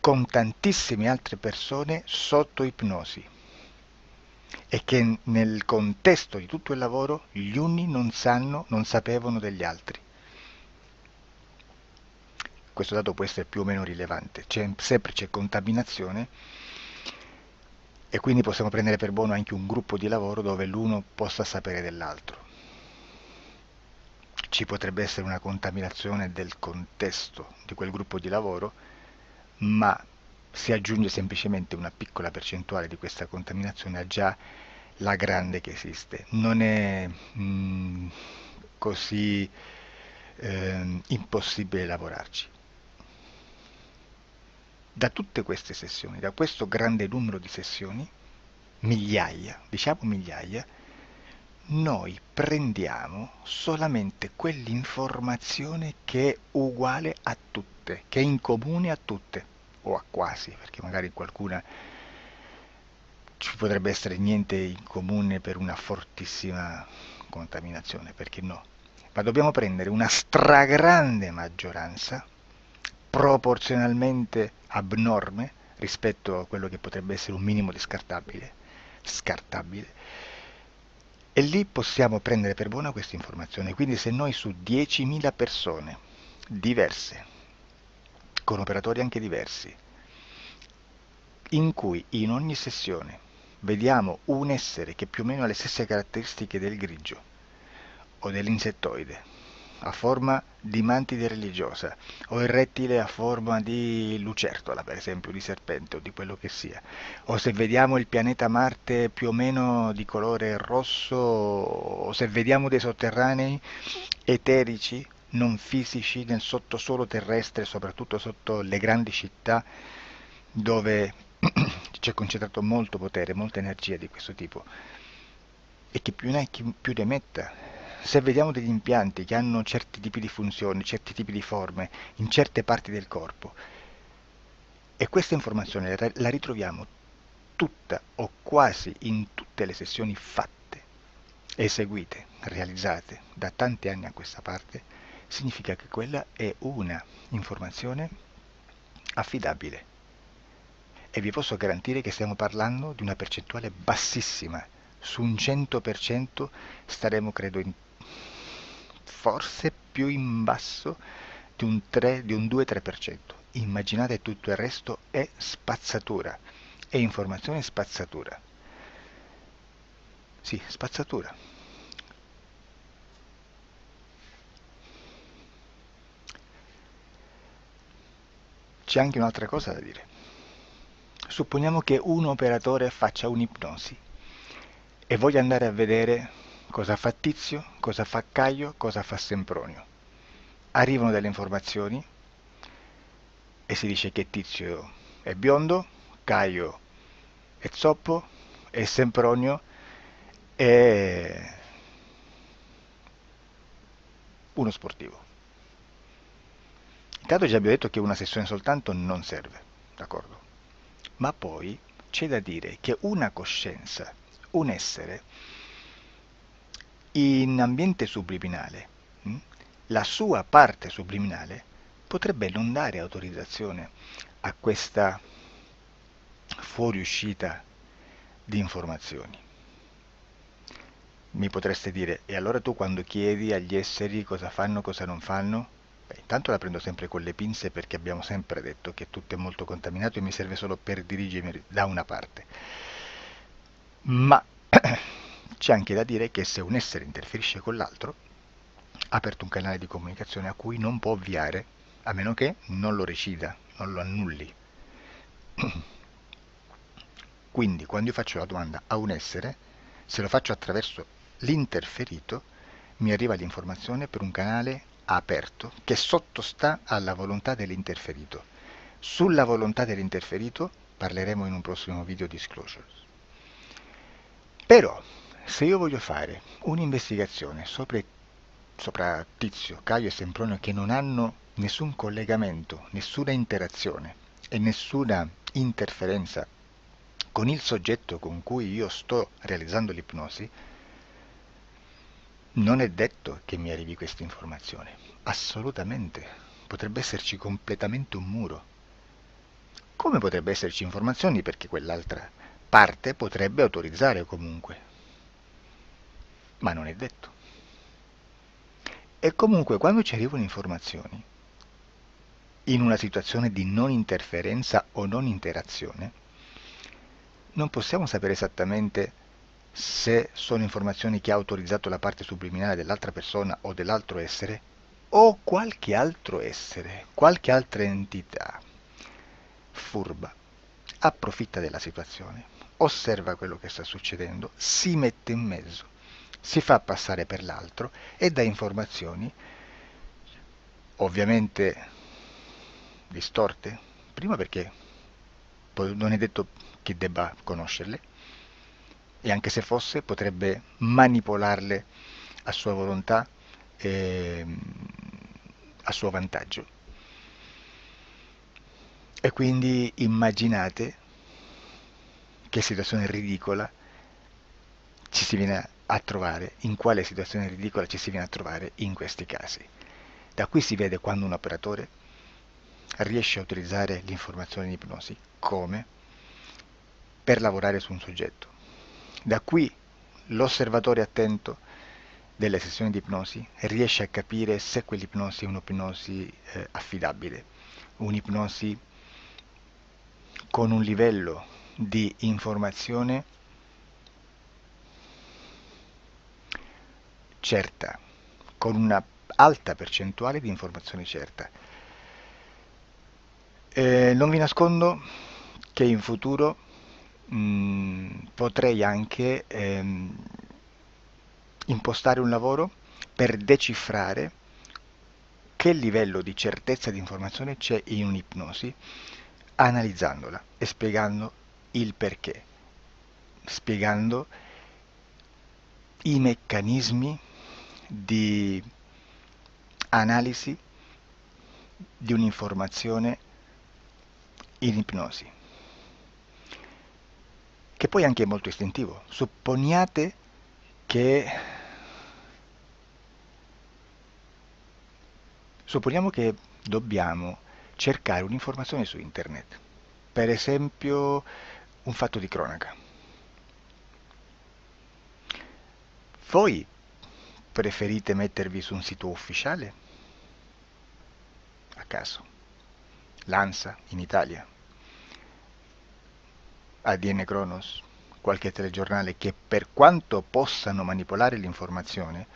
con tantissime altre persone sotto ipnosi, e che nel contesto di tutto il lavoro gli uni non sapevano degli altri. Questo dato può essere più o meno rilevante, sempre c'è contaminazione e quindi possiamo prendere per buono anche un gruppo di lavoro dove l'uno possa sapere dell'altro. Ci potrebbe essere una contaminazione del contesto di quel gruppo di lavoro, ma si aggiunge semplicemente una piccola percentuale di questa contaminazione a già la grande che esiste. Non è così impossibile lavorarci. Da tutte queste sessioni, da questo grande numero di sessioni, migliaia, diciamo migliaia, noi prendiamo solamente quell'informazione che è uguale a tutte, che è in comune a tutte, o a quasi, perché magari qualcuna ci potrebbe essere niente in comune per una fortissima contaminazione, perché no? Ma dobbiamo prendere una stragrande maggioranza, proporzionalmente abnorme rispetto a quello che potrebbe essere un minimo di scartabile, e lì possiamo prendere per buona questa informazione. Quindi se noi su 10.000 persone diverse, con operatori anche diversi, in cui in ogni sessione vediamo un essere che più o meno ha le stesse caratteristiche del grigio o dell'insettoide, a forma di mantide religiosa, o il rettile a forma di lucertola, per esempio, di serpente o di quello che sia, o se vediamo il pianeta Marte più o meno di colore rosso, o se vediamo dei sotterranei eterici, non fisici, nel sottosuolo terrestre, soprattutto sotto le grandi città, dove c'è concentrato molto potere, molta energia di questo tipo, e chi più ne ha chi più ne metta. Se vediamo degli impianti che hanno certi tipi di funzioni, certi tipi di forme in certe parti del corpo, e questa informazione la ritroviamo tutta o quasi in tutte le sessioni fatte, eseguite, realizzate da tanti anni a questa parte, significa che quella è una informazione affidabile. E vi posso garantire che stiamo parlando di una percentuale bassissima. Su un 100% staremo, credo, forse più in basso di un 2-3%. Immaginate, tutto il resto è spazzatura, è informazione spazzatura. Sì, spazzatura. C'è anche un'altra cosa da dire. Supponiamo che un operatore faccia un'ipnosi e voglia andare a vedere cosa fa Tizio, cosa fa Caio, cosa fa Sempronio. Arrivano delle informazioni e si dice che Tizio è biondo, Caio è zoppo e Sempronio è uno sportivo. Intanto già abbiamo detto che una sessione soltanto non serve, d'accordo? Ma poi c'è da dire che una coscienza, un essere, in ambiente subliminale, la sua parte subliminale potrebbe non dare autorizzazione a questa fuoriuscita di informazioni. Mi potreste dire, e allora tu quando chiedi agli esseri cosa fanno, cosa non fanno? Beh, intanto la prendo sempre con le pinze, perché abbiamo sempre detto che tutto è molto contaminato e mi serve solo per dirigermi da una parte. Ma c'è anche da dire che se un essere interferisce con l'altro, ha aperto un canale di comunicazione a cui non può ovviare, a meno che non lo recida, non lo annulli. Quindi quando io faccio la domanda a un essere, se lo faccio attraverso l'interferito, mi arriva l'informazione per un canale aperto che sottostà alla volontà dell'interferito. Sulla volontà dell'interferito parleremo in un prossimo video disclosures. Però, se io voglio fare un'investigazione sopra sopra Tizio, Caio e Sempronio, che non hanno nessun collegamento, nessuna interazione e nessuna interferenza con il soggetto con cui io sto realizzando l'ipnosi, non è detto che mi arrivi questa informazione. Assolutamente. Potrebbe esserci completamente un muro. Come potrebbe esserci informazioni perché quell'altra parte potrebbe autorizzare comunque, ma non è detto. E comunque quando ci arrivano informazioni, in una situazione di non interferenza o non interazione, non possiamo sapere esattamente se sono informazioni che ha autorizzato la parte subliminale dell'altra persona o dell'altro essere, o qualche altro essere, qualche altra entità furba, approfitta della situazione, osserva quello che sta succedendo, si mette in mezzo, si fa passare per l'altro e dà informazioni ovviamente distorte, prima perché poi non è detto che debba conoscerle, e anche se fosse potrebbe manipolarle a sua volontà e a suo vantaggio. E quindi immaginate che situazione ridicola ci si viene a trovare, in quale situazione ridicola ci si viene a trovare in questi casi. Da qui si vede quando un operatore riesce a utilizzare l'informazione in ipnosi come per lavorare su un soggetto. Da qui l'osservatore attento delle sessioni di ipnosi riesce a capire se quell'ipnosi è un'ipnosi affidabile, un'ipnosi con un livello di informazione certa, con una alta percentuale di informazione certa. Non vi nascondo che in futuro potrei anche impostare un lavoro per decifrare che livello di certezza di informazione c'è in un'ipnosi, analizzandola e spiegando il perché, spiegando i meccanismi di analisi di un'informazione in ipnosi, che poi anche è molto istintivo. Supponiamo che dobbiamo cercare un'informazione su internet, per esempio un fatto di cronaca. Voi preferite mettervi su un sito ufficiale? A caso. L'ANSA in Italia, ADN Kronos, qualche telegiornale che per quanto possano manipolare l'informazione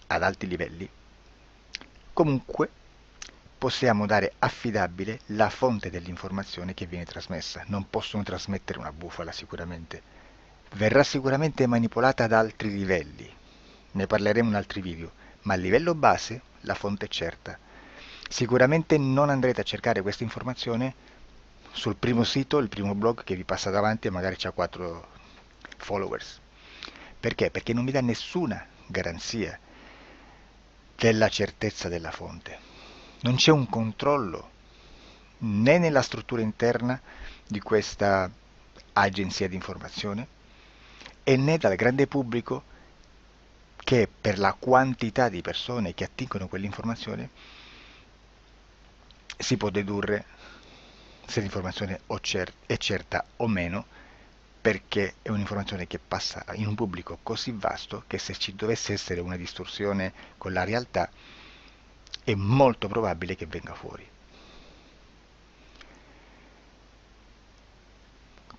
ad alti livelli, comunque possiamo dare affidabile la fonte dell'informazione che viene trasmessa. Non possono trasmettere una bufala sicuramente. Verrà sicuramente manipolata ad altri livelli. Ne parleremo in altri video, ma a livello base la fonte è certa. Sicuramente non andrete a cercare questa informazione sul primo sito, il primo blog che vi passa davanti e magari c'ha 4 followers. Perché? Perché non vi dà nessuna garanzia della certezza della fonte. Non c'è un controllo né nella struttura interna di questa agenzia di informazione e né dal grande pubblico che per la quantità di persone che attingono quell'informazione si può dedurre se l'informazione è certa o meno, perché è un'informazione che passa in un pubblico così vasto che se ci dovesse essere una distorsione con la realtà è molto probabile che venga fuori.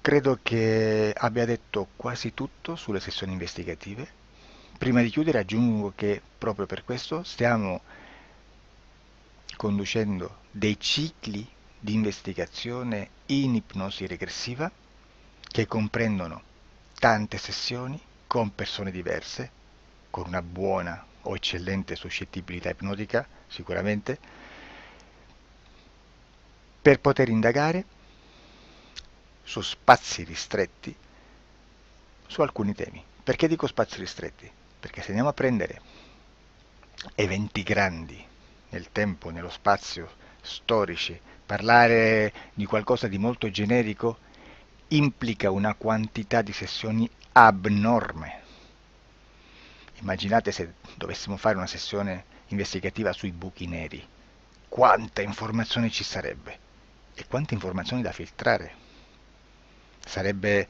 Credo che abbia detto quasi tutto sulle sessioni investigative. Prima di chiudere aggiungo che proprio per questo stiamo conducendo dei cicli di investigazione in ipnosi regressiva che comprendono tante sessioni con persone diverse, con una buona o eccellente suscettibilità ipnotica sicuramente, per poter indagare su spazi ristretti su alcuni temi. Perché dico spazi ristretti? Perché se andiamo a prendere eventi grandi nel tempo, nello spazio, storici, parlare di qualcosa di molto generico implica una quantità di sessioni abnorme. Immaginate se dovessimo fare una sessione investigativa sui buchi neri, quanta informazione ci sarebbe e quante informazioni da filtrare. Sarebbe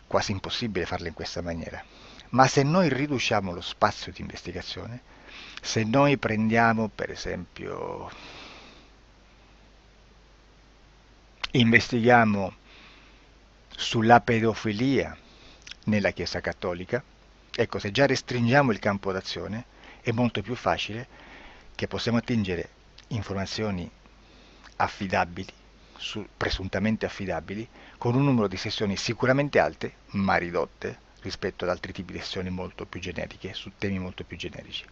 quasi impossibile farlo in questa maniera. Ma se noi riduciamo lo spazio di investigazione, se noi prendiamo per esempio, investighiamo sulla pedofilia nella Chiesa Cattolica, ecco, se già restringiamo il campo d'azione, è molto più facile che possiamo attingere informazioni affidabili, presuntamente affidabili, con un numero di sessioni sicuramente alte, ma ridotte rispetto ad altri tipi di sessioni molto più generiche, su temi molto più generici.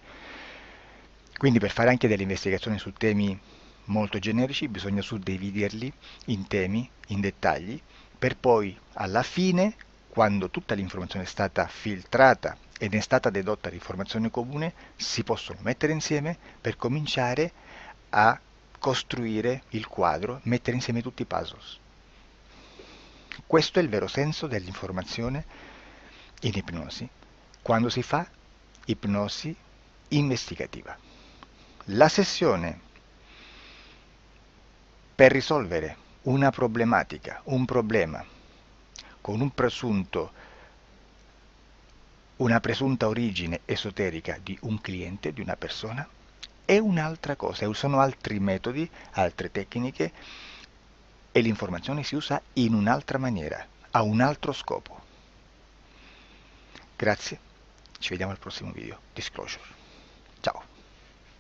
Quindi per fare anche delle investigazioni su temi molto generici bisogna suddividerli in temi, in dettagli, per poi alla fine, quando tutta l'informazione è stata filtrata ed è stata dedotta l'informazione comune, si possono mettere insieme per cominciare a costruire il quadro, mettere insieme tutti i puzzle. Questo è il vero senso dell'informazione in ipnosi, quando si fa ipnosi investigativa. La sessione per risolvere una problematica, un problema, con una presunta origine esoterica di un cliente, di una persona, è un'altra cosa, sono altri metodi, altre tecniche e l'informazione si usa in un'altra maniera, ha un altro scopo. Grazie, ci vediamo al prossimo video. Disclosure.